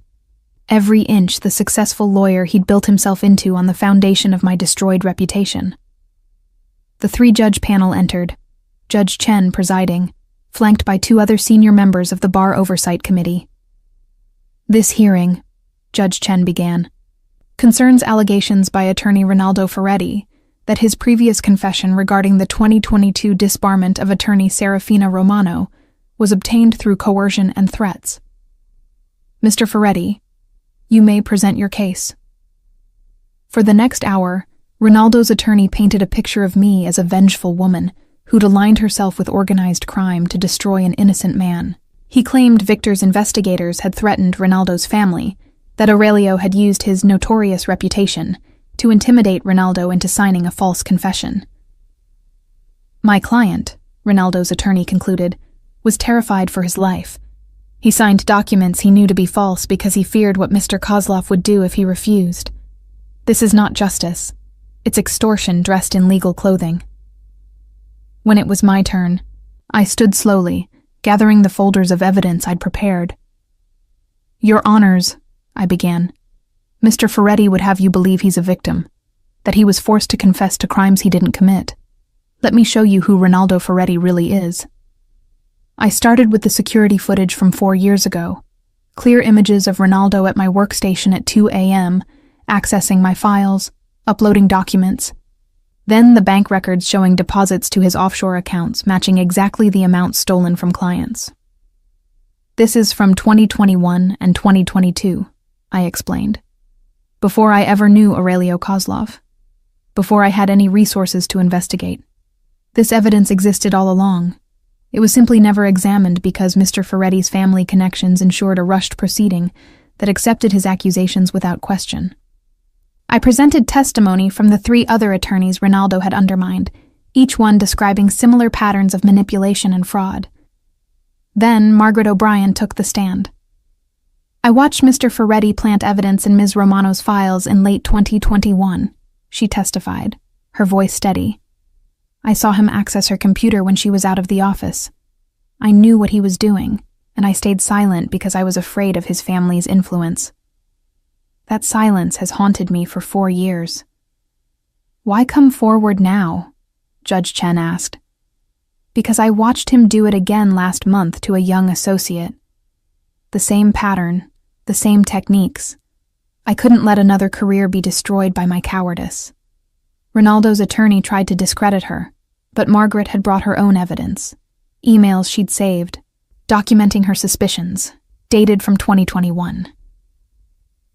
every inch the successful lawyer he'd built himself into on the foundation of my destroyed reputation. The three-judge panel entered, Judge Chen presiding, flanked by 2 other senior members of the Bar Oversight Committee. This hearing, Judge Chen began, concerns allegations by attorney Ronaldo Ferretti that his previous confession regarding the 2022 disbarment of attorney Serafina Romano was obtained through coercion and threats. Mr. Ferretti, you may present your case. For the next hour, Ronaldo's attorney painted a picture of me as a vengeful woman who'd aligned herself with organized crime to destroy an innocent man. He claimed Victor's investigators had threatened Ronaldo's family, that Aurelio had used his notorious reputation to intimidate Ronaldo into signing a false confession. My client, Ronaldo's attorney concluded, was terrified for his life. He signed documents he knew to be false because he feared what Mr. Kozlov would do if he refused. This is not justice. It's extortion dressed in legal clothing. When it was my turn, I stood slowly, gathering the folders of evidence I'd prepared. Your Honors, I began, Mr. Ferretti would have you believe he's a victim, that he was forced to confess to crimes he didn't commit. Let me show you who Ronaldo Ferretti really is. I started with the security footage from 4 years ago, clear images of Ronaldo at my workstation at 2 a.m., accessing my files, uploading documents. Then the bank records showing deposits to his offshore accounts matching exactly the amount stolen from clients. This is from 2021 and 2022, I explained. Before I ever knew Aurelio Kozlov. Before I had any resources to investigate. This evidence existed all along. It was simply never examined because Mr. Ferretti's family connections ensured a rushed proceeding that accepted his accusations without question. I presented testimony from the 3 other attorneys Ronaldo had undermined, each one describing similar patterns of manipulation and fraud. Then Margaret O'Brien took the stand. I watched Mr. Ferretti plant evidence in Ms. Romano's files in late 2021, she testified, her voice steady. I saw him access her computer when she was out of the office. I knew what he was doing, and I stayed silent because I was afraid of his family's influence. That silence has haunted me for 4 years. Why come forward now? Judge Chen asked. Because I watched him do it again last month to a young associate. The same pattern, the same techniques. I couldn't let another career be destroyed by my cowardice. Ronaldo's attorney tried to discredit her, but Margaret had brought her own evidence. Emails she'd saved, documenting her suspicions, dated from 2021.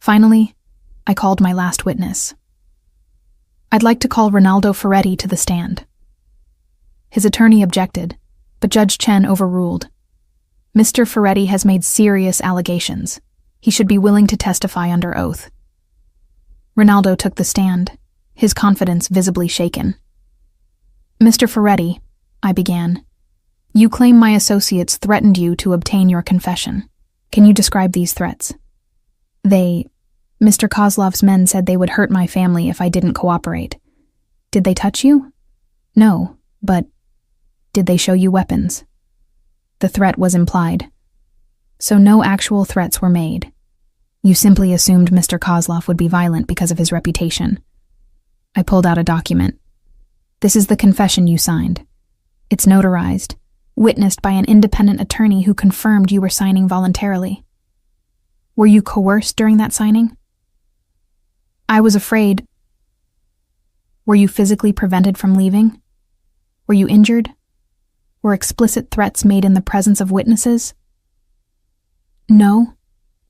Finally, I called my last witness. I'd like to call Ronaldo Ferretti to the stand. His attorney objected, but Judge Chen overruled. Mr. Ferretti has made serious allegations. He should be willing to testify under oath. Ronaldo took the stand, his confidence visibly shaken. Mr. Ferretti, I began, you claim my associates threatened you to obtain your confession. Can you describe these threats? Mr. Kozlov's men said they would hurt my family if I didn't cooperate. Did they touch you? No, but did they show you weapons? The threat was implied. So no actual threats were made. You simply assumed Mr. Kozlov would be violent because of his reputation. I pulled out a document. This is the confession you signed. It's notarized, witnessed by an independent attorney who confirmed you were signing voluntarily. Were you coerced during that signing? I was afraid. Were you physically prevented from leaving? Were you injured? Were explicit threats made in the presence of witnesses? No,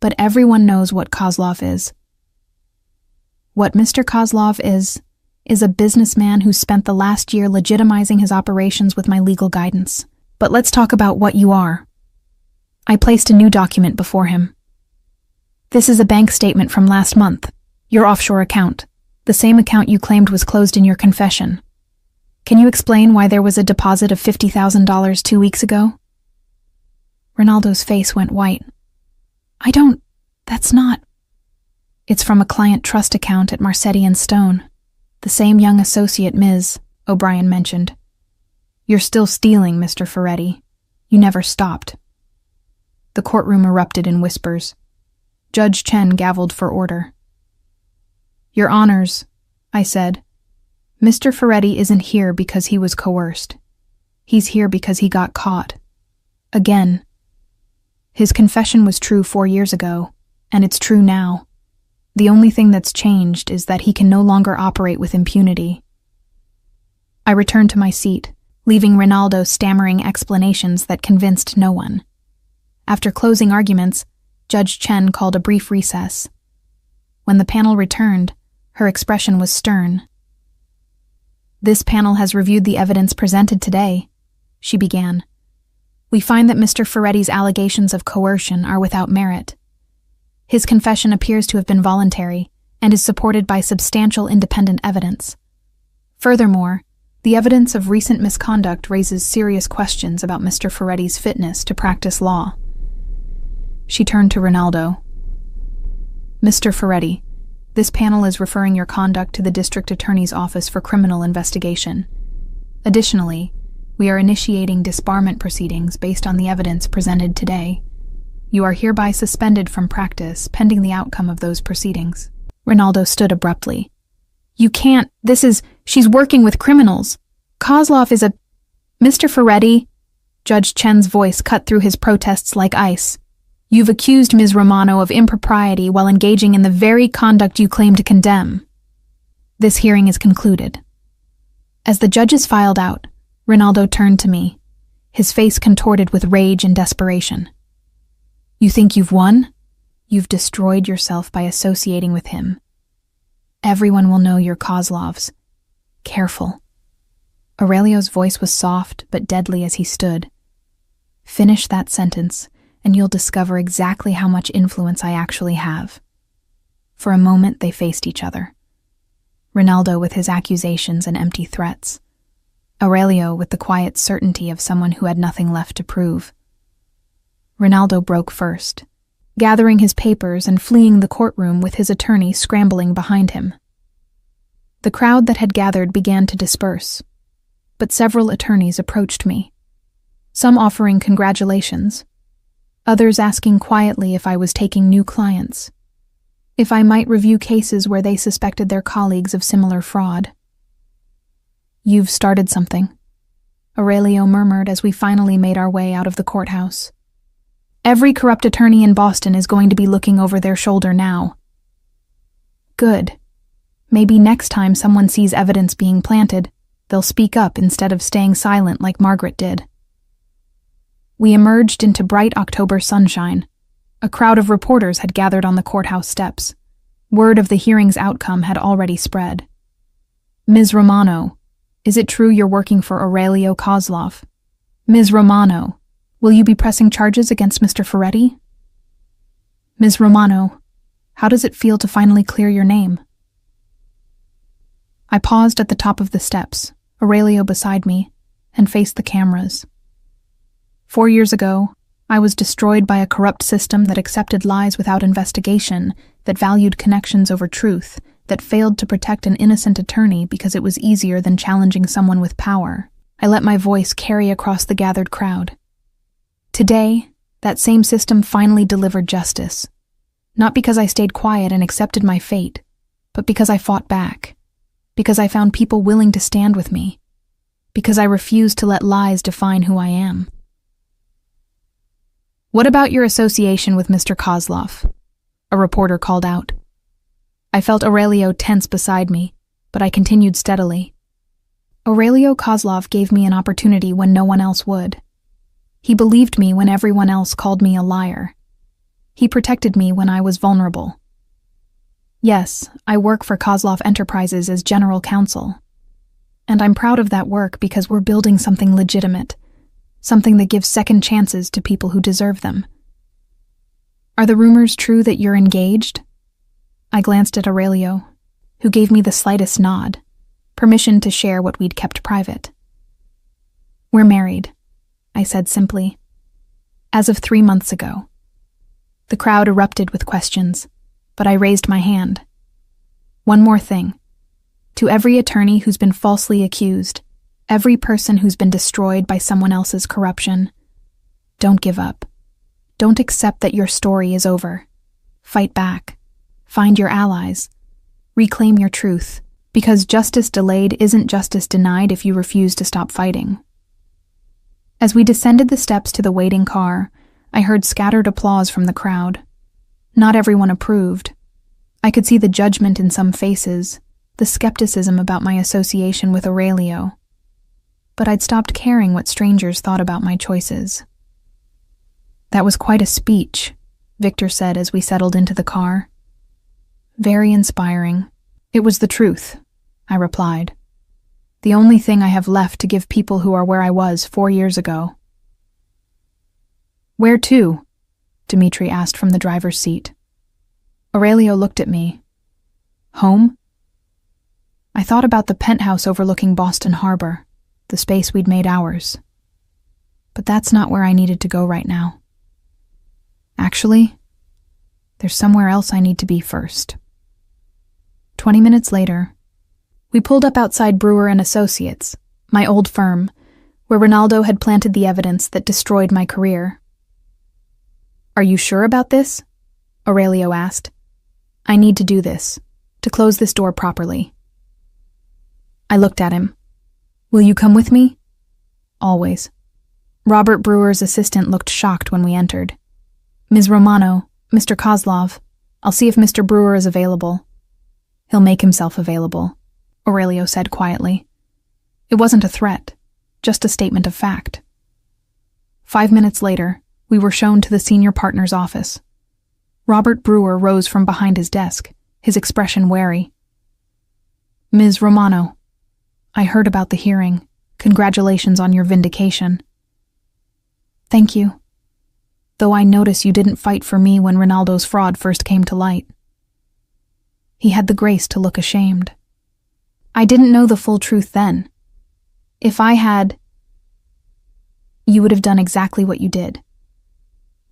but everyone knows what Kozlov is. What Mr. Kozlov is a businessman who spent the last year legitimizing his operations with my legal guidance. But let's talk about what you are. I placed a new document before him. This is a bank statement from last month, your offshore account, the same account you claimed was closed in your confession. Can you explain why there was a deposit of $50,000 2 weeks ago? Ronaldo's face went white. That's not. It's from a client trust account at Marcetti and Stone, the same young associate Ms. O'Brien mentioned. You're still stealing, Mr. Ferretti. You never stopped. The courtroom erupted in whispers. Judge Chen gavelled for order. Your Honors, I said, Mr. Ferretti isn't here because he was coerced. He's here because he got caught. Again. His confession was true 4 years ago, and it's true now. The only thing that's changed is that he can no longer operate with impunity. I returned to my seat, leaving Ronaldo stammering explanations that convinced no one. After closing arguments, Judge Chen called a brief recess. When the panel returned, her expression was stern. This panel has reviewed the evidence presented today, she began. We find that Mr. Ferretti's allegations of coercion are without merit. His confession appears to have been voluntary and is supported by substantial independent evidence. Furthermore, the evidence of recent misconduct raises serious questions about Mr. Ferretti's fitness to practice law. She turned to Ronaldo. Mr. Ferretti, this panel is referring your conduct to the District Attorney's Office for Criminal Investigation. Additionally, we are initiating disbarment proceedings based on the evidence presented today. You are hereby suspended from practice pending the outcome of those proceedings. Ronaldo stood abruptly. You can't, she's working with criminals. Kozlov is a... Mr. Ferretti, Judge Chen's voice cut through his protests like ice. You've accused Ms. Romano of impropriety while engaging in the very conduct you claim to condemn. This hearing is concluded. As the judges filed out, Ronaldo turned to me, his face contorted with rage and desperation. You think you've won? You've destroyed yourself by associating with him. Everyone will know you're Kozlov's. Careful. Aurelio's voice was soft but deadly as he stood. Finish that sentence, and you'll discover exactly how much influence I actually have. For a moment, they faced each other. Ronaldo with his accusations and empty threats. Aurelio with the quiet certainty of someone who had nothing left to prove. Ronaldo broke first, gathering his papers and fleeing the courtroom with his attorney scrambling behind him. The crowd that had gathered began to disperse, but several attorneys approached me, some offering congratulations, others asking quietly if I was taking new clients, if I might review cases where they suspected their colleagues of similar fraud. You've started something, Aurelio murmured as we finally made our way out of the courthouse. Every corrupt attorney in Boston is going to be looking over their shoulder now. Good. Maybe next time someone sees evidence being planted, they'll speak up instead of staying silent like Margaret did. We emerged into bright October sunshine. A crowd of reporters had gathered on the courthouse steps. Word of the hearing's outcome had already spread. Ms. Romano, is it true you're working for Aurelio Kozlov? Ms. Romano, will you be pressing charges against Mr. Ferretti? Ms. Romano, how does it feel to finally clear your name? I paused at the top of the steps, Aurelio beside me, and faced the cameras. 4 years ago, I was destroyed by a corrupt system that accepted lies without investigation, that valued connections over truth, that failed to protect an innocent attorney because it was easier than challenging someone with power. I let my voice carry across the gathered crowd. Today, that same system finally delivered justice. Not because I stayed quiet and accepted my fate, but because I fought back. Because I found people willing to stand with me. Because I refused to let lies define who I am. What about your association with Mr. Kozlov? A reporter called out. I felt Aurelio tense beside me, but I continued steadily. Aurelio Kozlov gave me an opportunity when no one else would. He believed me when everyone else called me a liar. He protected me when I was vulnerable. Yes, I work for Kozlov Enterprises as general counsel. And I'm proud of that work because we're building something legitimate, something that gives second chances to people who deserve them. Are the rumors true that you're engaged? I glanced at Aurelio, who gave me the slightest nod, permission to share what we'd kept private. We're married, I said simply. As of 3 months ago. The crowd erupted with questions, but I raised my hand. One more thing. To every attorney who's been falsely accused, every person who's been destroyed by someone else's corruption, don't give up. Don't accept that your story is over. Fight back. Find your allies. Reclaim your truth, because justice delayed isn't justice denied if you refuse to stop fighting. As we descended the steps to the waiting car, I heard scattered applause from the crowd. Not everyone approved. I could see the judgment in some faces, the skepticism about my association with Aurelio. But I'd stopped caring what strangers thought about my choices. "That was quite a speech," Victor said as we settled into the car. "Very inspiring." "It was the truth," I replied. "The only thing I have left to give people who are where I was 4 years ago." "Where to?" Dmitri asked from the driver's seat. Aurelio looked at me. "Home?" I thought about the penthouse overlooking Boston Harbor, the space we'd made ours. But that's not where I needed to go right now. Actually, there's somewhere else I need to be first. 20 minutes later, we pulled up outside Brewer and Associates, my old firm, where Ronaldo had planted the evidence that destroyed my career. "Are you sure about this?" Aurelio asked. "I need to do this, to close this door properly." I looked at him. "Will you come with me?" "Always." Robert Brewer's assistant looked shocked when we entered. "Ms. Romano, Mr. Kozlov, I'll see if Mr. Brewer is available." "He'll make himself available," Aurelio said quietly. It wasn't a threat, just a statement of fact. 5 minutes later, we were shown to the senior partner's office. Robert Brewer rose from behind his desk, his expression wary. "Ms. Romano, I heard about the hearing. Congratulations on your vindication." "Thank you. Though I notice you didn't fight for me when Ronaldo's fraud first came to light." He had the grace to look ashamed. "I didn't know the full truth then. If I had, you would have done exactly what you did.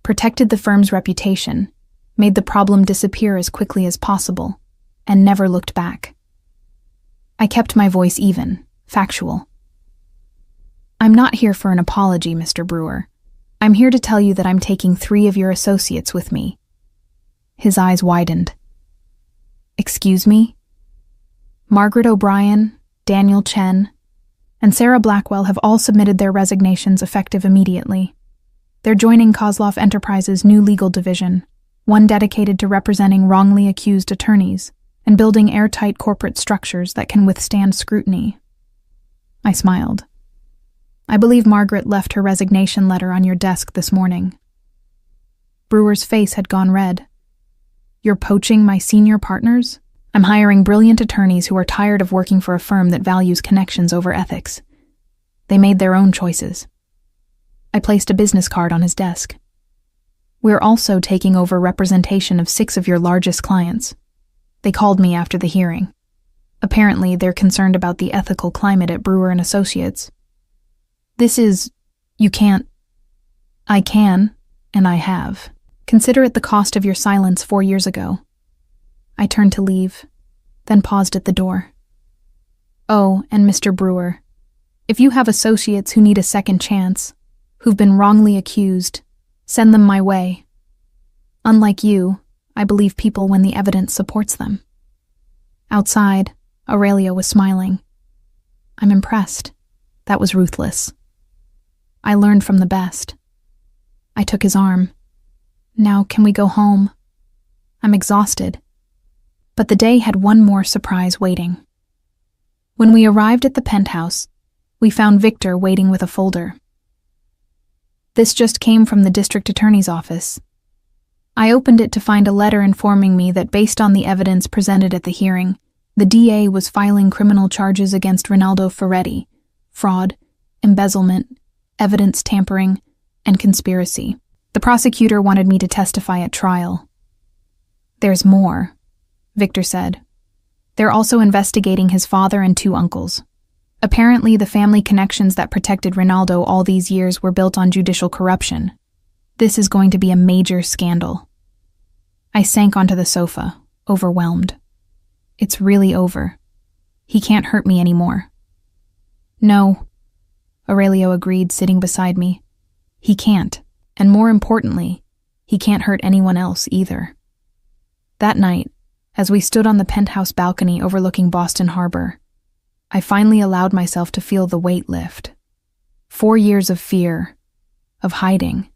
Protected the firm's reputation, made the problem disappear as quickly as possible, and never looked back. I kept my voice even, factual. I'm not here for an apology, Mr. Brewer. I'm here to tell you that I'm taking 3 of your associates with me." His eyes widened. "Excuse me?" Margaret O'Brien, Daniel Chen, and Sarah Blackwell have all submitted their resignations effective immediately. They're joining Kozlov Enterprises' new legal division, one dedicated to representing wrongly accused attorneys and building airtight corporate structures that can withstand scrutiny. I smiled. "I believe Margaret left her resignation letter on your desk this morning." Brewer's face had gone red. "You're poaching my senior partners? I'm hiring brilliant attorneys who are tired of working for a firm that values connections over ethics. They made their own choices." I placed a business card on his desk. "We're also taking over representation of 6 of your largest clients. They called me after the hearing. Apparently, they're concerned about the ethical climate at Brewer and Associates. You can't." "I can, and I have. Consider it the cost of your silence 4 years ago." I turned to leave, then paused at the door. "Oh, and Mr. Brewer, if you have associates who need a second chance, who've been wrongly accused, send them my way. Unlike you, I believe people when the evidence supports them." Outside, Aurelio was smiling. "I'm impressed. That was ruthless. I learned from the best." I took his arm. "Now can we go home? I'm exhausted." But the day had one more surprise waiting. When we arrived at the penthouse, we found Victor waiting with a folder. "This just came from the district attorney's office." I opened it to find a letter informing me that based on the evidence presented at the hearing, the DA was filing criminal charges against Ronaldo Ferretti, fraud, embezzlement, evidence tampering, and conspiracy. The prosecutor wanted me to testify at trial. "There's more," Victor said. "They're also investigating his father and 2 uncles. Apparently, the family connections that protected Ronaldo all these years were built on judicial corruption. This is going to be a major scandal." I sank onto the sofa, overwhelmed. It's really over. He can't hurt me anymore. "No," Aurelio agreed, sitting beside me. "He can't, and more importantly, he can't hurt anyone else either." That night, as we stood on the penthouse balcony overlooking Boston Harbor, I finally allowed myself to feel the weight lift. 4 years of fear, of hiding,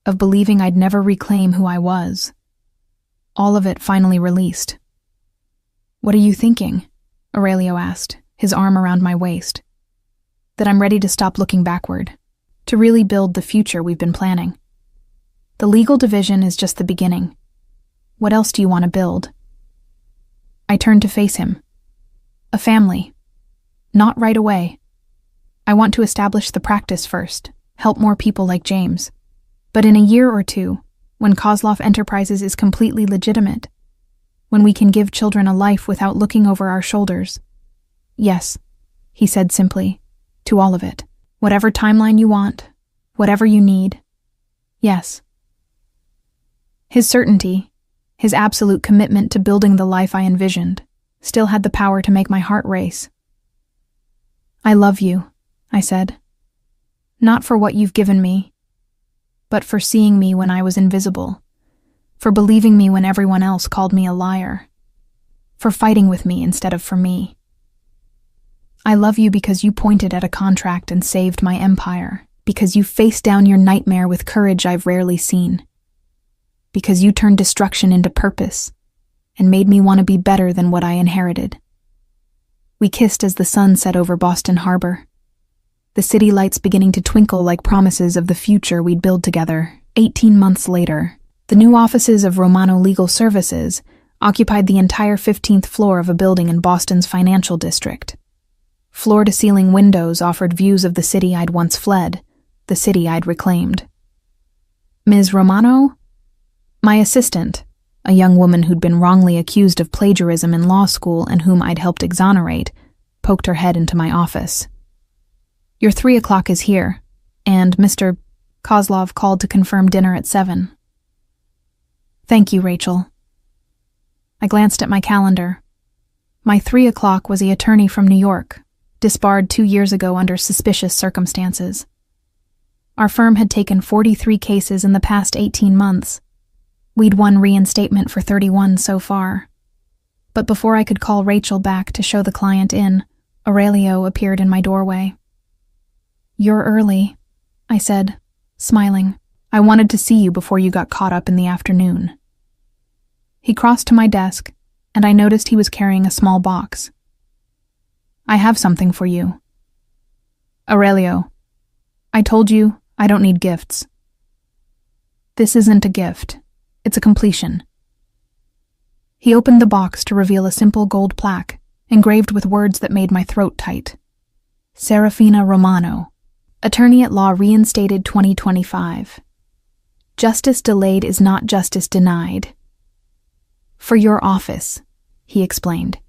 of believing I'd never reclaim who I was. All of it finally released. "What are you thinking?" Aurelio asked, his arm around my waist. "That I'm ready to stop looking backward, to really build the future we've been planning. The legal division is just the beginning. What else do you want to build?" I turned to face him. "A family. Not right away. I want to establish the practice first, help more people like James. But in a year or two, when Kozlov Enterprises is completely legitimate, when we can give children a life without looking over our shoulders." "Yes," he said simply, "to all of it. Whatever timeline you want, whatever you need. Yes." His certainty, his absolute commitment to building the life I envisioned, still had the power to make my heart race. "I love you," I said. "Not for what you've given me, but for seeing me when I was invisible, for believing me when everyone else called me a liar, for fighting with me instead of for me. I love you because you pointed at a contract and saved my empire, because you faced down your nightmare with courage I've rarely seen, because you turned destruction into purpose and made me want to be better than what I inherited." We kissed as the sun set over Boston Harbor, the city lights beginning to twinkle like promises of the future we'd build together. 18 months later, the new offices of Romano Legal Services occupied the entire 15th floor of a building in Boston's financial district. Floor-to-ceiling windows offered views of the city I'd once fled, the city I'd reclaimed. "Ms. Romano?" My assistant, a young woman who'd been wrongly accused of plagiarism in law school and whom I'd helped exonerate, poked her head into my office. "Your 3 o'clock is here, and Mr. Kozlov called to confirm dinner at 7. "Thank you, Rachel." I glanced at my calendar. My 3 o'clock was the attorney from New York, disbarred 2 years ago under suspicious circumstances. Our firm had taken 43 cases in the past 18 months. We'd won reinstatement for 31 so far. But before I could call Rachel back to show the client in, Aurelio appeared in my doorway. "You're early," I said, smiling. "I wanted to see you before you got caught up in the afternoon." He crossed to my desk, and I noticed he was carrying a small box. "I have something for you." "Aurelio, I told you I don't need gifts." "This isn't a gift. It's a completion." He opened the box to reveal a simple gold plaque, engraved with words that made my throat tight. "Serafina Romano, Attorney at Law Reinstated 2025. Justice delayed is not justice denied. For your office," he explained.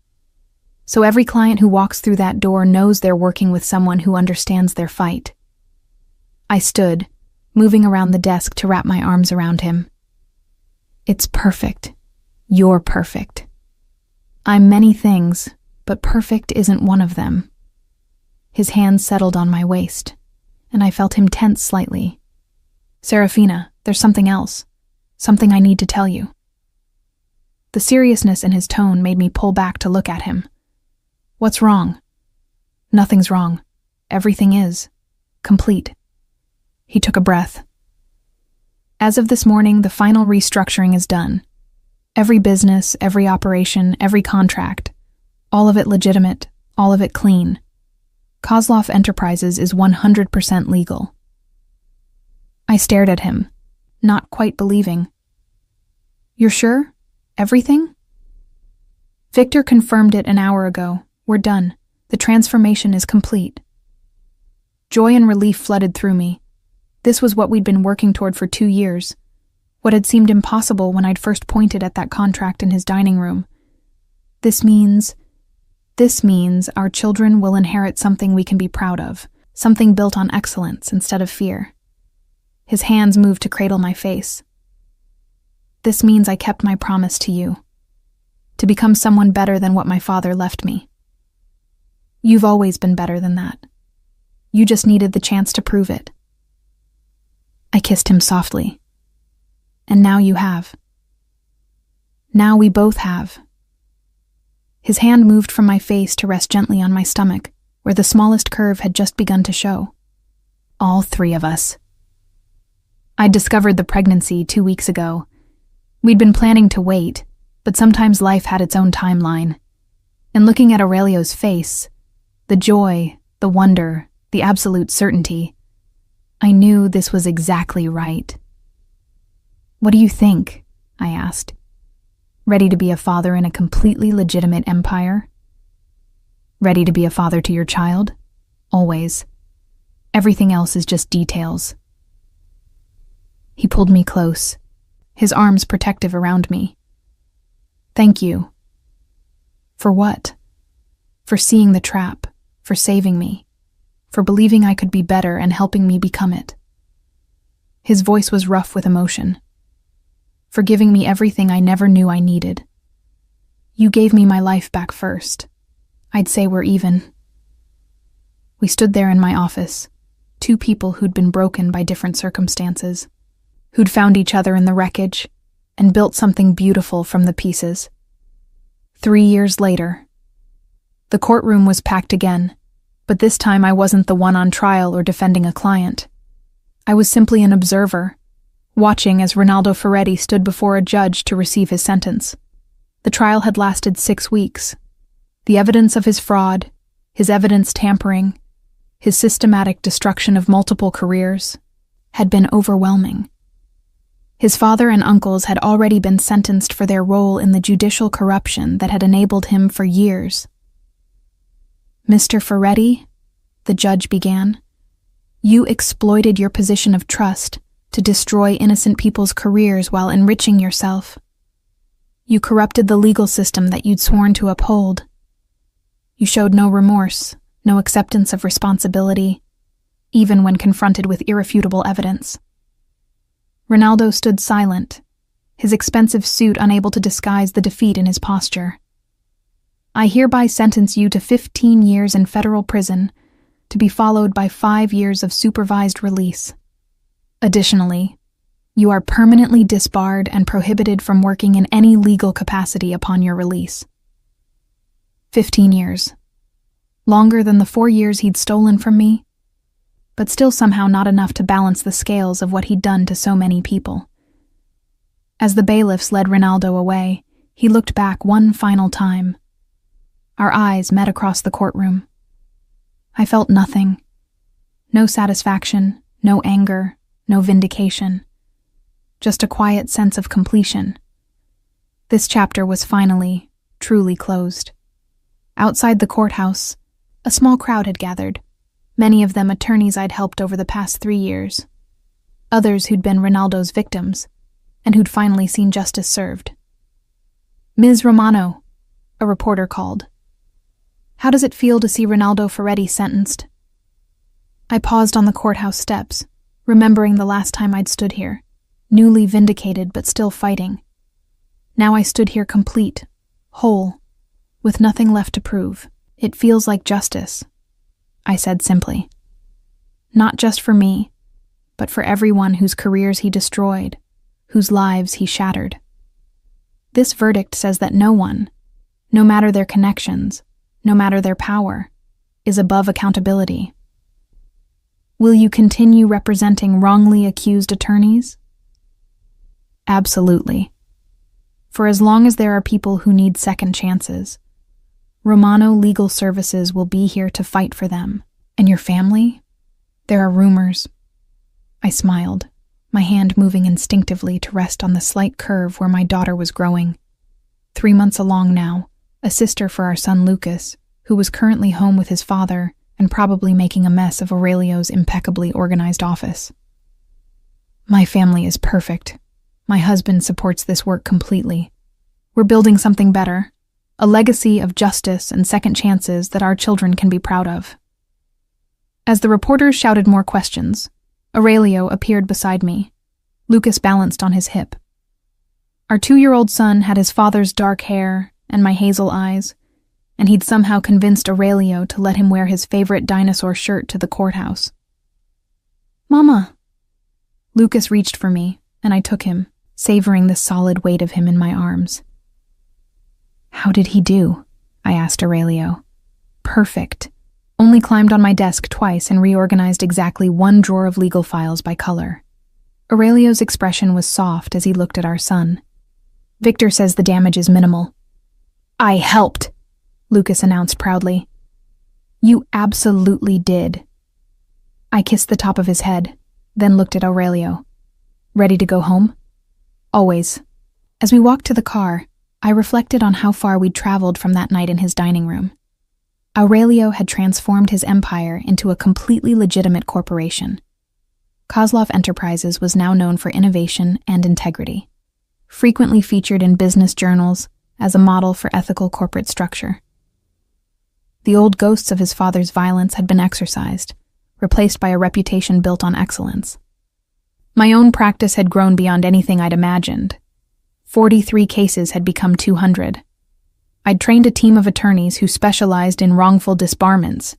"So every client who walks through that door knows they're working with someone who understands their fight." I stood, moving around the desk to wrap my arms around him. "It's perfect. You're perfect. I'm many things, but perfect isn't one of them." His hands settled on my waist, and I felt him tense slightly. "Serafina, there's something else. Something I need to tell you." The seriousness in his tone made me pull back to look at him. "What's wrong?" "Nothing's wrong. Everything is. Complete." He took a breath. "As of this morning, the final restructuring is done. Every business, every operation, every contract, all of it legitimate, all of it clean. Kozlov Enterprises is 100% legal." I stared at him, not quite believing. "You're sure? Everything?" "Victor confirmed it an hour ago. We're done. The transformation is complete." Joy and relief flooded through me. This was what we'd been working toward for 2 years, what had seemed impossible when I'd first pointed at that contract in his dining room. This means our children will inherit something we can be proud of, something built on excellence instead of fear. His hands moved to cradle my face. "This means I kept my promise to you, to become someone better than what my father left me. You've always been better than that. You just needed the chance to prove it." I kissed him softly. "And now you have." Now we both have. His hand moved from my face to rest gently on my stomach, where the smallest curve had just begun to show. All three of us. I'd discovered the pregnancy 2 weeks ago. We'd been planning to wait, but sometimes life had its own timeline. And looking at Aurelio's face, the joy, the wonder, the absolute certainty, I knew this was exactly right. "What do you think?" I asked. "Ready to be a father in a completely legitimate empire?" "Ready to be a father to your child? Always. Everything else is just details." He pulled me close, his arms protective around me. "Thank you." "For what?" "For seeing the trap, for saving me, for believing I could be better and helping me become it." His voice was rough with emotion. "For giving me everything I never knew I needed. You gave me my life back first. I'd say we're even." We stood there in my office, two people who'd been broken by different circumstances, who'd found each other in the wreckage and built something beautiful from the pieces. 3 years later. The courtroom was packed again, but this time I wasn't the one on trial or defending a client. I was simply an observer, watching as Ronaldo Ferretti stood before a judge to receive his sentence. The trial had lasted 6 weeks. The evidence of his fraud, his evidence tampering, his systematic destruction of multiple careers, had been overwhelming. His father and uncles had already been sentenced for their role in the judicial corruption that had enabled him for years. "Mr. Ferretti," the judge began, "you exploited your position of trust to destroy innocent people's careers while enriching yourself. You corrupted the legal system that you'd sworn to uphold. You showed no remorse, no acceptance of responsibility, even when confronted with irrefutable evidence." Ronaldo stood silent, his expensive suit unable to disguise the defeat in his posture. "I hereby sentence you to 15 years in federal prison, to be followed by 5 years of supervised release. Additionally, you are permanently disbarred and prohibited from working in any legal capacity upon your release." 15 years. Longer than the 4 years he'd stolen from me, but still somehow not enough to balance the scales of what he'd done to so many people. As the bailiffs led Ronaldo away, he looked back one final time. Our eyes met across the courtroom. I felt nothing. No satisfaction, no anger, no vindication. Just a quiet sense of completion. This chapter was finally, truly closed. Outside the courthouse, a small crowd had gathered. Many of them attorneys I'd helped over the past 3 years. Others who'd been Ronaldo's victims, and who'd finally seen justice served. "Ms. Romano," a reporter called. "How does it feel to see Ronaldo Ferretti sentenced?" I paused on the courthouse steps, remembering the last time I'd stood here, newly vindicated but still fighting. Now I stood here complete, whole, with nothing left to prove. "It feels like justice," I said simply. "Not just for me, but for everyone whose careers he destroyed, whose lives he shattered. This verdict says that no one, no matter their connections, no matter their power, is above accountability." "Will you continue representing wrongly accused attorneys?" "Absolutely. For as long as there are people who need second chances, Romano Legal Services will be here to fight for them. And your family? There are rumors." I smiled, my hand moving instinctively to rest on the slight curve where my daughter was growing. 3 months along now, a sister for our son Lucas, who was currently home with his father and probably making a mess of Aurelio's impeccably organized office. "My family is perfect. My husband supports this work completely. We're building something better. A legacy of justice and second chances that our children can be proud of." As the reporters shouted more questions, Aurelio appeared beside me. Lucas balanced on his hip. Our 2-year-old son had his father's dark hair and my hazel eyes, and he'd somehow convinced Aurelio to let him wear his favorite dinosaur shirt to the courthouse. "Mama!" Lucas reached for me, and I took him, savoring the solid weight of him in my arms. How did he do? I asked Aurelio. Perfect. Only climbed on my desk twice and reorganized exactly one drawer of legal files by color. Aurelio's expression was soft as he looked at our son. Victor says the damage is minimal. I helped, Lucas announced proudly. You absolutely did. I kissed the top of his head, then looked at Aurelio. Ready to go home? Always. As we walked to the car, I reflected on how far we'd traveled from that night in his dining room. Aurelio had transformed his empire into a completely legitimate corporation. Kozlov Enterprises was now known for innovation and integrity, frequently featured in business journals as a model for ethical corporate structure. The old ghosts of his father's violence had been exorcised, replaced by a reputation built on excellence. My own practice had grown beyond anything I'd imagined. 43 cases had become 200. I'd trained a team of attorneys who specialized in wrongful disbarments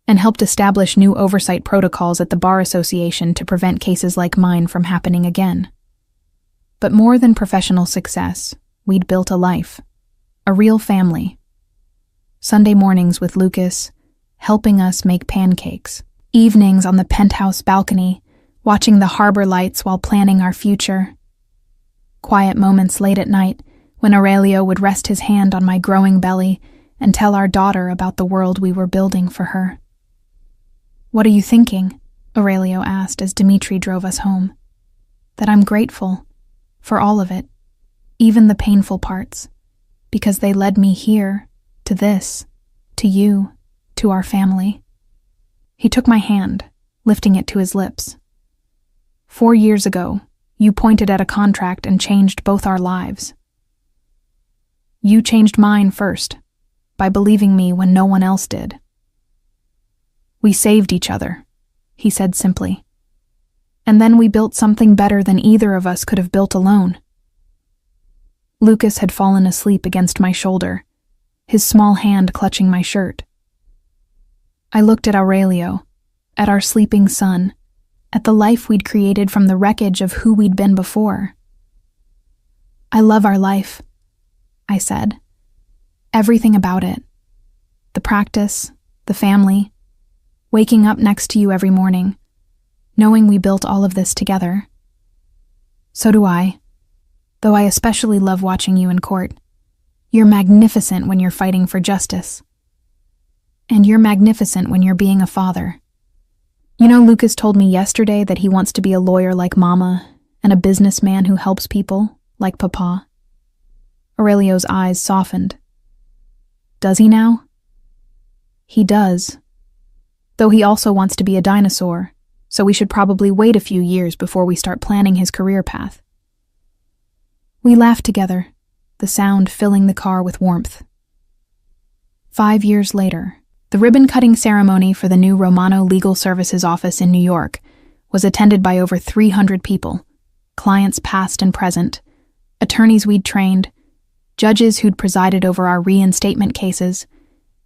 and helped establish new oversight protocols at the Bar Association to prevent cases like mine from happening again. But more than professional success, we'd built a life, a real family. Sunday mornings with Lucas, helping us make pancakes. Evenings on the penthouse balcony, watching the harbor lights while planning our future. Quiet moments late at night when Aurelio would rest his hand on my growing belly and tell our daughter about the world we were building for her. What are you thinking? Aurelio asked as Dmitri drove us home. That I'm grateful for all of it, even the painful parts, because they led me here, to this, to you, to our family. He took my hand, lifting it to his lips. 4 years ago, you pointed at a contract and changed both our lives. You changed mine first, by believing me when no one else did. We saved each other, he said simply. And then we built something better than either of us could have built alone. Lucas had fallen asleep against my shoulder, his small hand clutching my shirt. I looked at Aurelio, at our sleeping son, at the life we'd created from the wreckage of who we'd been before. I love our life, I said. Everything about it. The practice, the family, waking up next to you every morning, knowing we built all of this together. So do I, though I especially love watching you in court. You're magnificent when you're fighting for justice. And you're magnificent when you're being a father. You know, Lucas told me yesterday that he wants to be a lawyer like Mama and a businessman who helps people like Papa. Aurelio's eyes softened. Does he now? He does. Though he also wants to be a dinosaur, so we should probably wait a few years before we start planning his career path. We laughed together, the sound filling the car with warmth. 5 years later, the ribbon-cutting ceremony for the new Romano Legal Services office in New York was attended by over 300 people, clients past and present, attorneys we'd trained, judges who'd presided over our reinstatement cases,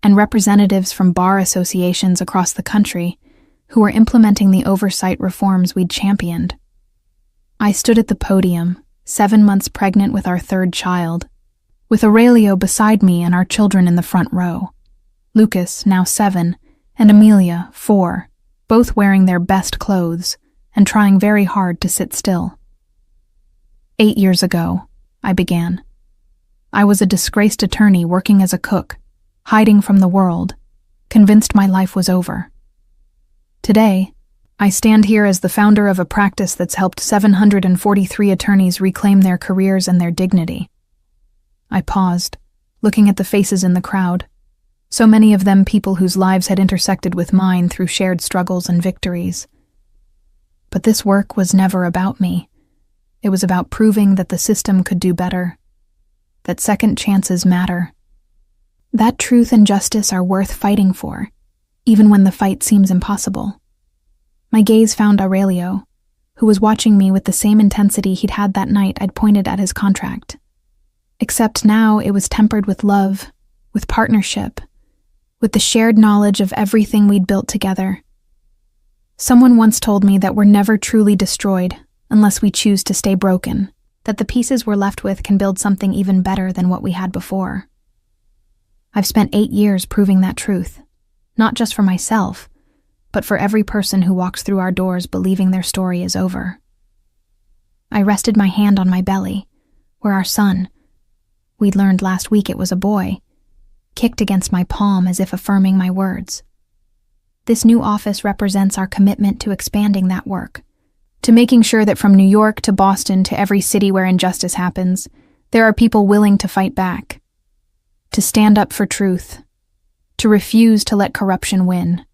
and representatives from bar associations across the country who were implementing the oversight reforms we'd championed. I stood at the podium, 7 months pregnant with our third child, with Aurelio beside me and our children in the front row. Lucas, now 7, and Amelia, 4, both wearing their best clothes and trying very hard to sit still. 8 years ago, I began. I was a disgraced attorney working as a cook, hiding from the world, convinced my life was over. Today, I stand here as the founder of a practice that's helped 743 attorneys reclaim their careers and their dignity. I paused, looking at the faces in the crowd, so many of them people whose lives had intersected with mine through shared struggles and victories. But this work was never about me. It was about proving that the system could do better, that second chances matter. That truth and justice are worth fighting for, even when the fight seems impossible. My gaze found Aurelio, who was watching me with the same intensity he'd had that night I'd pointed at his contract. Except now it was tempered with love, with partnership, with the shared knowledge of everything we'd built together. Someone once told me that we're never truly destroyed unless we choose to stay broken, that the pieces we're left with can build something even better than what we had before. I've spent 8 years proving that truth, not just for myself, but for every person who walks through our doors believing their story is over. I rested my hand on my belly, where our son, we'd learned last week it was a boy, kicked against my palm as if affirming my words. This new office represents our commitment to expanding that work, to making sure that from New York to Boston to every city where injustice happens, there are people willing to fight back, to stand up for truth, to refuse to let corruption win.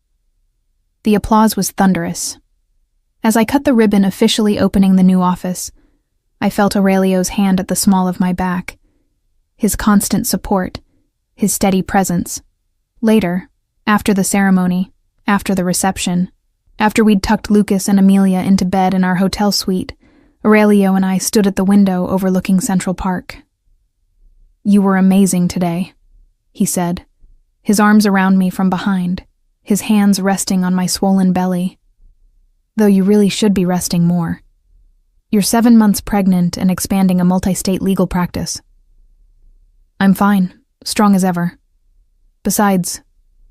The applause was thunderous. As I cut the ribbon officially opening the new office, I felt Aurelio's hand at the small of my back, his constant support, his steady presence. Later, after the ceremony, after the reception, after we'd tucked Lucas and Amelia into bed in our hotel suite, Aurelio and I stood at the window overlooking Central Park. "You were amazing today," he said, his arms around me from behind, his hands resting on my swollen belly. "Though you really should be resting more. You're 7 months pregnant and expanding a multi-state legal practice." "I'm fine, strong as ever. Besides,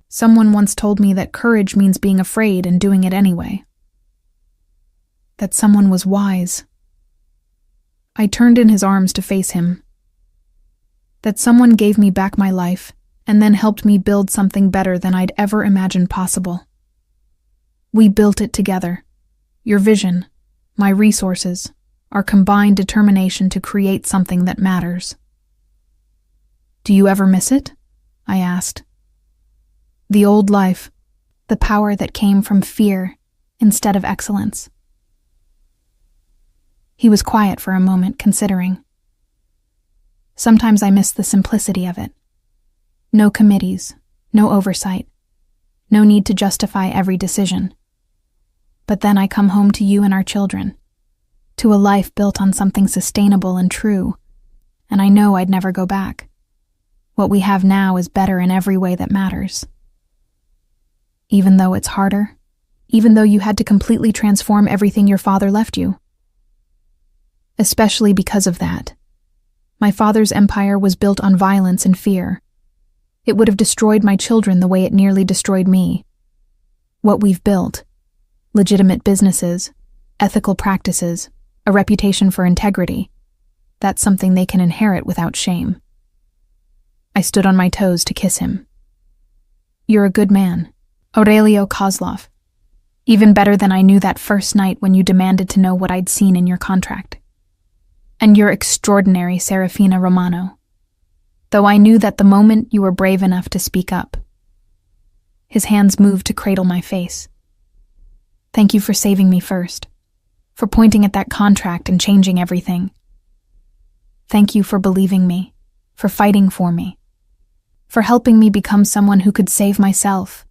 someone once told me that courage means being afraid and doing it anyway." That someone was wise. I turned in his arms to face him. That someone gave me back my life and then helped me build something better than I'd ever imagined possible. We built it together. Your vision, my resources, our combined determination to create something that matters. "Do you ever miss it?" I asked. "The old life, the power that came from fear instead of excellence." He was quiet for a moment, considering. "Sometimes I miss the simplicity of it. No committees, no oversight, no need to justify every decision. But then I come home to you and our children, to a life built on something sustainable and true, and I know I'd never go back. What we have now is better in every way that matters. Even though it's harder, even though you had to completely transform everything your father left you. Especially because of that. My father's empire was built on violence and fear. It would have destroyed my children the way it nearly destroyed me. What we've built, legitimate businesses, ethical practices, a reputation for integrity, that's something they can inherit without shame." I stood on my toes to kiss him. "You're a good man, Aurelio Kozlov. Even better than I knew that first night when you demanded to know what I'd seen in your contract. And you're extraordinary, Serafina Romano. Though I knew that the moment you were brave enough to speak up." His hands moved to cradle my face. "Thank you for saving me first, for pointing at that contract and changing everything. Thank you for believing me, for fighting for me, for helping me become someone who could save myself."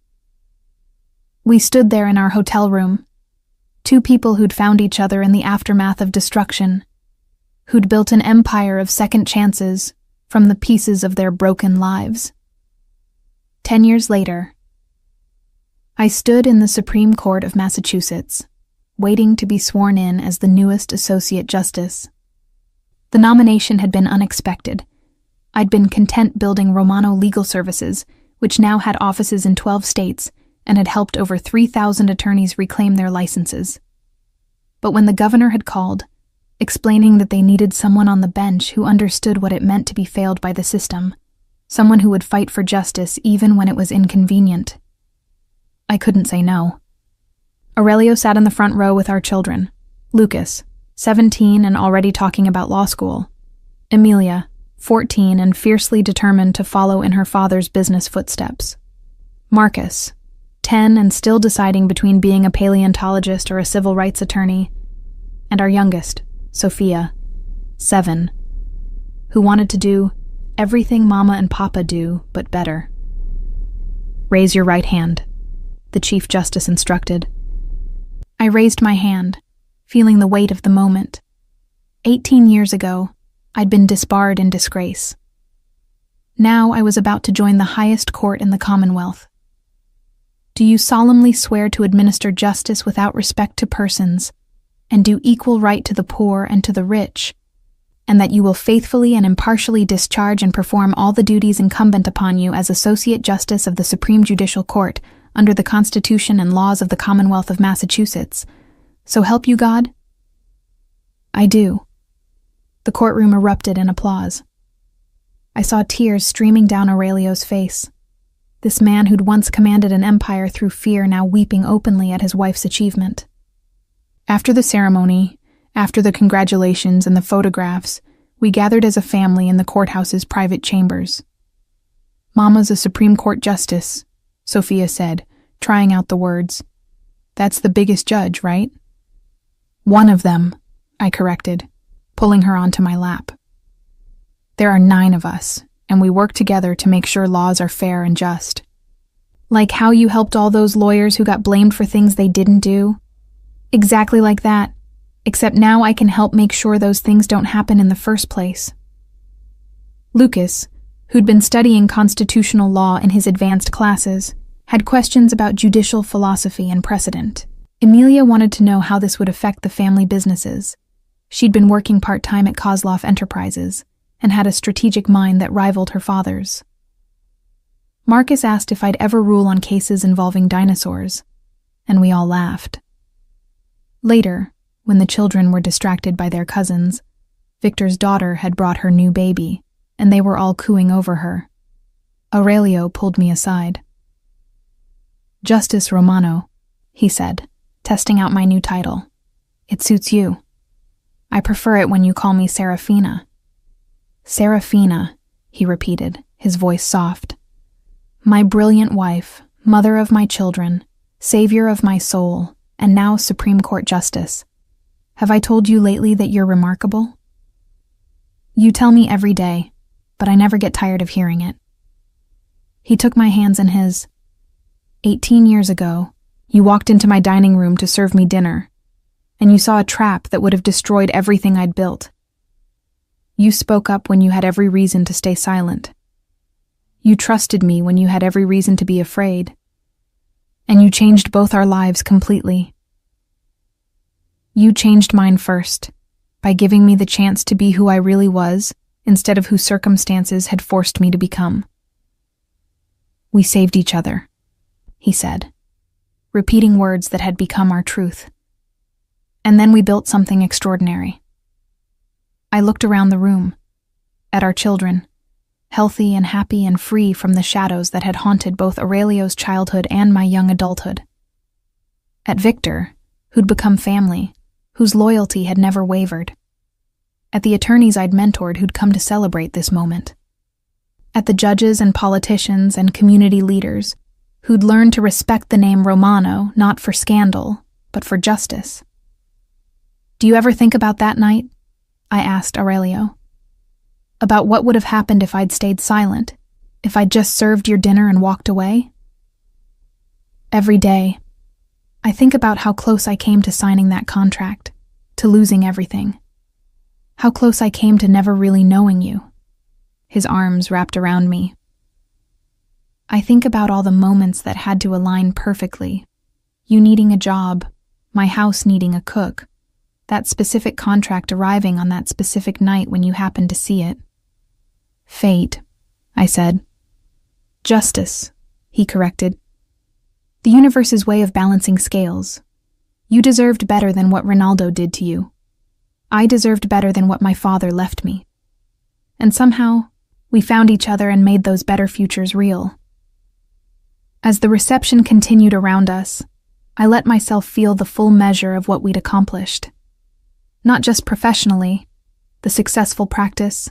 We stood there in our hotel room, two people who'd found each other in the aftermath of destruction, who'd built an empire of second chances from the pieces of their broken lives. 10 years later, I stood in the Supreme Court of Massachusetts, waiting to be sworn in as the newest Associate Justice. The nomination had been unexpected. I'd been content building Romano Legal Services, which now had offices in 12 states and had helped over 3,000 attorneys reclaim their licenses. But when the governor had called, explaining that they needed someone on the bench who understood what it meant to be failed by the system, someone who would fight for justice even when it was inconvenient, I couldn't say no. Aurelio sat in the front row with our children. Lucas, 17 and already talking about law school. Amelia, 14 and fiercely determined to follow in her father's business footsteps. Marcus, 10 and still deciding between being a paleontologist or a civil rights attorney. And our youngest, Sophia, 7, who wanted to do everything Mama and Papa do, but better. "Raise your right hand," the Chief Justice instructed. I raised my hand, feeling the weight of the moment. 18 years ago, I'd been disbarred in disgrace. Now I was about to join the highest court in the Commonwealth. "Do you solemnly swear to administer justice without respect to persons, and do equal right to the poor and to the rich, and that you will faithfully and impartially discharge and perform all the duties incumbent upon you as Associate Justice of the Supreme Judicial Court under the Constitution and laws of the Commonwealth of Massachusetts. So help you God? I do. The courtroom erupted in applause. I saw tears streaming down Aurelio's face. This man who'd once commanded an empire through fear now weeping openly at his wife's achievement. After the ceremony, after the congratulations and the photographs, we gathered as a family in the courthouse's private chambers. "Mama's a Supreme Court justice," Sophia said, trying out the words. "That's the biggest judge, right?" "One of them," I corrected, pulling her onto my lap. "There are 9 of us, and we work together to make sure laws are fair and just. Like how you helped all those lawyers who got blamed for things they didn't do? Exactly like that, except now I can help make sure those things don't happen in the first place." Lucas, who'd been studying constitutional law in his advanced classes, had questions about judicial philosophy and precedent. Emilia wanted to know how this would affect the family businesses. She'd been working part-time at Kozloff Enterprises and had a strategic mind that rivaled her father's. Marcus asked if I'd ever rule on cases involving dinosaurs, and we all laughed. Later, when the children were distracted by their cousins, Victor's daughter had brought her new baby, and they were all cooing over her. Aurelio pulled me aside. "Justice Romano," he said, testing out my new title. "It suits you. I prefer it when you call me Serafina." "Serafina," he repeated, his voice soft. "My brilliant wife, mother of my children, savior of my soul, and now Supreme Court Justice. Have I told you lately that you're remarkable?" "You tell me every day, but I never get tired of hearing it." He took my hands in his. 18 years ago, you walked into my dining room to serve me dinner, and you saw a trap that would have destroyed everything I'd built. You spoke up when you had every reason to stay silent. You trusted me when you had every reason to be afraid. And you changed both our lives completely. You changed mine first, by giving me the chance to be who I really was, instead of who circumstances had forced me to become. "We saved each other," he said, repeating words that had become our truth. "And then we built something extraordinary." I looked around the room, at our children, healthy and happy and free from the shadows that had haunted both Aurelio's childhood and my young adulthood. At Victor, who'd become family, whose loyalty had never wavered. At the attorneys I'd mentored who'd come to celebrate this moment. At the judges and politicians and community leaders who'd learned to respect the name Romano not for scandal, but for justice. "Do you ever think about that night?" I asked Aurelio. "About what would have happened if I'd stayed silent, if I'd just served your dinner and walked away?" "Every day. I think about how close I came to signing that contract, to losing everything. How close I came to never really knowing you." His arms wrapped around me. "I think about all the moments that had to align perfectly. You needing a job, my house needing a cook, that specific contract arriving on that specific night when you happened to see it." "Fate," I said. "Justice," he corrected. "The universe's way of balancing scales. You deserved better than what Ronaldo did to you. I deserved better than what my father left me. And somehow, we found each other and made those better futures real." As the reception continued around us, I let myself feel the full measure of what we'd accomplished. Not just professionally, the successful practice,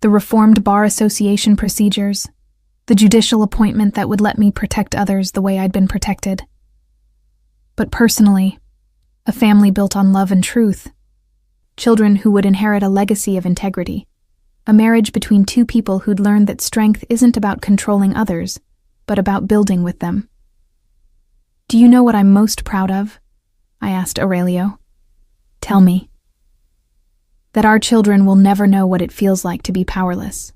the reformed Bar Association procedures, the judicial appointment that would let me protect others the way I'd been protected. But personally, a family built on love and truth, children who would inherit a legacy of integrity, a marriage between 2 people who'd learned that strength isn't about controlling others, but about building with them. "Do you know what I'm most proud of?" I asked Aurelio. "Tell me." "That our children will never know what it feels like to be powerless.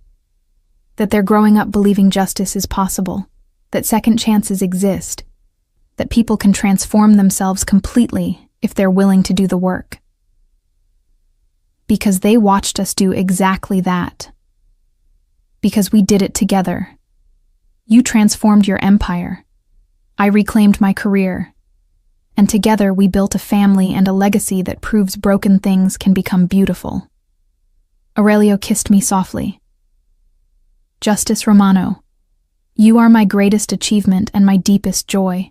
That they're growing up believing justice is possible, that second chances exist, that people can transform themselves completely if they're willing to do the work." Because they watched us do exactly that. Because we did it together. You transformed your empire. I reclaimed my career. And together we built a family and a legacy that proves broken things can become beautiful. Aurelio kissed me softly. Justice Romano, you are my greatest achievement and my deepest joy.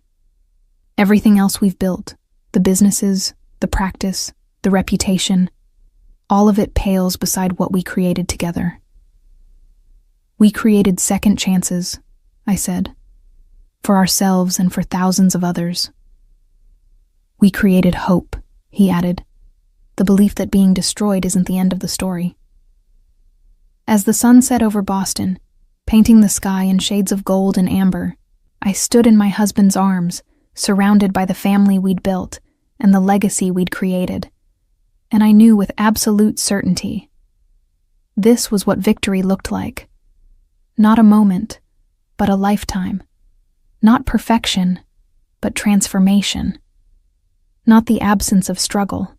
Everything else we've built, the businesses, the practice, the reputation, all of it pales beside what we created together. We created second chances, I said, for ourselves and for thousands of others. We created hope, he added, the belief that being destroyed isn't the end of the story. As the sun set over Boston, painting the sky in shades of gold and amber, I stood in my husband's arms, surrounded by the family we'd built and the legacy we'd created. And I knew with absolute certainty, this was what victory looked like. Not a moment, but a lifetime. Not perfection, but transformation. Not the absence of struggle,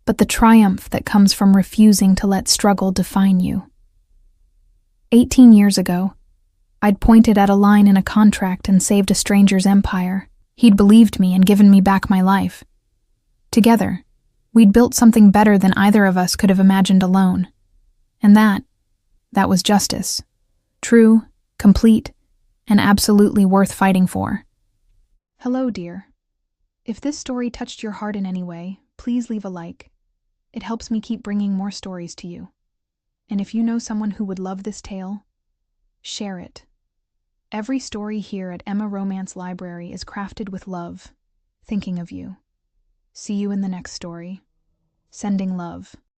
but the triumph that comes from refusing to let struggle define you. 18 years ago, I'd pointed at a line in a contract and saved a stranger's empire. He'd believed me and given me back my life. Together, we'd built something better than either of us could have imagined alone. And that was justice. True, complete, and absolutely worth fighting for. Hello, dear. If this story touched your heart in any way, please leave a like. It helps me keep bringing more stories to you. And if you know someone who would love this tale, share it. Every story here at Emma Romance Library is crafted with love, thinking of you. See you in the next story. Sending love.